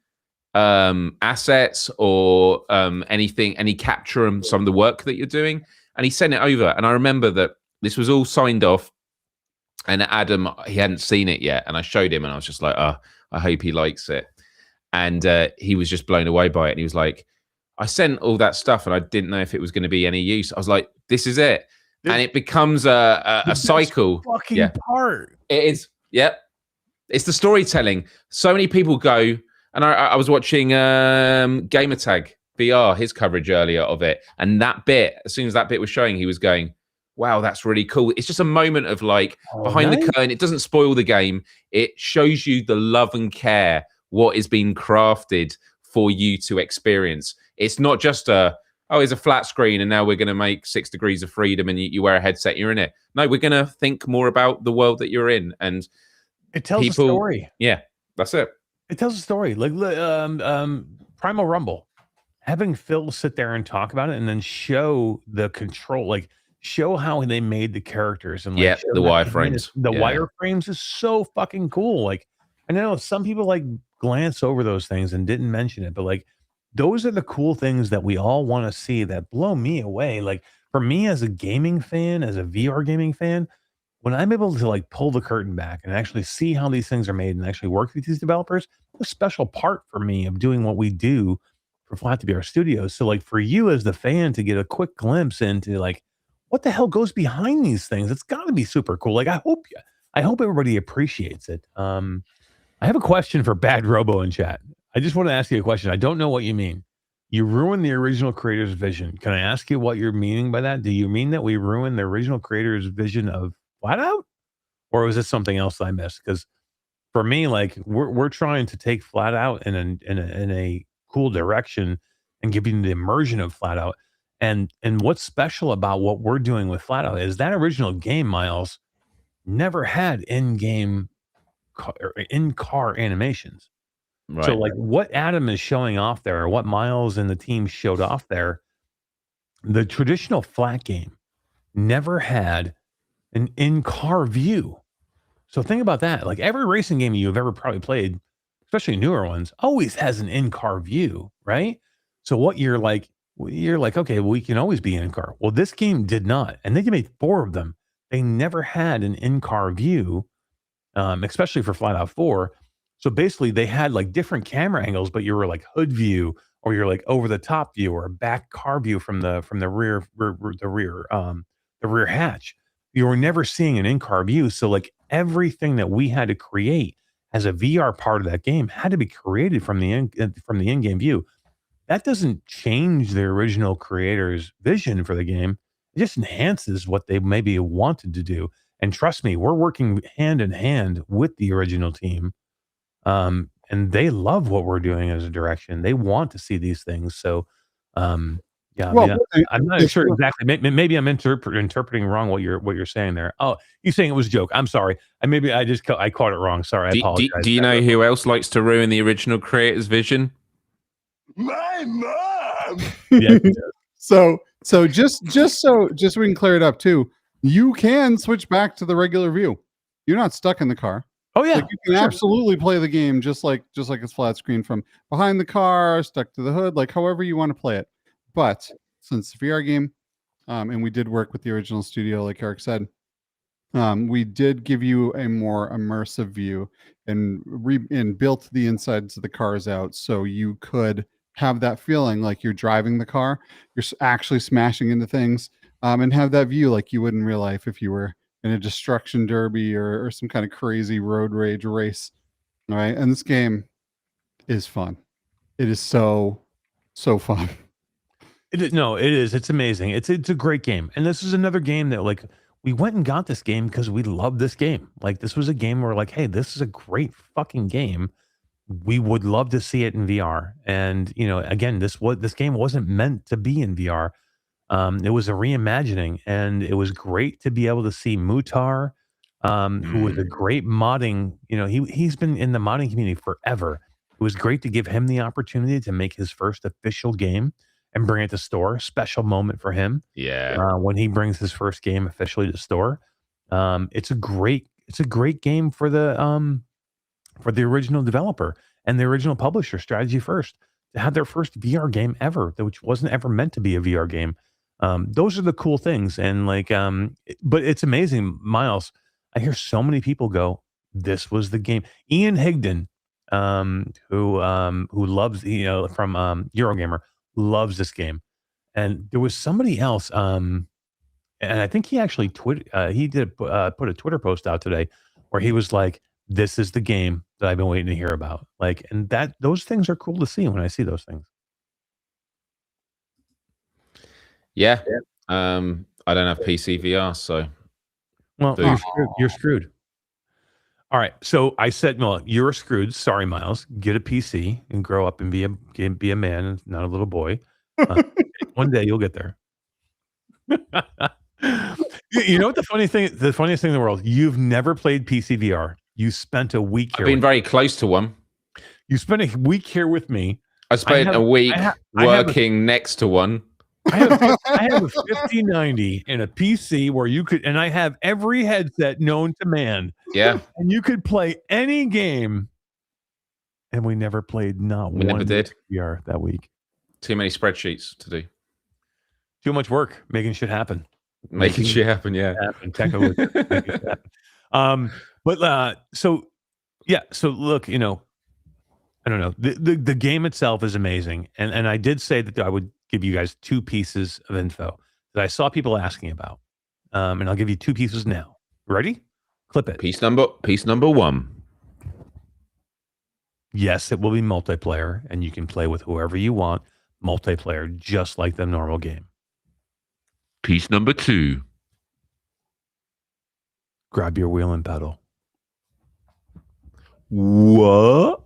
assets or anything, any capture on some of the work that you're doing? And he sent it over, and I remember that this was all signed off, and Adam, he hadn't seen it yet, and I showed him and I was just like, oh, I hope he likes it. And he was just blown away by it, and he was like, I sent all that stuff and I didn't know if it was going to be any use. I was like, this is it. And it becomes a cycle. Fucking part. It is. Yep. It's the storytelling. So many people go, and I was watching Gamertag VR, his coverage earlier of it. And that bit, as soon as that bit was showing, he was going, wow, that's really cool. It's just a moment of like behind the curtain. It doesn't spoil the game. It shows you the love and care, what is being crafted for you to experience. It's not just here's a flat screen and now we're going to make 6 degrees of freedom and you wear a headset, you're in it. No, we're going to think more about the world that you're in. And it tells a story. Yeah, that's it. It tells a story. Like Primal Rumble, having Phil sit there and talk about it and then show the control, like show how they made the characters and like the wireframes. The wireframes is so fucking cool. Like I know some people like glance over those things and didn't mention it, but like those are the cool things that we all want to see that blow me away. Like for me as a gaming fan, as a VR gaming fan, when I'm able to like pull the curtain back and actually see how these things are made and actually work with these developers, a special part for me of doing what we do for Flat2VR Studios. So like for you as the fan to get a quick glimpse into like what the hell goes behind these things, it's got to be super cool. Like I hope everybody appreciates it. I have a question for Bad Robo in chat. I just want to ask you a question. I don't know what you mean. You ruined the original creator's vision. Can I ask you what you're meaning by that? Do you mean that we ruined the original creator's vision of FlatOut? Or was it something else I missed? Because for me, like we're trying to take FlatOut in a cool direction and give you the immersion of FlatOut. And what's special about what we're doing with FlatOut is that original game, Myles, never had in-game in-car animations. Right. So like what Adam is showing off there, or what Myles and the team showed off there, the traditional flat game never had an in-car view. So think about that. Like every racing game you've ever probably played, especially newer ones, always has an in-car view, right? So what you're like, okay, well, we can always be in-car. Well, this game did not. And they made 4 of them. They never had an in-car view, especially for FlatOut 4. So basically they had like different camera angles, but you were like hood view, or you're like over the top view, or a back car view from the rear hatch. You were never seeing an in-car view. So like everything that we had to create as a VR part of that game had to be created from the in-game view. That doesn't change the original creator's vision for the game. It just enhances what they maybe wanted to do. And trust me, we're working hand in hand with the original team. And they love what we're doing as a direction. They want to see these things. So, yeah, well, I'm not sure exactly. Maybe I'm interpreting wrong what you're saying there. Oh, you're saying it was a joke. I'm sorry. I caught it wrong. Sorry. I apologize. Do you know who else likes to ruin the original creator's vision? My mom. Yeah. So just so we can clear it up too, you can switch back to the regular view. You're not stuck in the car. Oh yeah, like you can absolutely play the game just like it's flat screen from behind the car, stuck to the hood, like however you want to play it. But since the VR game, and we did work with the original studio, like Eric said, we did give you a more immersive view and built the insides of the cars out so you could have that feeling like you're driving the car, you're actually smashing into things, and have that view like you would in real life if you were in a destruction derby or some kind of crazy road rage race. All right. And this game is fun. It is so fun. It is. No, it is. It's amazing. It's a great game. And this is another game that like we went and got this game because we love this game. Like this was a game where like, hey, this is a great fucking game. We would love to see it in VR. And again, this game wasn't meant to be in VR. It was a reimagining, and it was great to be able to see Mutar who was a great modding. He's been in the modding community forever. It was great to give him the opportunity to make his first official game and bring it to store. Special moment for him. Yeah. When he brings his first game officially to store. It's a great game for the original developer and the original publisher, Strategy First, to have their first VR game ever, which wasn't ever meant to be a VR game. Those are the cool things. And but it's amazing, Myles. I hear so many people go, "This was the game." Ian Higdon, who loves, from Eurogamer, loves this game. And there was somebody else, and I think he actually put a Twitter post out today where he was like, "This is the game that I've been waiting to hear about." And those things are cool to see when I see those things. Yeah. I don't have PC VR, so. Well, you're screwed. All right. So I said, "Well, you're screwed. Sorry, Myles. Get a PC and grow up and be a man, and not a little boy. One day you'll get there." You know what the funniest thing in the world? You've never played PC VR. You spent a week here. I've been very close to one. You spent a week here with me. I spent a week working next to one. I have a 5090 and a PC where you could, and I have every headset known to man. Yeah. And you could play any game. And we never played one. We never did. VR that week. Too many spreadsheets to do. Too much work making shit happen. Making shit happen, yeah. Technically. Making shit happen. So look, I don't know. The game itself is amazing. And I did say that I would give you guys 2 pieces of info that I saw people asking about. And I'll give you 2 pieces now. Ready? Clip it. Piece number 1. Yes, it will be multiplayer, and you can play with whoever you want. Multiplayer, just like the normal game. Piece number 2. Grab your wheel and pedal. What?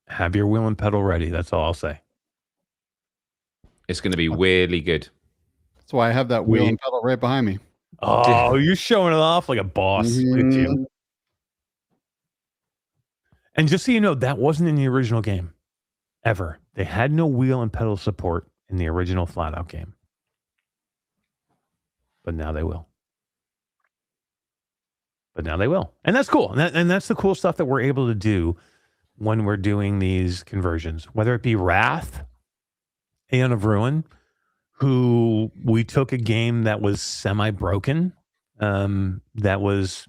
Have your wheel and pedal ready. That's all I'll say. It's going to be weirdly good. That's why I have that wheel and pedal right behind me. Oh, you're showing it off like a boss. Look at you. And just so you know, that wasn't in the original game. Ever. They had no wheel and pedal support in the original FlatOut game. But now they will. And that's cool. And that's the cool stuff that we're able to do when we're doing these conversions. Whether it be Wrath, Aeon of Ruin, who we took a game that was semi-broken, that was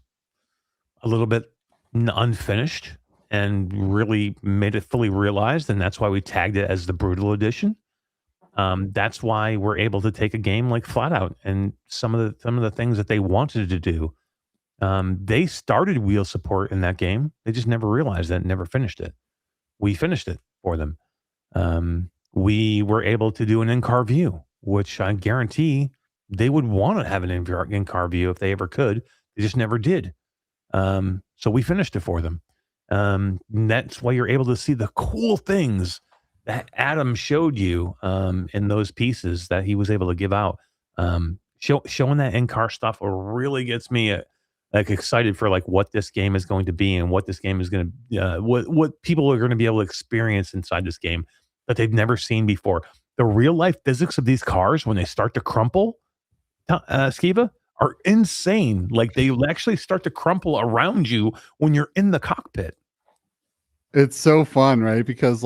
a little bit unfinished, and really made it fully realized, and that's why we tagged it as the Brutal Edition. That's why we're able to take a game like FlatOut and some of the things that they wanted to do. They started wheel support in that game. They just never realized that and never finished it. We finished it for them. We were able to do an in-car view, which I guarantee they would want to have an in-car view if they ever could. They just never did. So we finished it for them. That's why you're able to see the cool things that Adam showed you in those pieces that he was able to give out. Showing that in-car stuff really gets me excited for what this game is going to be and what this game is going to what people are going to be able to experience inside this game that they've never seen before. The real life physics of these cars when they start to crumple, Skeeva, are insane. They actually start to crumple around you when you're in the cockpit. It's so fun, right? Because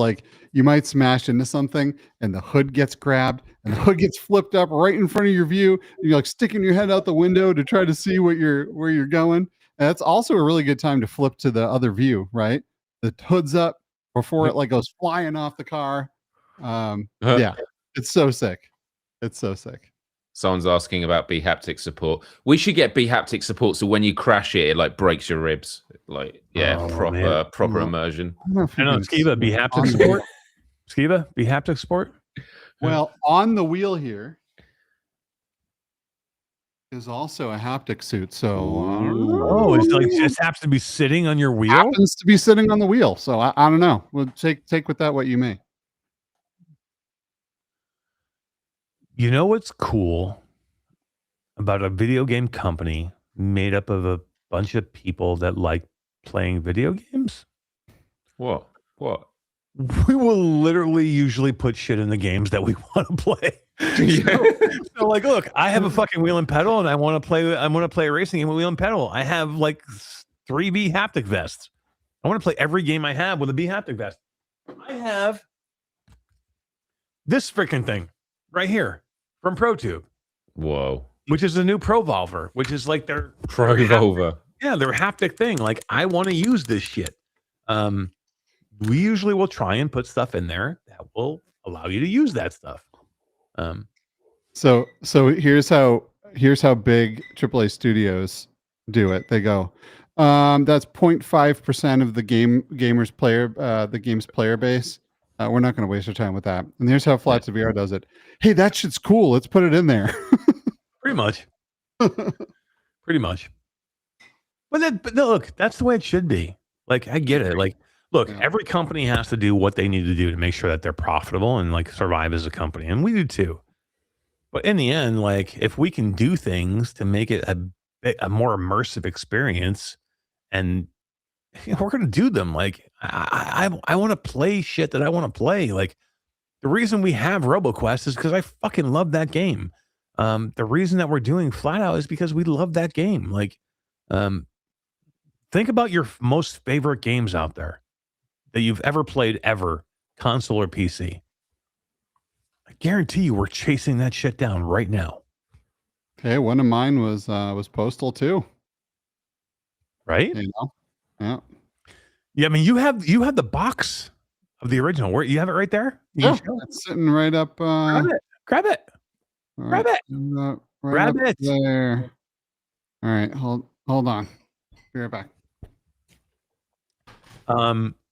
you might smash into something and the hood gets grabbed and the hood gets flipped up right in front of your view. And you're sticking your head out the window to try to see where you're going. And that's also a really good time to flip to the other view, right? The hood's up before it goes flying off the car. Yeah, it's so sick. It's so sick. Someone's asking about B-haptic support. We should get B-haptic support so when you crash it, it breaks your ribs. Proper immersion. I know, Skeeva, B-haptic support. Skeeva, B-haptic support. Well, on the wheel here is also a haptic suit. So it just happens to be sitting on your wheel. Happens to be sitting on the wheel. So I don't know. We'll take with that what you may. You know what's cool? about a video game company made up of a bunch of people that like playing video games? What? We will literally usually put shit in the games that we want to play. So like, look, I have a fucking wheel and pedal, and I want to play a racing game with wheel and pedal. I have like 3 V haptic vests. I want to play every game I have with a V haptic vest. I have this freaking thing right here from ProTube. Whoa. Which is the new ProVolver, which is like their ProVolver. Yeah, their haptic thing. Like, I want to use this shit. We usually will try and put stuff in there that will allow you to use that stuff. So here's how big AAA studios do it. They go, that's 0.5% of the game's player base. We're not going to waste our time with that. And here's how Flat2VR does it. Hey, that shit's cool. Let's put it in there. Pretty much. Pretty much. But look, that's the way it should be. Like, I get it. Like, look, every company has to do what they need to do to make sure that they're profitable and like survive as a company, and we do too. But in the end, like, if we can do things to make it a more immersive experience, and we're going to do them. Like, I want to play shit that I want to play. Like, the reason we have Roboquest is because I fucking love that game. The reason that we're doing FlatOut is because we love that game. Like, think about your most favorite games out there that you've ever played, ever, console or PC. I guarantee you we're chasing that shit down right now. Okay, one of mine was Postal 2. Right? You know? Yeah. Yeah, I mean, you have the box of the original. Where you have it right there? Yeah, it's sitting right up. Grab it. Grab it. Right, Grab right it. there. All right, hold on. Be right back.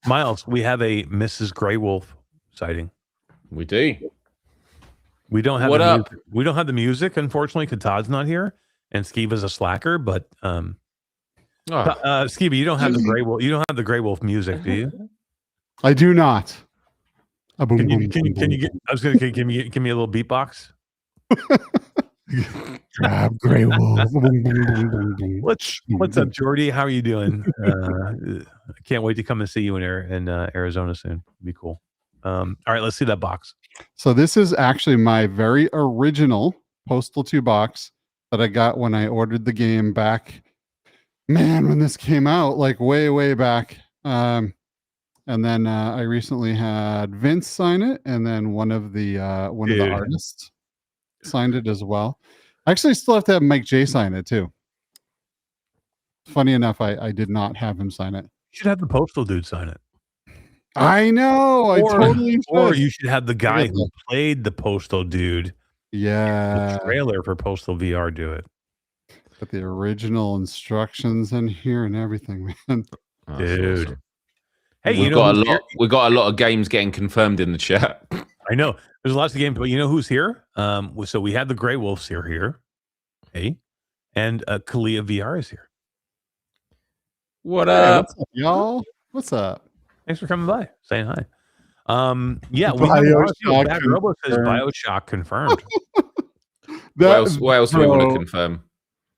Myles, we have a Mrs. Grey Wolf sighting. We do. We don't have What the up? music. We don't have the music, unfortunately, because Todd's not here and Skeeva's a slacker. But Skeeva, you don't have the Grey Wolf. You don't have the Grey Wolf music, do you? I do not. Can you get? I was gonna give me a little beatbox. Grab Grey Wolf. What's up, Jordy? How are you doing? I can't wait to come and see you in Arizona soon. It'd be cool. All right, let's see that box. So this is actually my very original Postal 2 box that I got when I ordered the game back. Man, when this came out, like way back. And then I recently had Vince sign it, and then one of the artists signed it as well. I actually still have to have Mike J sign it too. Funny enough, I did not have him sign it. You should have the Postal dude sign it. I know. I totally should. Or you should have the guy who played the Postal dude. Yeah. The trailer for Postal VR do it. Got the original instructions in here and everything, man. Dude. Awesome. Hey, we got a lot of games getting confirmed in the chat. I know. There's lots of games, but you know who's here? So we have the Grey Wolves here. Hey. And Kalia VR is here. What up? What's up, y'all? What's up? Thanks for coming by, saying hi. Yeah, BioShock Bad Robo says BioShock confirmed. What else do we want to confirm?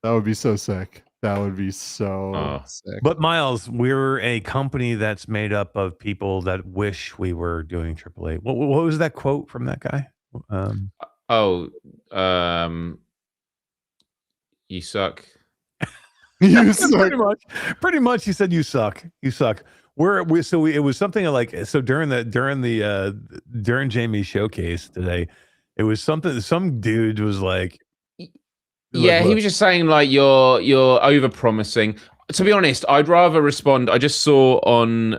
That would be so sick. That would be so sick. But Myles, we're a company that's made up of people that wish we were doing AAA. What was that quote from that guy? You suck. You suck. Pretty much. He said, "You suck. You suck." It was something like during Jammie's showcase today. It was something. Some dude was like, "Yeah, he was just saying like you're over promising." To be honest, I'd rather respond. I just saw on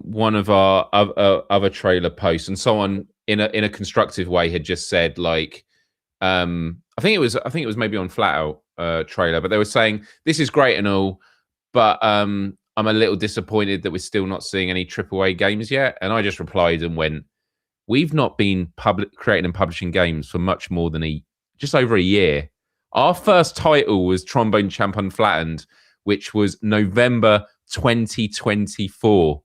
one of our other trailer posts, and someone in a constructive way had just said like, I think it was maybe on FlatOut trailer, but they were saying this is great and all, but I'm a little disappointed that we're still not seeing any AAA games yet. And I just replied and went, we've not been creating and publishing games for much more than just over a year. Our first title was Trombone Champ Unflattened, which was November 2024.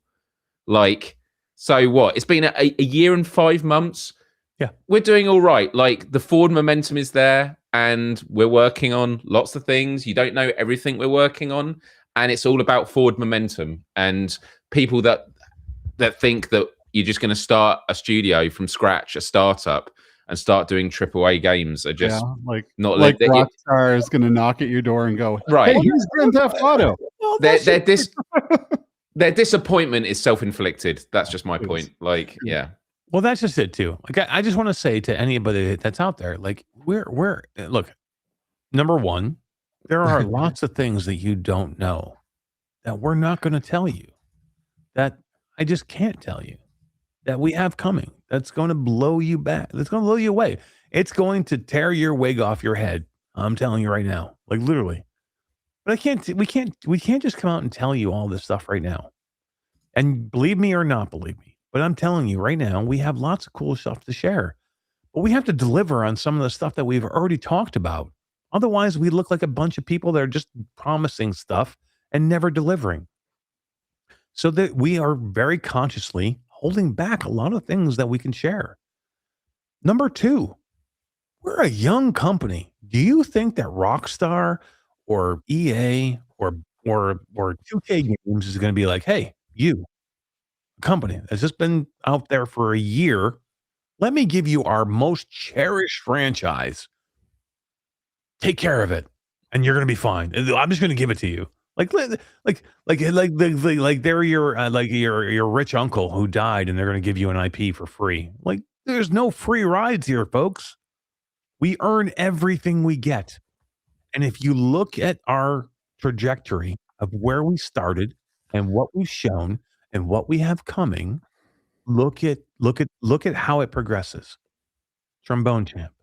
Like, so what? It's been a year and 5 months. Yeah. We're doing all right. Like, the forward momentum is there. and we're working on lots of things. You don't know everything we're working on, and it's all about forward momentum. And people that think that you're just going to start a studio from scratch, a startup, and start doing AAA games are just not like Rockstar is going to knock at your door and go, right. Hey, here's Grand Theft Auto. Their disappointment is self-inflicted. That's just my point. Like, yeah. Well, that's just it too. Like, I just want to say to anybody that's out there, like, we're look. Number one, there are lots of things that you don't know that we're not going to tell you. That I just can't tell you. That we have coming. That's going to blow you back. That's going to blow you away. It's going to tear your wig off your head. I'm telling you right now, like literally. But we can't just come out and tell you all this stuff right now. And believe me or not believe me, but I'm telling you right now, we have lots of cool stuff to share. But we have to deliver on some of the stuff that we've already talked about. Otherwise, we look like a bunch of people that are just promising stuff and never delivering. So that we are very consciously holding back a lot of things that we can share. Number two, we're a young company. Do you think that Rockstar or EA or 2K Games is going to be like, hey, you, company that's just been out there for a year, let me give you our most cherished franchise. Take care of it, and you're going to be fine. I'm just going to give it to you. Like they're your rich uncle who died, and they're going to give you an IP for free. Like, there's no free rides here, folks. We earn everything we get. And if you look at our trajectory of where we started and what we've shown and what we have coming, look at how it progresses. Trombone Champ,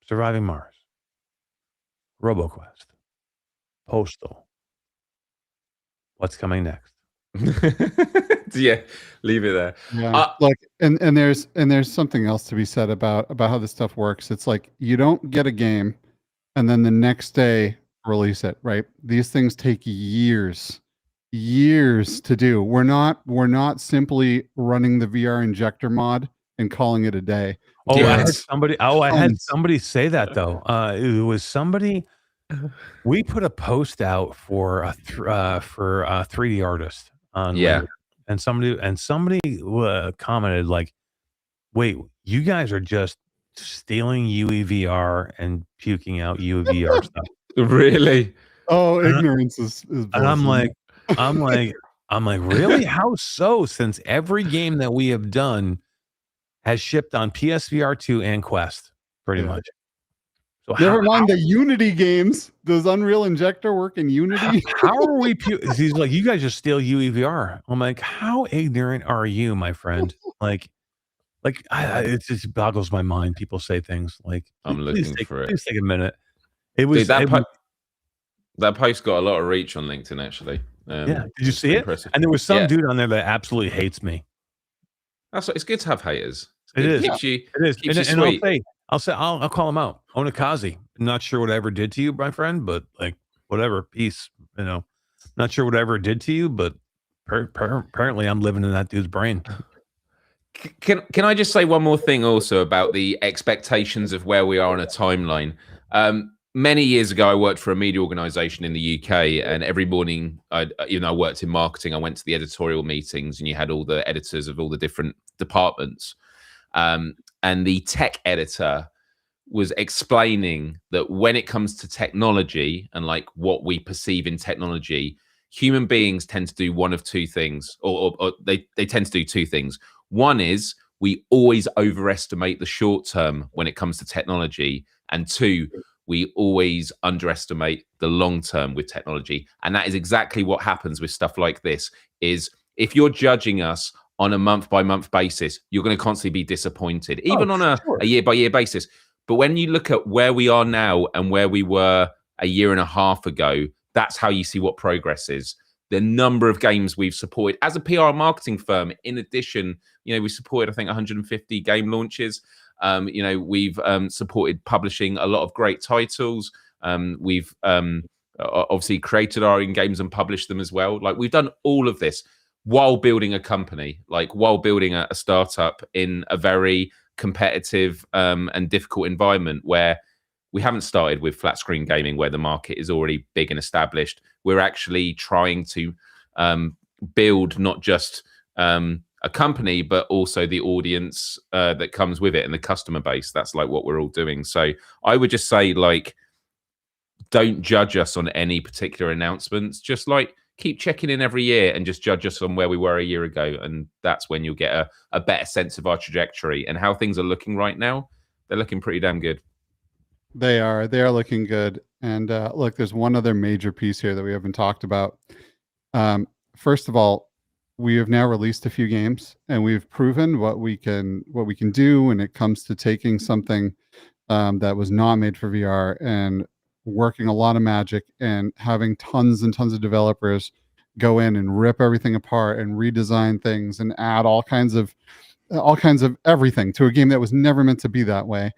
Surviving Mars, Roboquest, Postal. What's coming next? Yeah, leave it there. Yeah. And there's something else to be said about how this stuff works. It's like you don't get a game and then the next day release it, right? These things take years to do. We're not simply running the VR injector mod and calling it a day. Oh, yes. I had somebody say that though. It was somebody. We put a post out for a 3D artist on Reddit, and somebody commented like, "Wait, you guys are just stealing UEVR and puking out UEVR stuff." Really? Oh, ignorance is and I'm like, really? How so? Since every game that we have done has shipped on PSVR 2 and Quest, pretty much. So never mind the Unity games. Does Unreal Injector work in Unity? How are we? He's like, you guys just steal UEVR. I'm like, how ignorant are you, my friend? It just boggles my mind. People say things like, I'm looking for it. Please take a minute. It was Dude, that post got a lot of reach on LinkedIn, actually. Yeah, did you see it? And there was some dude on there that absolutely hates me. That's what, it's good to have haters. It is. Keeps you And sweet. I'll call him out. Onakazi. Not sure what I ever did to you, my friend, but like whatever. Peace. Not sure what I ever did to you, but apparently I'm living in that dude's brain. Can I just say one more thing also about the expectations of where we are on a timeline? Many years ago, I worked for a media organization in the UK, and every morning, even though I worked in marketing, I went to the editorial meetings, and you had all the editors of all the different departments. And the tech editor was explaining that when it comes to technology and like what we perceive in technology, human beings tend to do one of two things, or they tend to do two things. One is we always overestimate the short term when it comes to technology, and two, we always underestimate the long term with technology. And that is exactly what happens with stuff like this. Is if you're judging us on a month by month basis, you're going to constantly be disappointed, even on a year by year basis. But when you look at where we are now and where we were a year and a half ago, that's how you see what progress is. The number of games we've supported as a PR marketing firm. In addition, we supported, I think, 150 game launches. We've supported publishing a lot of great titles. We've obviously created our own games and published them as well. Like, we've done all of this while building a company, like while building a startup in a very competitive and difficult environment where we haven't started with flat screen gaming where the market is already big and established. We're actually trying to build not just a company, but also the audience that comes with it and the customer base. That's like what we're all doing. So I would just say, like, don't judge us on any particular announcements. Just like keep checking in every year and just judge us on where we were a year ago. And that's when you'll get a better sense of our trajectory and how things are looking right now. They're looking pretty damn good. They are looking good. And look, there's one other major piece here that we haven't talked about. First of all, we have now released a few games and we've proven what we can do when it comes to taking something that was not made for VR and working a lot of magic and having tons and tons of developers go in and rip everything apart and redesign things and add all kinds of everything to a game that was never meant to be that way.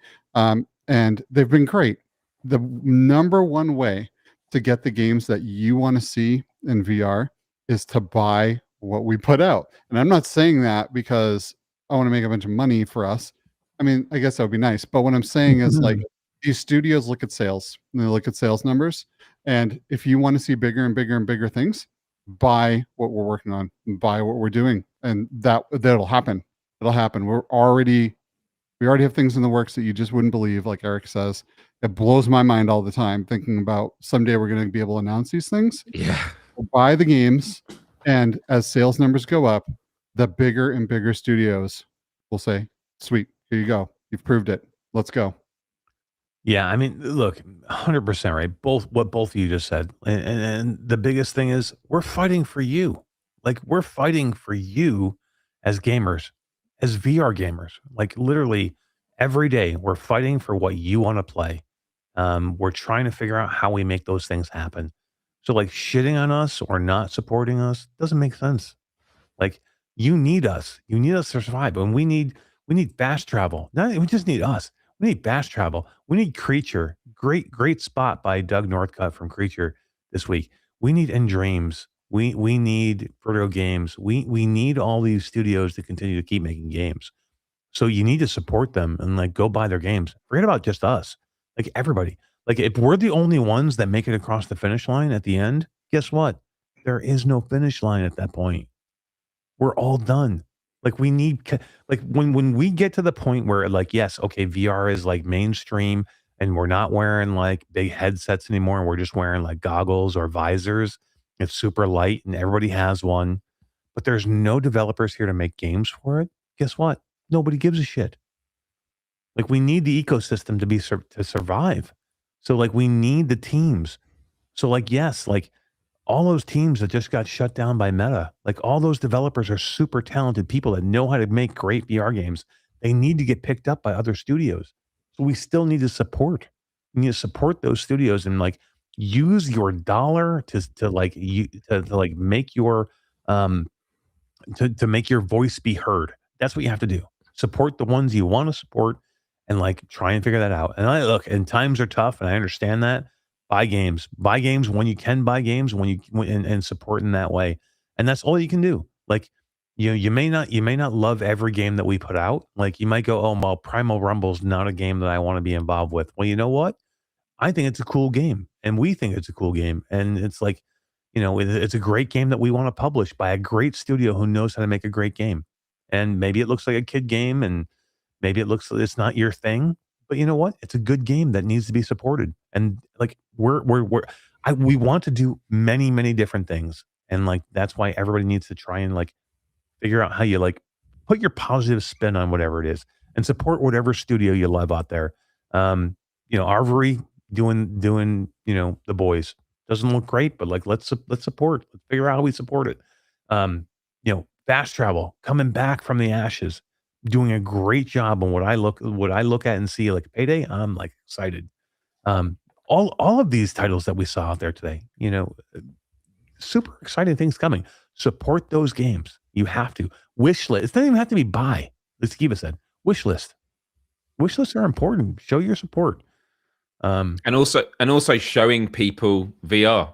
And they've been great. The number one way to get the games that you want to see in VR is to buy what we put out. And I'm not saying that because I want to make a bunch of money for us. I mean, I guess that would be nice. But what I'm saying is, like, these studios look at sales and they look at sales numbers. And if you want to see bigger and bigger and bigger things, buy what we're working on, buy what we're doing. And that'll happen. It'll happen. We already have things in the works that you just wouldn't believe, like Eric says. It blows my mind all the time thinking about someday we're going to be able to announce these things. Yeah. Buy the games, and as sales numbers go up, the bigger and bigger studios will say, sweet, here you go. You've proved it. Let's go. Yeah, I mean, look, 100% right. What both of you just said. And the biggest thing is we're fighting for you. Like, we're fighting for you as gamers, as VR gamers. Like, literally every day we're fighting for what you want to play. We're trying to figure out how we make those things happen. So, like, shitting on us or not supporting us doesn't make sense. Like, you need us. You need us to survive. And we need fast travel. We just need us. We need fast travel. We need Creature. Great spot by Doug Northcutt from Creature this week. We need End Dreams. We need Vertigo Games. We need all these studios to continue to keep making games. So you need to support them and, like, go buy their games. Forget about just us. Like, everybody. Like, if we're the only ones that make it across the finish line at the end, guess what? There is no finish line at that point. We're all done. Like, we need, like, when we get to the point where, like, yes, okay, VR is like mainstream and we're not wearing like big headsets anymore and we're just wearing like goggles or visors. It's super light and everybody has one, but there's no developers here to make games for it. Guess what? Nobody gives a shit. Like, we need the ecosystem to survive. So, like, we need the teams. So, like, yes, like, all those teams that just got shut down by Meta, like, all those developers are super talented people that know how to make great VR games. They need to get picked up by other studios. So we still need to support. We need to support those studios and, like, use your dollar to make your to make your voice be heard. That's what you have to do. Support the ones you want to support and, like, try and figure that out. And times are tough, and I understand that. Buy games when you can buy games and support in that way. And that's all you can do. Like, you may not love every game that we put out. Like, you might go, oh, well, Primal Rumble's not a game that I want to be involved with. Well, you know what? I think it's a cool game and we think it's a cool game. And it's like, it's a great game that we want to publish by a great studio who knows how to make a great game. And maybe it looks like a kid game and maybe it's not your thing. But you know what? It's a good game that needs to be supported. And, like, we want to do many, many different things. And, like, that's why everybody needs to try and, like, figure out how you, like, put your positive spin on whatever it is and support whatever studio you love out there. Arvory doing, The Boys doesn't look great, but, like, let's support. Let's figure out how we support it. Fast Travel coming back from the ashes, doing a great job on what I look at and see, like, Payday. I'm, like, excited. All of these titles that we saw out there today, super exciting things coming. Support those games. You have to. Wish list. It doesn't even have to be buy. As Skeeva said, wish list. Wish lists are important. Show your support. And also showing people VR.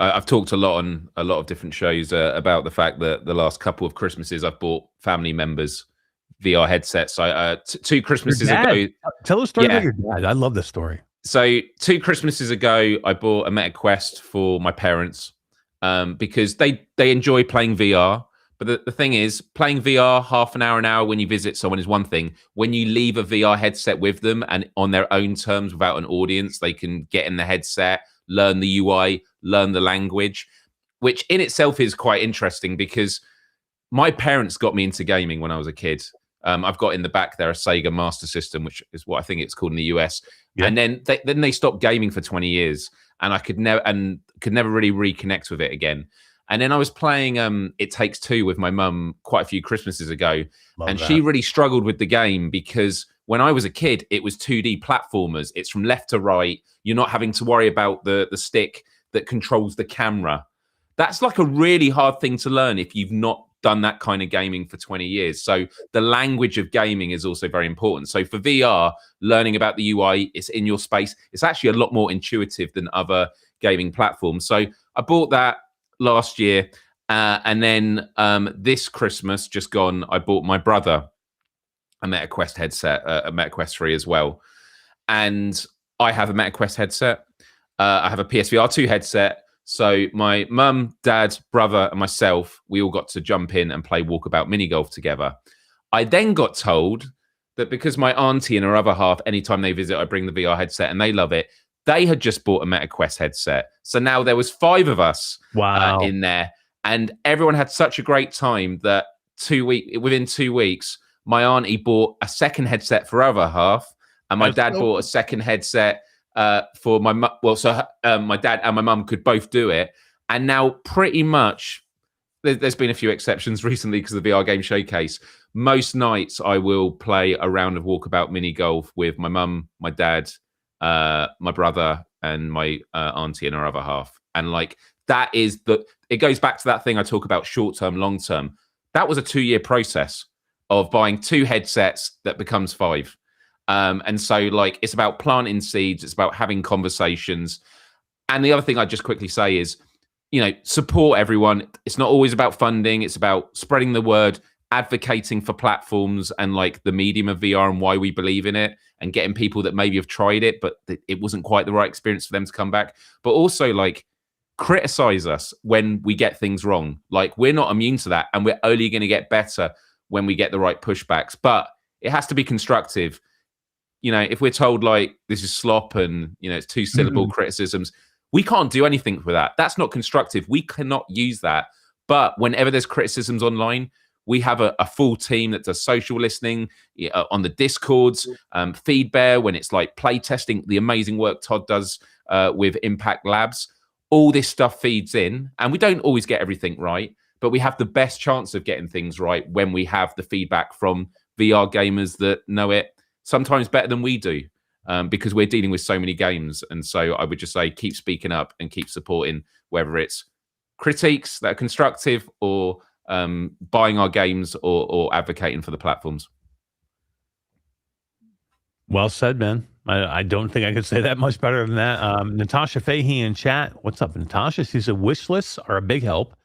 I've talked a lot on a lot of different shows about the fact that the last couple of Christmases I've bought family members VR headsets. So 2 Christmases ago, tell a story about your dad. I love this story. So 2 Christmases ago, I bought a Meta Quest for my parents because they enjoy playing VR. But the thing is, playing VR half an hour when you visit someone is one thing. When you leave a VR headset with them and on their own terms without an audience, they can get in the headset, learn the UI, learn the language, which in itself is quite interesting because my parents got me into gaming when I was a kid. I've got in the back there a Sega Master System, which is what I think it's called in the US. Yeah. And then they stopped gaming for 20 years, and I could never really reconnect with it again. And then I was playing It Takes Two with my mum quite a few Christmases ago, she really struggled with the game because when I was a kid, it was 2D platformers. It's from left to right. You're not having to worry about the stick that controls the camera. That's like a really hard thing to learn if you've not done that kind of gaming for 20 years. So the language of gaming is also very important. So for VR, learning about the UI, it's in your space. It's actually a lot more intuitive than other gaming platforms. So I bought that last year. And then this Christmas just gone, I bought my brother a Meta Quest headset, a Meta Quest 3 as well. And I have a Meta Quest headset. I have a PSVR 2 headset. So my mum, dad, brother, and myself, we all got to jump in and play walkabout mini golf together. I then got told that because my auntie and her other half, anytime they visit, I bring the VR headset and they love it. They had just bought a Meta Quest headset. So now there was 5 of us in there. And everyone had such a great time that within 2 weeks, my auntie bought a second headset for her other half. And my dad bought a second headset for my mum. Well, so my dad and my mum could both do it. And now pretty much, there's been a few exceptions recently because of the VR game showcase. Most nights I will play a round of walkabout mini golf with my mum, my dad, my brother, and my auntie and her other half. And like, that is it goes back to that thing I talk about short-term, long-term. That was a 2-year process of buying 2 headsets that becomes 5. And so like, it's about planting seeds. It's about having conversations. And the other thing I'd just quickly say is, support everyone. It's not always about funding. It's about spreading the word, advocating for platforms and like the medium of VR and why we believe in it, and getting people that maybe have tried it, but it wasn't quite the right experience for them to come back. But also like, criticize us when we get things wrong. Like, we're not immune to that, and we're only going to get better when we get the right pushbacks. But it has to be constructive. If we're told like this is slop and it's 2-syllable criticisms, we can't do anything with that. That's not constructive. We cannot use that. But whenever there's criticisms online, we have a full team that does social listening on the Discords, Feedbear when it's like play testing, the amazing work Todd does with Impact Labs. All this stuff feeds in, and we don't always get everything right, but we have the best chance of getting things right when we have the feedback from VR gamers that know it sometimes better than we do, because we're dealing with so many games. And so I would just say, keep speaking up and keep supporting, whether it's critiques that are constructive or buying our games or advocating for the platforms. Well said, man. I don't think I could say that much better than that. Natasha Fahey in chat. What's up, Natasha? She said wish lists are a big help.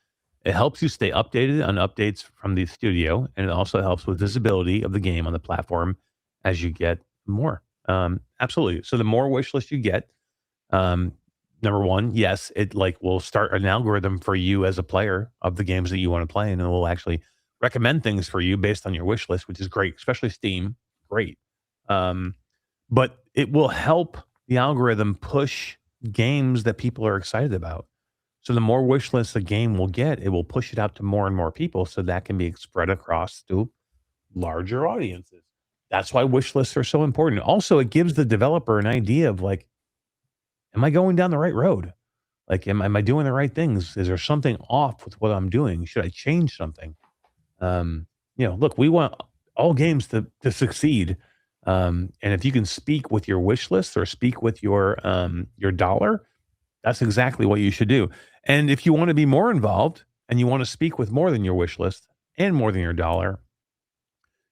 It helps you stay updated on updates from the studio, and it also helps with visibility of the game on the platform as you get more. Absolutely. So the more wish list you get, number one, yes, it will start an algorithm for you as a player of the games that you want to play, and it will actually recommend things for you based on your wish list, which is great, especially Steam. Great. But it will help the algorithm push games that people are excited about. So the more wish lists a game will get, it will push it out to more and more people, so that can be spread across to larger audiences. That's why wish lists are so important. Also, it gives the developer an idea of like, am I going down the right road? Like, am I doing the right things? Is there something off with what I'm doing? Should I change something? Look, we want all games to succeed. And if you can speak with your wish list or speak with your dollar, that's exactly what you should do. And if you want to be more involved and you want to speak with more than your wish list and more than your dollar,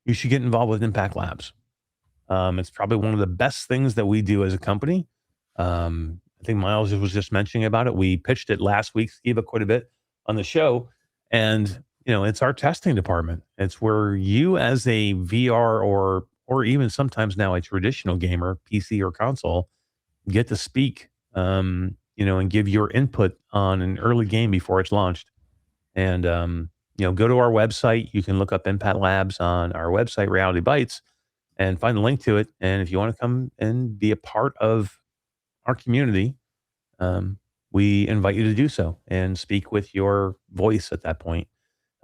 you should get involved with Impact Labs. It's probably one of the best things that we do as a company. I think Myles was just mentioning about it. We pitched it last week, Skeeva, quite a bit on the show. And it's our testing department. It's where you as a VR or even sometimes now a traditional gamer, PC or console, get to speak, and give your input on an early game before it's launched. And, go to our website. You can look up Impact Labs on our website, Reality Bytes, and find the link to it. And if you want to come and be a part of our community, we invite you to do so and speak with your voice at that point.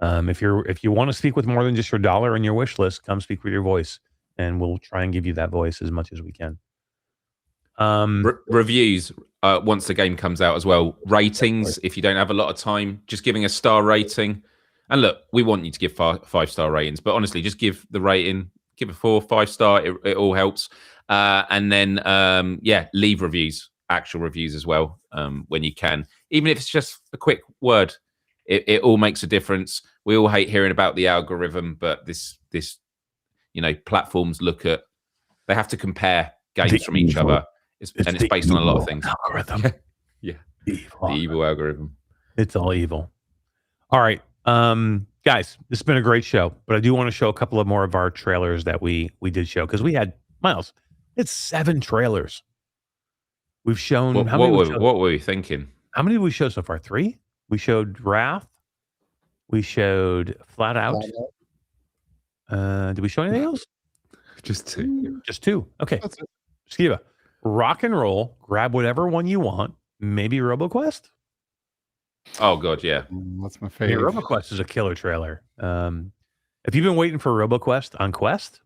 If you want to speak with more than just your dollar and your wish list, come speak with your voice, and we'll try and give you that voice as much as we can. Reviews once the game comes out as well. Ratings, if you don't have a lot of time, just giving a star rating. And look, we want you to give 5-star ratings, but honestly, just give the rating, give it 4, 5-star. It all helps. And then, leave reviews, actual reviews as well, when you can. Even if it's just a quick word, it all makes a difference. We all hate hearing about the algorithm, but this platforms they have to compare games from each other. It's based on a lot of things. Algorithm. Yeah. The evil algorithm. It's all evil. All right. Guys, this has been a great show, but I do want to show a couple of more of our trailers that we did show, because we had, Myles, it's 7 trailers. We've shown what were we thinking? How many did we show so far? 3? We showed Wrath. We showed FlatOut. Did we show anything else? Just 2. Just 2. Okay. Skeeva, rock and roll. Grab whatever one you want. Maybe Roboquest. Oh god, yeah. That's my favorite. Yeah, Roboquest is a killer trailer. If you've been waiting for Roboquest on Quest,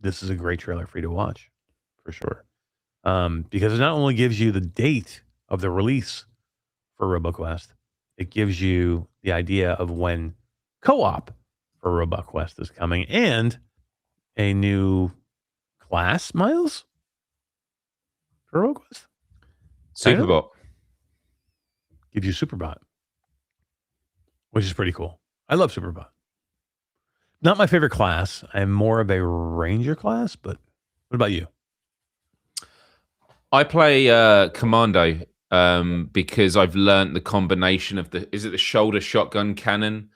this is a great trailer for you to watch, for sure. Because it not only gives you the date of the release for Roboquest, it gives you the idea of when co-op for Roboquest is coming, and a new class, Myles, for Roboquest. Superbot. Gives you Superbot, which is pretty cool. I love Superbot. Not my favorite class. I'm more of a Ranger class, but what about you? I play Commando because I've learned the combination of the shoulder shotgun cannon,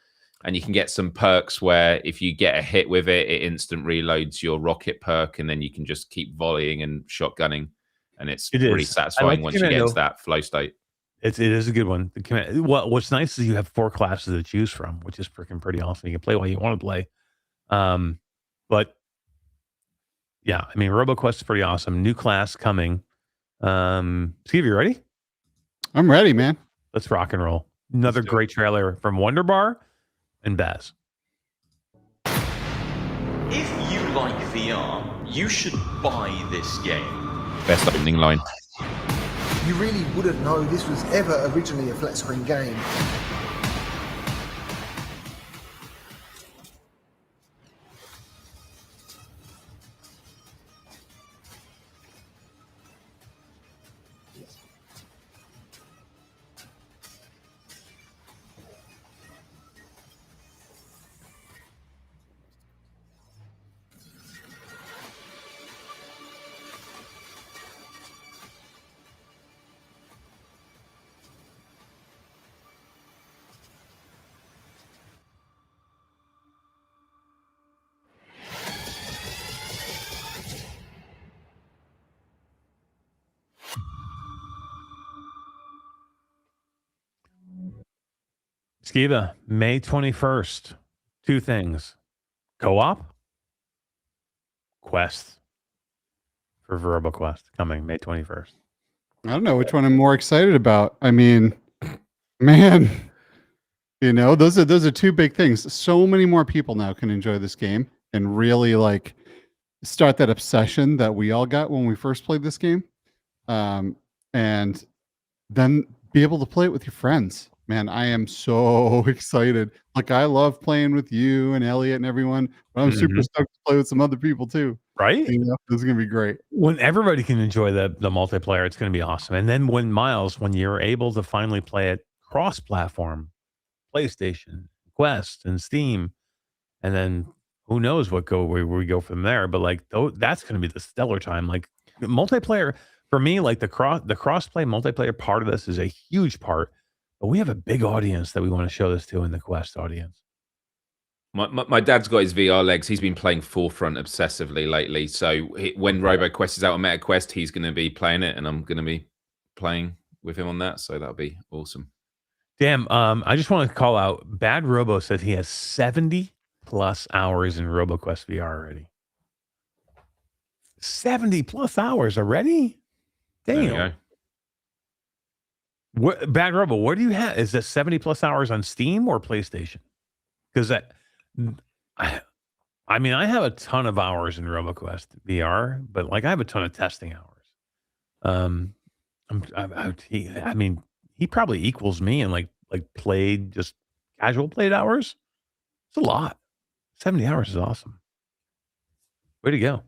and you can get some perks where if you get a hit with it, it instant reloads your rocket perk, and then you can just keep volleying and shotgunning, and it's pretty satisfying once you get into that flow state. It is a good one. What's nice is you have 4 classes to choose from, which is freaking pretty awesome. You can play while you want to play. But yeah, I mean, Roboquest is pretty awesome. New class coming. Steve, you ready? I'm ready, man. Let's rock and roll. Another great trailer from Wonderbar and Baz. If you like VR, you should buy this game. Best opening line. You really wouldn't know this was ever originally a flat screen game. Skeeva, May 21st. 2 things. Co-op. Quest. For Roboquest coming May 21st. I don't know which one I'm more excited about. I mean, man, those are 2 big things. So many more people now can enjoy this game and really like start that obsession that we all got when we first played this game. And then be able to play it with your friends. Man, I am so excited. Like, I love playing with you and Elliot and everyone, but I'm super stoked to play with some other people too. Right? This is going to be great. When everybody can enjoy the multiplayer, it's going to be awesome. And then when you're able to finally play it cross-platform, PlayStation, Quest, and Steam, and then who knows where we go from there. But like, that's going to be the stellar time. Like, multiplayer, for me, like the cross-play multiplayer part of this is a huge part But we have a big audience that we want to show this to in the Quest audience. My dad's got his VR legs. He's been playing Forefront obsessively lately. So when Roboquest is out on MetaQuest, he's going to be playing it, and I'm going to be playing with him on that. So that'll be awesome. Damn. I just want to call out. Bad Robo says he has 70 plus hours in Roboquest VR already. 70 plus hours already? Damn. What, Bad Robo, what do you have? Is that 70 plus hours on Steam or PlayStation? Because I mean, I have a ton of hours in Roboquest VR, but like I have a ton of testing hours. I mean, he probably equals me in like played, just casual played hours. It's a lot. 70 hours is awesome. Way to go.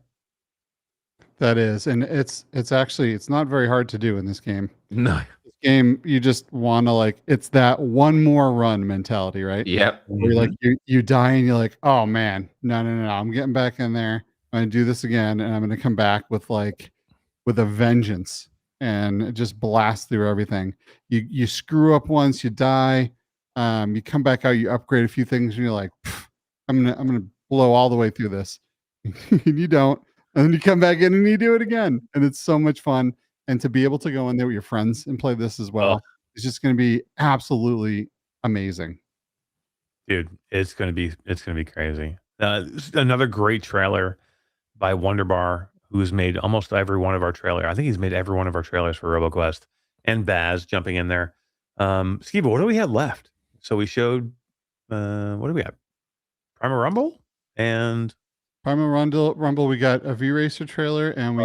That is, and it's actually, it's not very hard to do in this game. No. This game, you just want to like, it's that one more run mentality, right? Yep. Where you're like, you die and you're like, oh man, no, I'm getting back in there. I'm gonna do this again, and I'm gonna come back with a vengeance and just blast through everything. You screw up once, you die. You come back out, you upgrade a few things, and you're like, I'm gonna blow all the way through this. And you don't. And then you come back in and you do it again. And it's so much fun. And to be able to go in there with your friends and play this as well, it's just going to be absolutely amazing. Dude, it's going to be crazy. Another great trailer by Wonderbar, who's made almost every one of our trailers. I think he's made every one of our trailers for RoboQuest, and Baz jumping in there. Skeeva, what do we have left? So we showed, what do we have? Primal Rumble and Primal Rumble. We got a VRacer trailer, and we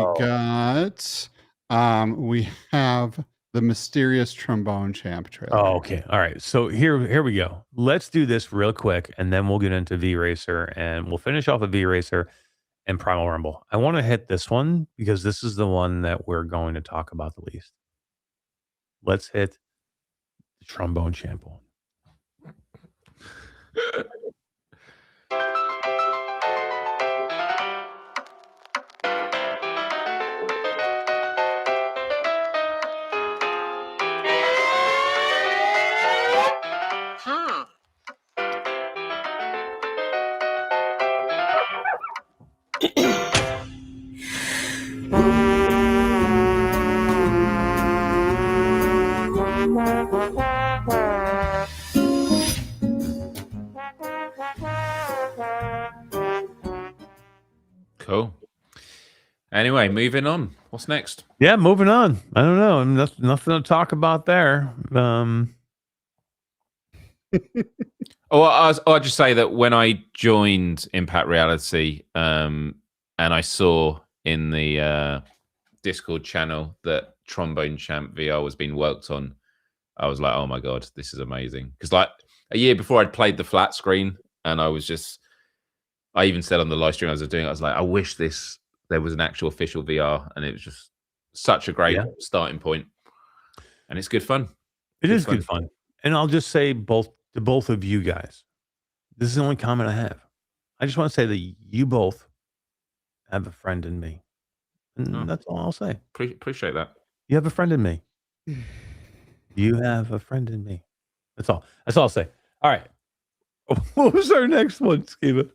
we have the mysterious Trombone Champ trailer. Oh, okay. All right. So here we go. Let's do this real quick, and then we'll get into VRacer, and we'll finish off with VRacer and Primal Rumble. I want to hit this one because this is the one that we're going to talk about the least. Let's hit the Trombone Champ one. Cool. Anyway, moving on. What's next? Yeah, moving on. I don't know. Nothing to talk about there. I'll just say that when I joined Impact Reality, and I saw in the Discord channel that Trombone Champ VR was being worked on, I was like, oh my God, this is amazing. Because like a year before I'd played the flat screen, and I even said on the live stream I was doing, I was like, I wish there was an actual official VR, and it was just such a great starting point. And it's good fun. It is good fun. And I'll just say to both of you guys, this is the only comment I have. I just want to say that you both have a friend in me. And that's all I'll say. Appreciate that. You have a friend in me. You have a friend in me. That's all. That's all I'll say. All right. What was our next one, Skeeva?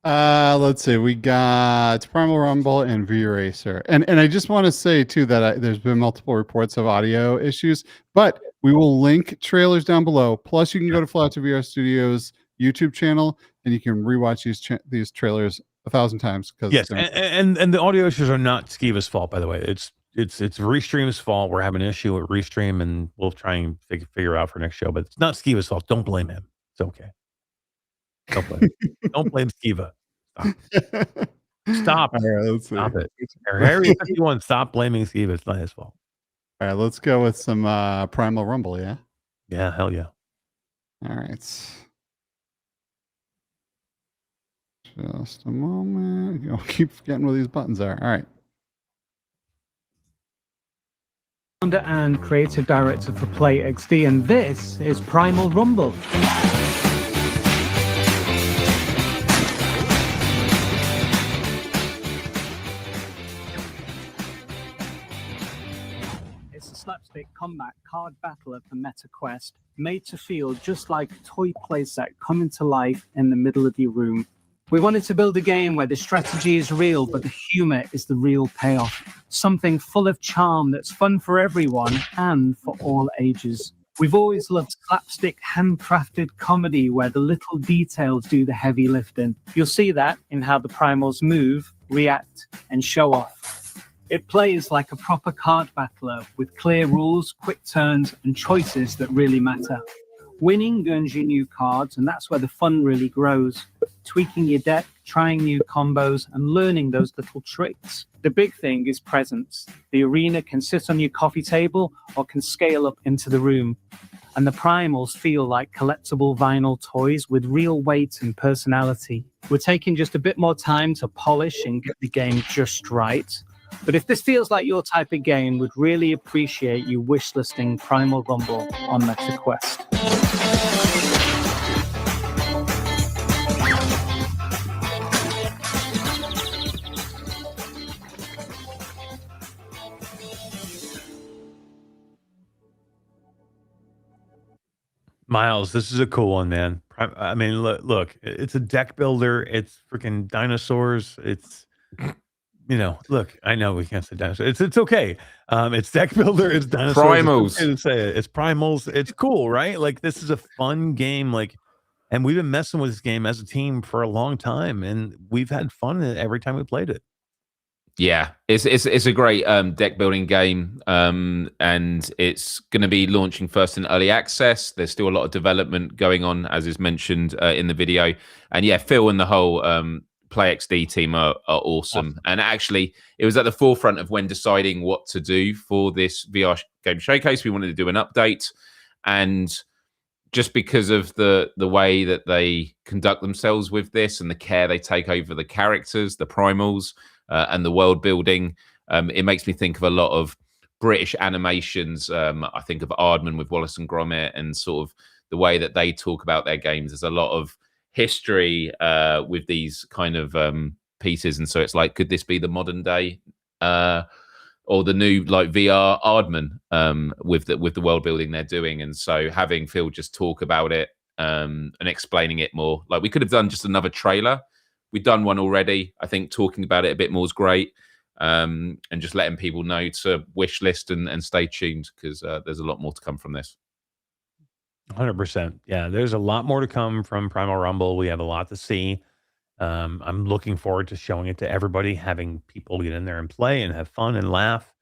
Let's see. We got Primal Rumble and VRacer. And I just want to say, too, that there's been multiple reports of audio issues, but we will link trailers down below. Plus, you can go to Flat2VR Studios YouTube channel, and you can rewatch these trailers 1,000 times. Yes, and the audio issues are not Skeeva's fault, by the way. It's Restream's fault. We're having an issue with Restream, and we'll try and figure out for next show. But it's not Skeeva's fault. Don't blame him. It's okay. Don't blame Skeeva. Stop. All right, let's Stop see. it. Harry 51, stop blaming Skeeva. It's not his fault. All right, let's go with some Primal Rumble, yeah? Yeah, hell yeah. All right. Just a moment. I'll keep forgetting where these buttons are. All right. Founder and creative director for Play XD, and this is Primal Rumble. It's a slapstick slapstick combat card battler for MetaQuest, made to feel just like a toy playset coming to life in the middle of your room. We wanted to build a game where the strategy is real, but the humor is the real payoff. Something full of charm that's fun for everyone and for all ages. We've always loved slapstick, handcrafted comedy where the little details do the heavy lifting. You'll see that in how the Primals move, react, and show off. It plays like a proper card battler with clear rules, quick turns, and choices that really matter. Winning earns you new cards, and that's where the fun really grows. Tweaking your deck, trying new combos, and learning those little tricks. The big thing is presence. The arena can sit on your coffee table or can scale up into the room. And the Primals feel like collectible vinyl toys with real weight and personality. We're taking just a bit more time to polish and get the game just right. But if this feels like your type of game, we'd really appreciate you wishlisting Primal Rumble on MetaQuest. Myles, this is a cool one, man. I mean, look, it's a deck builder. It's freaking dinosaurs. It's, look, I know we can't say dinosaurs. It's okay. It's deck builder. It's dinosaurs. Primals. It's okay to say it. It's primals. It's cool, right? Like, this is a fun game. Like, and we've been messing with this game as a team for a long time, and we've had fun every time we played it. Yeah, it's a great deck building game, and it's going to be launching first in early access. There's still a lot of development going on, as is mentioned in the video. And yeah, Phil and the whole PlayXD team are awesome. And actually, it was at the forefront of when deciding what to do for this VR game showcase. We wanted to do an update, and just because of the way that they conduct themselves with this and the care they take over the characters, the primals, and the world building, it makes me think of a lot of British animations. I think of Aardman with Wallace and Gromit, and sort of the way that they talk about their games. There's a lot of history with these kind of pieces, and so it's like, could this be the modern day or the new like VR Aardman with the world building they're doing? And so having Phil just talk about it and explaining it more, like we could have done just another trailer. We've done one already. I think talking about it a bit more is great, and just letting people know to wish list and stay tuned, because there's a lot more to come from this. 100%. Yeah, there's a lot more to come from Primal Rumble. We have a lot to see. I'm looking forward to showing it to everybody, having people get in there and play and have fun and laugh.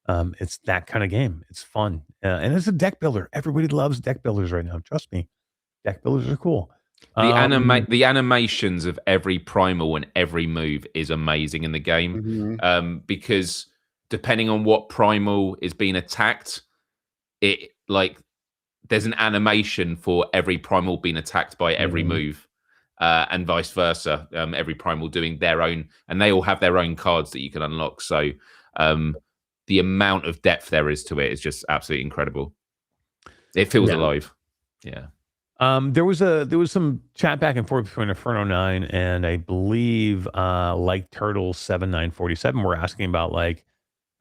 It's that kind of game. It's fun. And it's a deck builder. Everybody loves deck builders right now. Trust me. Deck builders are cool. The animations of every primal and every move is amazing in the game, because depending on what primal is being attacked, it like there's an animation for every primal being attacked by every move, and vice versa. Every primal doing their own, and they all have their own cards that you can unlock. So the amount of depth there is to it is just absolutely incredible. It feels alive. Yeah. There was some chat back and forth between Inferno 9 and I believe like Turtle 7947. We're asking about like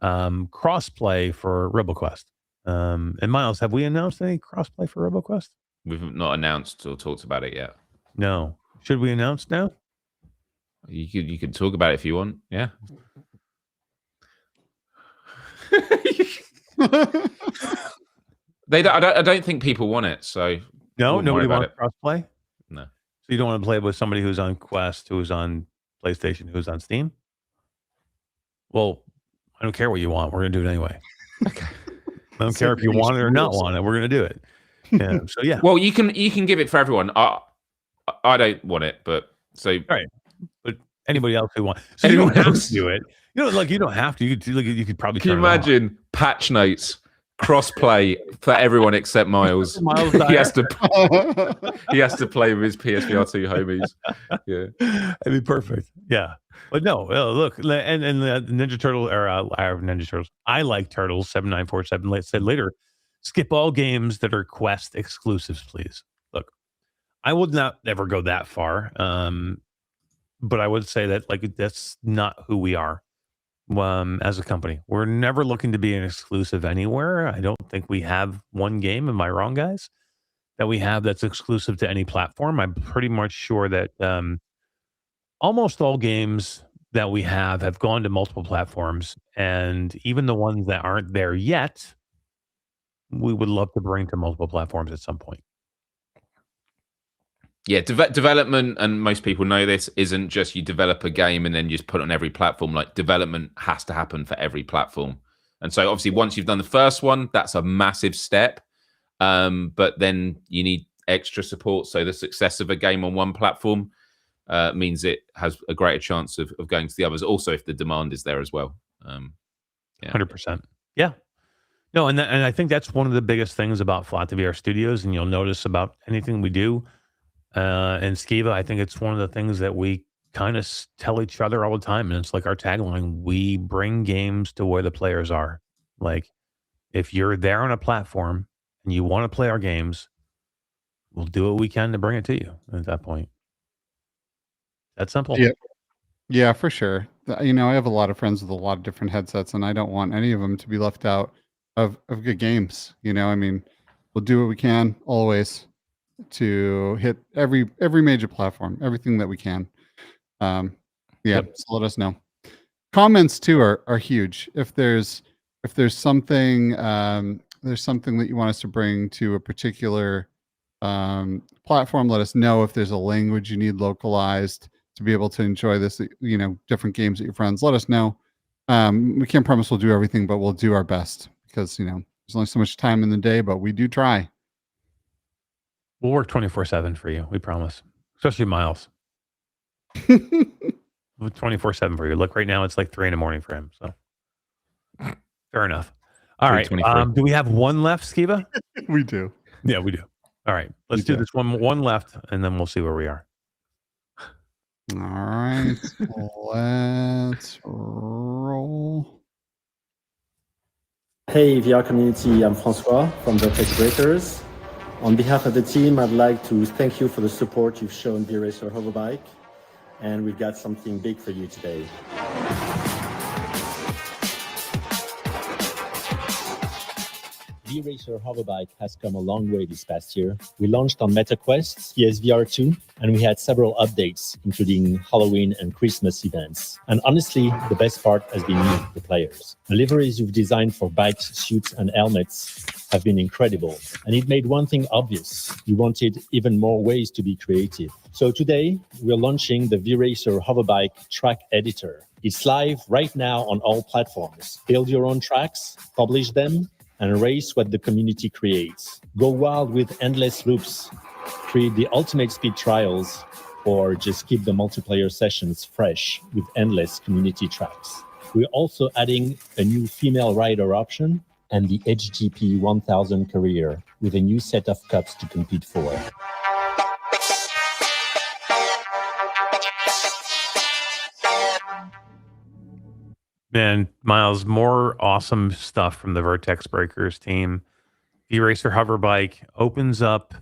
crossplay for Roboquest. And Myles, have we announced any crossplay for Roboquest? We've not announced or talked about it yet. No. Should we announce now? You could talk about it if you want. Yeah. I don't think people want it. So no, nobody wants crossplay. No. So you don't want to play with somebody who's on Quest, who's on PlayStation, who's on Steam? Well, I don't care what you want. We're gonna do it anyway. Okay. I don't care if you want it or not want it. We're gonna do it. Yeah. So yeah. Well, you can give it for everyone. I don't want it, but so right. But anybody else who wants, so anyone else do it. You know, like you don't have to. You could probably. Can you imagine patch notes? Crossplay for everyone except Myles. Myles Dyer. he has to play with his PSVR 2 homies. Yeah, it'd be perfect. Yeah, but no, look, and the Ninja Turtle era, Ninja Turtles. I like Turtles 7947. Said later, skip all games that are Quest exclusives, please. Look, I would not ever go that far, but I would say that like that's not who we are. as a company. We're never looking to be an exclusive anywhere. I don't think we have one game. Am I wrong, guys? That we have that's exclusive to any platform. I'm pretty much sure that almost all games that we have gone to multiple platforms, and even the ones that aren't there yet, we would love to bring to multiple platforms at some point. Yeah, development, and most people know this, isn't just you develop a game and then you just put it on every platform. Like, development has to happen for every platform. And so obviously once you've done the first one, that's a massive step. But then you need extra support. So the success of a game on one platform means it has a greater chance of going to the others. Also, if the demand is there as well. 100%. Yeah. No, and I think that's one of the biggest things about Flat2VR Studios, and you'll notice about anything we do. And Skeeva, I think it's one of the things that we kind of tell each other all the time, and it's like our tagline: we bring games to where the players are. Like, if you're there on a platform and you want to play our games, we'll do what we can to bring it to you at that point. That's simple. Yeah, for sure. I have a lot of friends with a lot of different headsets, and I don't want any of them to be left out of good games. We'll do what we can always to hit every major platform, everything that we can. So let us know. Comments too are huge. If there's something that you want us to bring to a particular platform, let us know. If there's a language you need localized to be able to enjoy this, different games with your friends, let us know. We can't promise we'll do everything, but we'll do our best, because there's only so much time in the day, but we do try. We'll work 24/7 for you. We promise. Especially Myles. 24/7 for you. Look, right now it's like 3 a.m. for him. So fair enough. All right. Do we have one left, Skeeva? We do. Yeah, we do. All right. Let's do this one left, and then we'll see where we are. All right. Let's roll. Hey, VR community. I'm Francois from the Tech Breakers. On behalf of the team, I'd like to thank you for the support you've shown VRacer Hoverbike, and we've got something big for you today. VRacer Hoverbike has come a long way this past year. We launched on MetaQuest, PSVR 2, and we had several updates, including Halloween and Christmas events. And honestly, the best part has been you, the players. The liveries you've designed for bikes, suits, and helmets have been incredible. And it made one thing obvious: you wanted even more ways to be creative. So today, we're launching the VRacer Hoverbike Track Editor. It's live right now on all platforms. Build your own tracks, publish them, and race what the community creates. Go wild with endless loops, create the ultimate speed trials, or just keep the multiplayer sessions fresh with endless community tracks. We're also adding a new female rider option and the HGP 1000 career with a new set of cups to compete for. Man, Myles, more awesome stuff from the Vertex Breakers team. VRacer Hoverbike opens up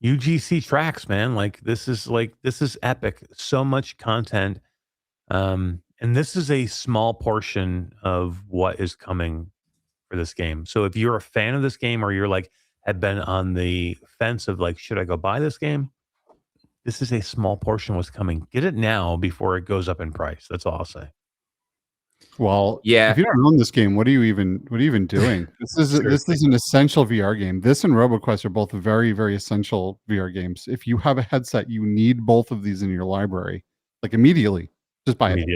UGC tracks, man. This is epic. So much content. And this is a small portion of what is coming for this game. So if you're a fan of this game, or you're had been on the fence of should I go buy this game? This is a small portion of what's coming. Get it now before it goes up in price. That's all I'll say. Well, yeah. If you don't own this game, what are you even doing? This is an essential VR game. This and Roboquest are both very, very essential VR games. If you have a headset, you need both of these in your library, immediately. Just buy it.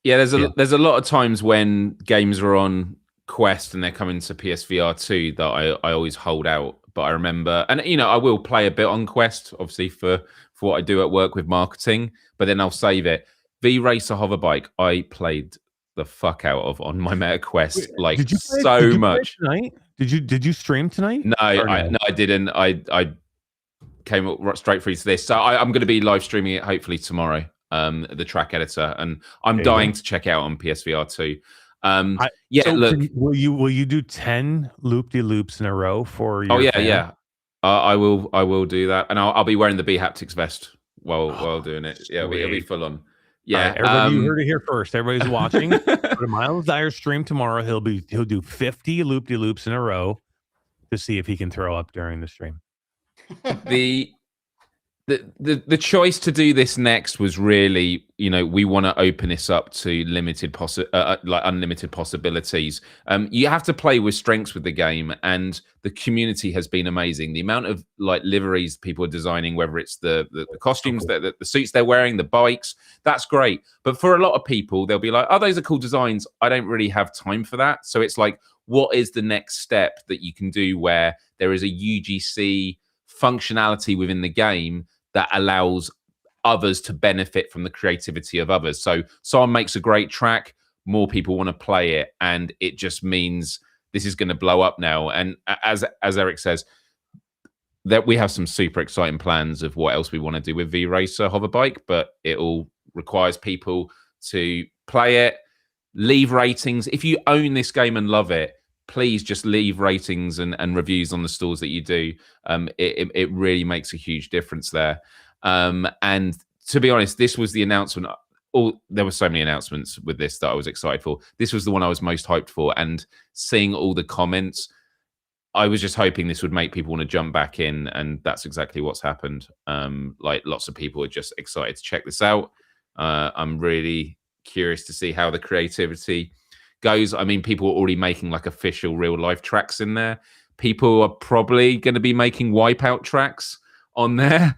Yeah, there's a lot of times when games are on Quest and they're coming to PSVR 2 that I always hold out. But I remember, and I will play a bit on Quest, obviously for what I do at work with marketing, but then I'll save it. VRacer Hoverbike, I played the fuck out of on my MetaQuest, much. Tonight? Did you stream tonight? No, I didn't. I came straight through to this, so I'm going to be live streaming it hopefully tomorrow. The track editor, and I'm dying to check out on PSVR 2. Will you do 10 loop-de-loops in a row for your fan? I will do that, and I'll be wearing the B haptics vest while doing it. Yeah, it'll be full on. Yeah, All right, everybody, you heard it here first. Everybody's watching. Go to Myles Dyer stream tomorrow. He'll do 50 loop-de-loops in a row to see if he can throw up during the stream. The choice to do this next was really, we want to open this up to unlimited possibilities. You have to play with strengths with the game, and the community has been amazing. The amount of liveries people are designing, whether it's the costumes, the suits they're wearing, the bikes, that's great. But for a lot of people, they'll be like, "Oh, those are cool designs. I don't really have time for that." So it's like, what is the next step that you can do where there is a UGC functionality within the game that allows others to benefit from the creativity of others? So someone makes a great track, more people want to play it, and it just means this is going to blow up now. And as Eric says, that we have some super exciting plans of what else we want to do with VRacer Hoverbike, but it all requires people to play it, leave ratings. If you own this game and love it, please just leave ratings and reviews on the stores that you do. It really makes a huge difference there. And to be honest, this was the announcement. There were so many announcements with this that I was excited for. This was the one I was most hyped for. And seeing all the comments, I was just hoping this would make people want to jump back in. And that's exactly what's happened. Lots of people are just excited to check this out. I'm really curious to see how the creativity goes. I mean, people are already making official real life tracks in there. People are probably going to be making Wipeout tracks on there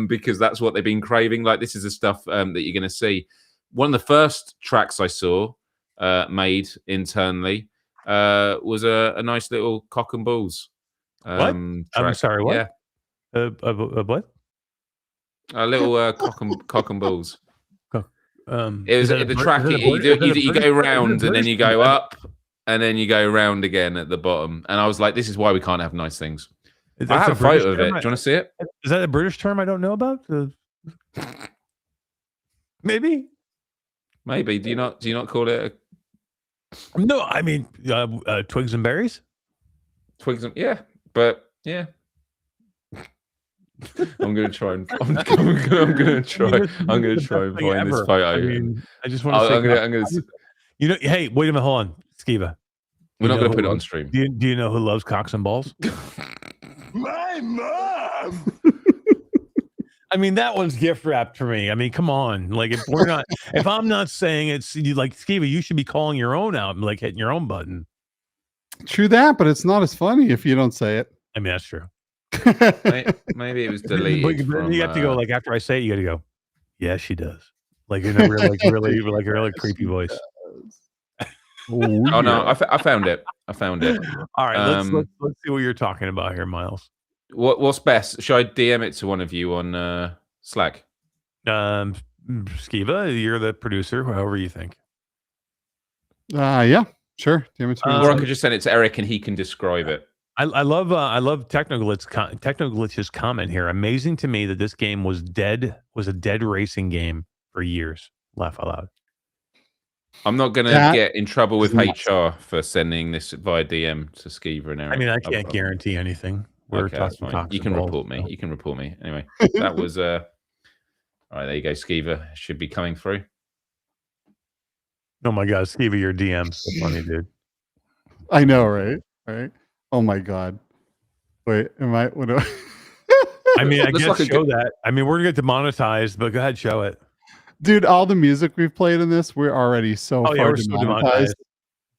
because that's what they've been craving. This is the stuff that you're going to see. One of the first tracks I saw made internally was a nice little cock and balls. What? I'm sorry, what? Yeah. What? A little cock and balls. It was the track. You go round and then you go up and then you go round again at the bottom. And I was like, this is why we can't have nice things. I have a photo of it. Do you want to see it? Is that a British term I don't know about? Maybe. Do you not call it No, I mean twigs and berries? Twigs and but yeah. I'm gonna try and I'm gonna try and find this photo. I mean, I just want to say, hey, wait a minute, hold on, Skeeva. We're not gonna put it on stream. Do you know who loves cocks and balls? My mom. I mean, that one's gift wrapped for me. I mean, come on, if I'm not saying it's Skeeva, you should be calling your own out and hitting your own button. True that, but it's not as funny if you don't say it. I mean, that's true. Maybe it was deleted. But you have to go after I say it. You got to go. Yeah, she does. In a real, really creepy voice. Oh no, I found it. All right, let's see what you're talking about here, Myles. What's best? Should I DM it to one of you on Slack? Skeeva, you're the producer. However you think. Yeah, sure. DM it to me. Or I could just send it to Eric and he can describe it. I love Technoglitch's comment here. Amazing to me that this game was a dead racing game for years. Laugh out loud. I'm not going to get in trouble with HR for sending this via DM to Skeeva and Eric. I mean, I can't guarantee anything. That's fine. You can report me. Anyway, that was all right. There you go, Skeeva. Should be coming through. Oh my God, Skeeva, your DM's so funny, dude. I know, right? Oh my God. Wait, I mean, I guess show that. I mean, we're gonna get demonetized, but go ahead, show it. Dude, all the music we've played in this, we're already so far demonetized.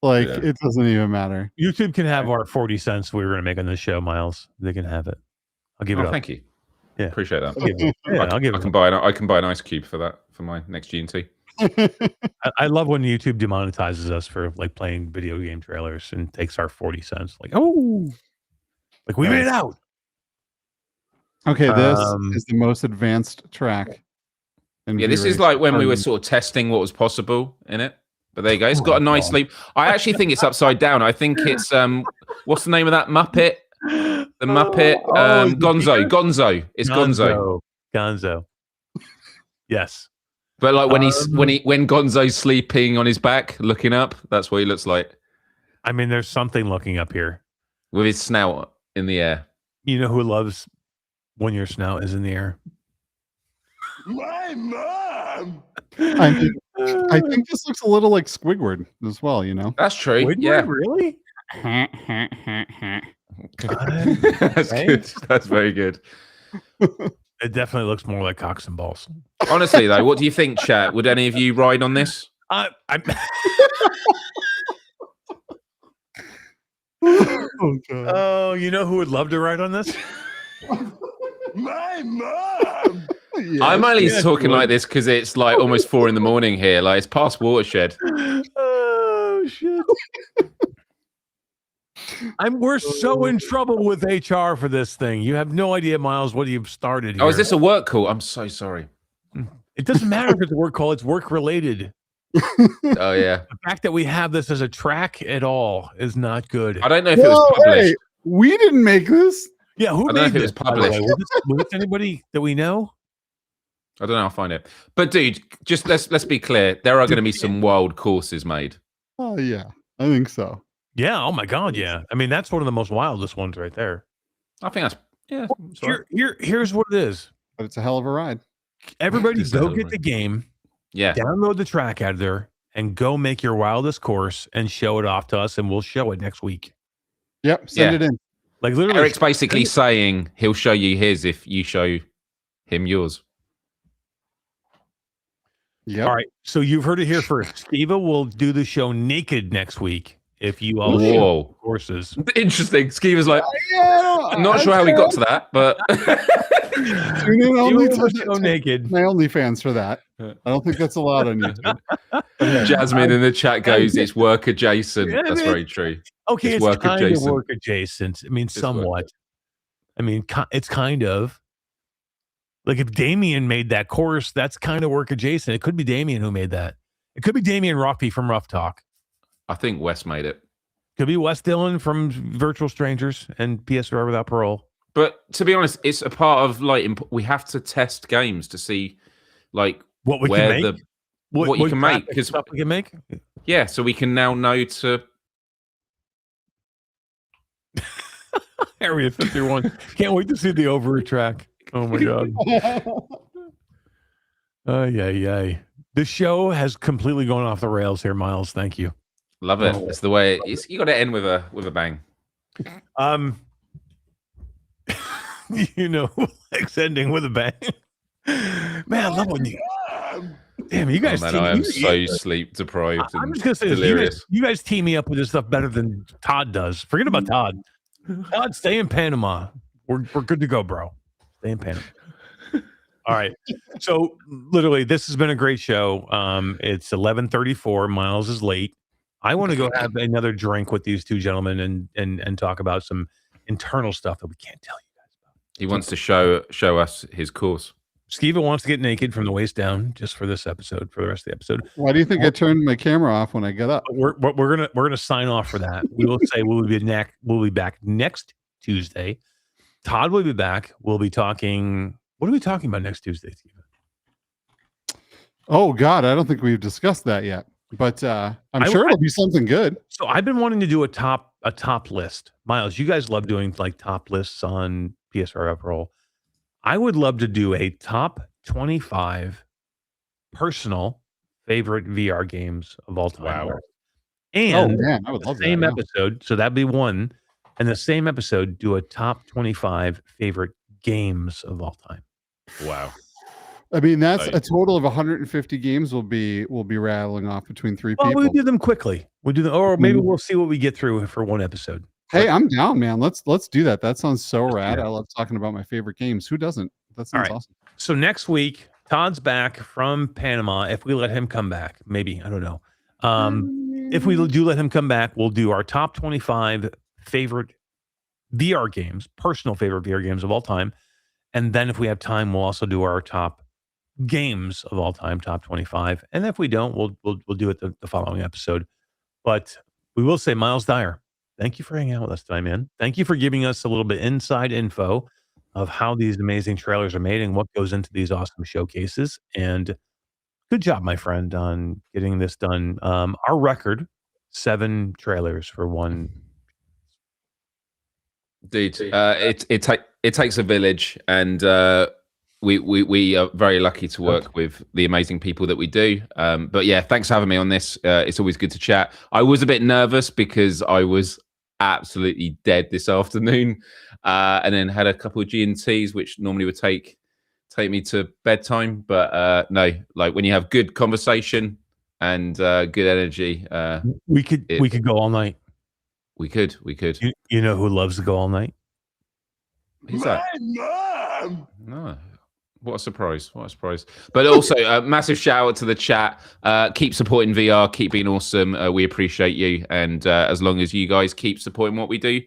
It doesn't even matter. YouTube can have our 40 cents we were gonna make on this show, Myles. They can have it. I'll give it up. Thank you. Yeah. Appreciate that. I can buy an ice cube for that for my next G&T. I love when YouTube demonetizes us for playing video game trailers and takes our 40 cents. We made it out. Okay, this is the most advanced track. This is when we were sort of testing what was possible in it. But there you go. It's got a nice leap. I actually think it's upside down. I think it's what's the name of that Muppet? The Muppet Gonzo. It's Gonzo. Gonzo. Yes. But when when Gonzo's sleeping on his back, looking up, that's what he looks like. I mean, there's something looking up here with his snout in the air. You know who loves when your snout is in the air? My mom. I mean, I think this looks a little like Squidward as well, you know? That's true. Squidward, Yeah. really? That's good. That's very good. It definitely looks more like cocks and balls. Honestly, though, what do you think, chat? Would any of you ride on this? I'm Oh, God. Oh, you know who would love to ride on this? My mom. I'm only talking like this because it's like almost 4 a.m. here. Like it's past watershed. Oh shit! We're so in trouble with HR for this thing. You have no idea, Miles, what you've started here. Oh, is this a work call? I'm so sorry. It doesn't matter if it's a work call; it's work related. Oh yeah. The fact that we have this as a track at all is not good. I don't know if it was published. Hey, we didn't make this. Yeah, who I don't know made if it was this, by the way? published. Was this anybody that we know? I don't know. I'll find it. But dude, just let's be clear. There are going to be some wild courses made. Oh yeah, I think so. Yeah. Oh my God. Yeah. I mean, that's one of the most wildest ones right there. I think that's Here's what it is. But it's a hell of a ride. Everybody It's a go hell of a get ride. the game. Yeah. Download the track out of there and go make your wildest course and show it off to us, and we'll show it next week. Yep, send it in. Like literally, Eric's basically saying he'll show you his if you show him yours. Yep. All right. So you've heard it here first. Skeeva will do the show naked next week if you all Whoa. show courses. Interesting. Skeeva's like, Yeah, I'm not sure how we got to that, but Tune in only You will to show naked. my OnlyFans for that. I don't think that's allowed on YouTube. Jasmine in the chat goes, it's work adjacent. Yeah, That's man. very true. Okay, it's work kind of adjacent. work adjacent. I mean, work somewhat. I mean, it's kind of like if Damien made that course, that's kind of work adjacent. It could be Damien who made that. It could be Damien Rockby from Rough Talk. I think Wes made it. Could be Wes Dillon from Virtual Strangers and PSVR Without Parole. But to be honest, it's a part of like we have to test games to see like What we where can make? what you can make graphic because stuff we can make. yeah, so we can now know to. Area 51. Can't wait to see the over track. Oh my god. Yeah. The show has completely gone off the rails here, Miles. Thank you. Love it. It's the way it's, you got to end with a bang. You know, like ending with a bang. Man, I love when you. Damn, you guys. Oh, man, I am so sleep deprived. I'm and just gonna say this. delirious. You guys team me up with this stuff better than Todd does. Forget about Todd. Todd, stay in Panama. We're good to go, bro. Stay in Panama. All right. So literally, this has been a great show. It's 11:34. Miles is late. I want to go have another drink with these two gentlemen and talk about some internal stuff that we can't tell you. He wants to show us his course. Skeeva wants to get naked from the waist down just for this episode, for the rest of the episode. Why do you think I turned my camera off when I get up? We're gonna sign off for that. We will say we'll be back next Tuesday. Todd will be back. We'll be talking. What are we talking about next Tuesday, Skeeva? Oh God, I don't think we've discussed that yet. But I'm sure it'll be something good. So I've been wanting to do a top list. Miles, you guys love doing like top lists on PSVR Uproll. I would love to do a top 25 personal favorite VR games of all time. Wow. And man, I would love the same that, yeah. episode, so that'd be one. And the same episode, do a top 25 favorite games of all time. Wow. I mean, that's Right. a total of 150 games we'll be rattling off between three Well, people. we do them quickly. We do them, or maybe we'll see what we get through for one episode. Hey, I'm down, man. Let's do that. That sounds so rad. that. I love talking about my favorite games. Who doesn't? That All sounds right. awesome. So next week, Todd's back from Panama. If we let him come back, maybe, I don't know. If we do let him come back, we'll do our top 25 favorite VR games, personal favorite VR games of all time. And then if we have time, we'll also do our top games of all time, top 25. And if we don't, we'll do it the following episode. But we will say, Myles Dyer, thank you for hanging out with us today, man. Thank you for giving us a little bit inside info of how these amazing trailers are made and what goes into these awesome showcases. And good job, my friend, on getting this done. Our record, 7 trailers for one. Dude, it takes a village, and we are very lucky to work with the amazing people that we do. But yeah, thanks for having me on this. It's always good to chat. I was a bit nervous because I was absolutely dead this afternoon, and then had a couple of G&Ts, which normally would take me to bedtime. But no, like when you have good conversation and good energy, we could go all night. We could. You know who loves to go all night? Who's that? Mom! No. What a surprise. But also, massive shout out to the chat. Keep supporting VR. Keep being awesome. We appreciate you. And as long as you guys keep supporting what we do,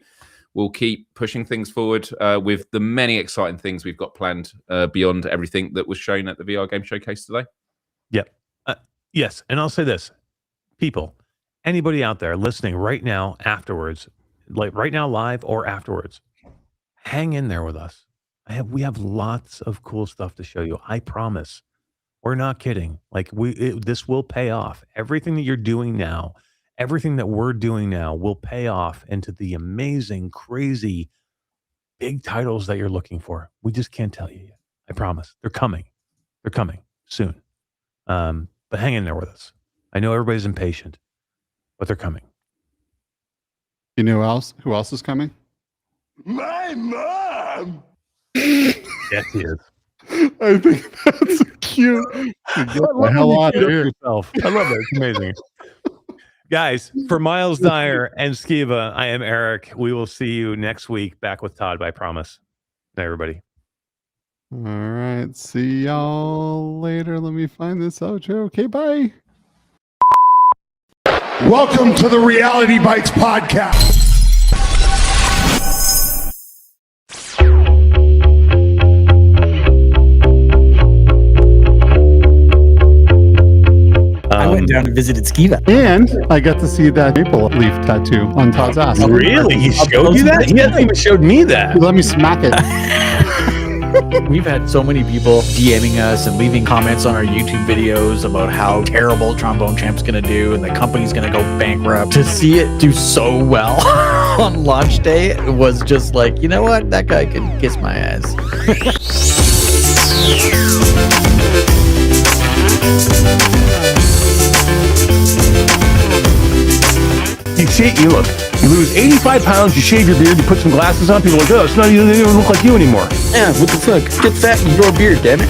we'll keep pushing things forward with the many exciting things we've got planned beyond everything that was shown at the VR Game Showcase today. Yep. Yes. And I'll say this. People, anybody out there listening right now afterwards, like right now live or afterwards, hang in there with us. We have lots of cool stuff to show you. I promise. We're not kidding. Like this will pay off. Everything that you're doing now, everything that we're doing now will pay off into the amazing, crazy, big titles that you're looking for. We just can't tell you yet. I promise. They're coming. They're coming soon. But hang in there with us. I know everybody's impatient, but they're coming. You know who else is coming? My mom! Yes, he is. I think that's cute. Get the hell out of here. Yourself. I love it. It's amazing. Guys, for Myles Dyer and Skeeva, I am Eric. We will see you next week back with Todd, I promise. Night, everybody. All right. See y'all later. Let me find this outro. Okay, bye. Welcome to the Reality Bytes podcast. I went down and visited Skeeva. And I got to see that maple leaf tattoo on Todd's ass. Really? He showed you that? He hasn't even showed me that. Let me smack it. We've had so many people DMing us and leaving comments on our YouTube videos about how terrible Trombone Champ's going to do and the company's going to go bankrupt. To see it do so well on launch day was just like, you know what? That guy can kiss my ass. You look, you lose 85 pounds, you shave your beard, you put some glasses on, people are like, oh, it's not even, they don't even look like you anymore. Yeah, what the fuck? Get fat and grow a beard, damn it.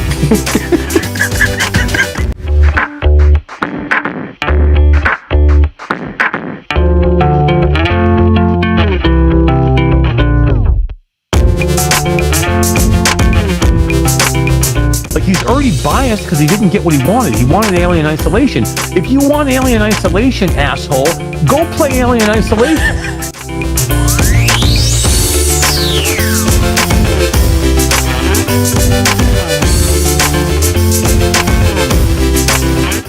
Like, he's already biased because he didn't get what he wanted. He wanted Alien Isolation. If you want Alien Isolation, asshole, go play Alien Isolation.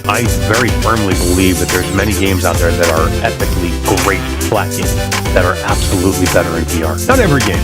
I very firmly believe that there's many games out there that are ethically great flat games that are absolutely better in VR. Not every game.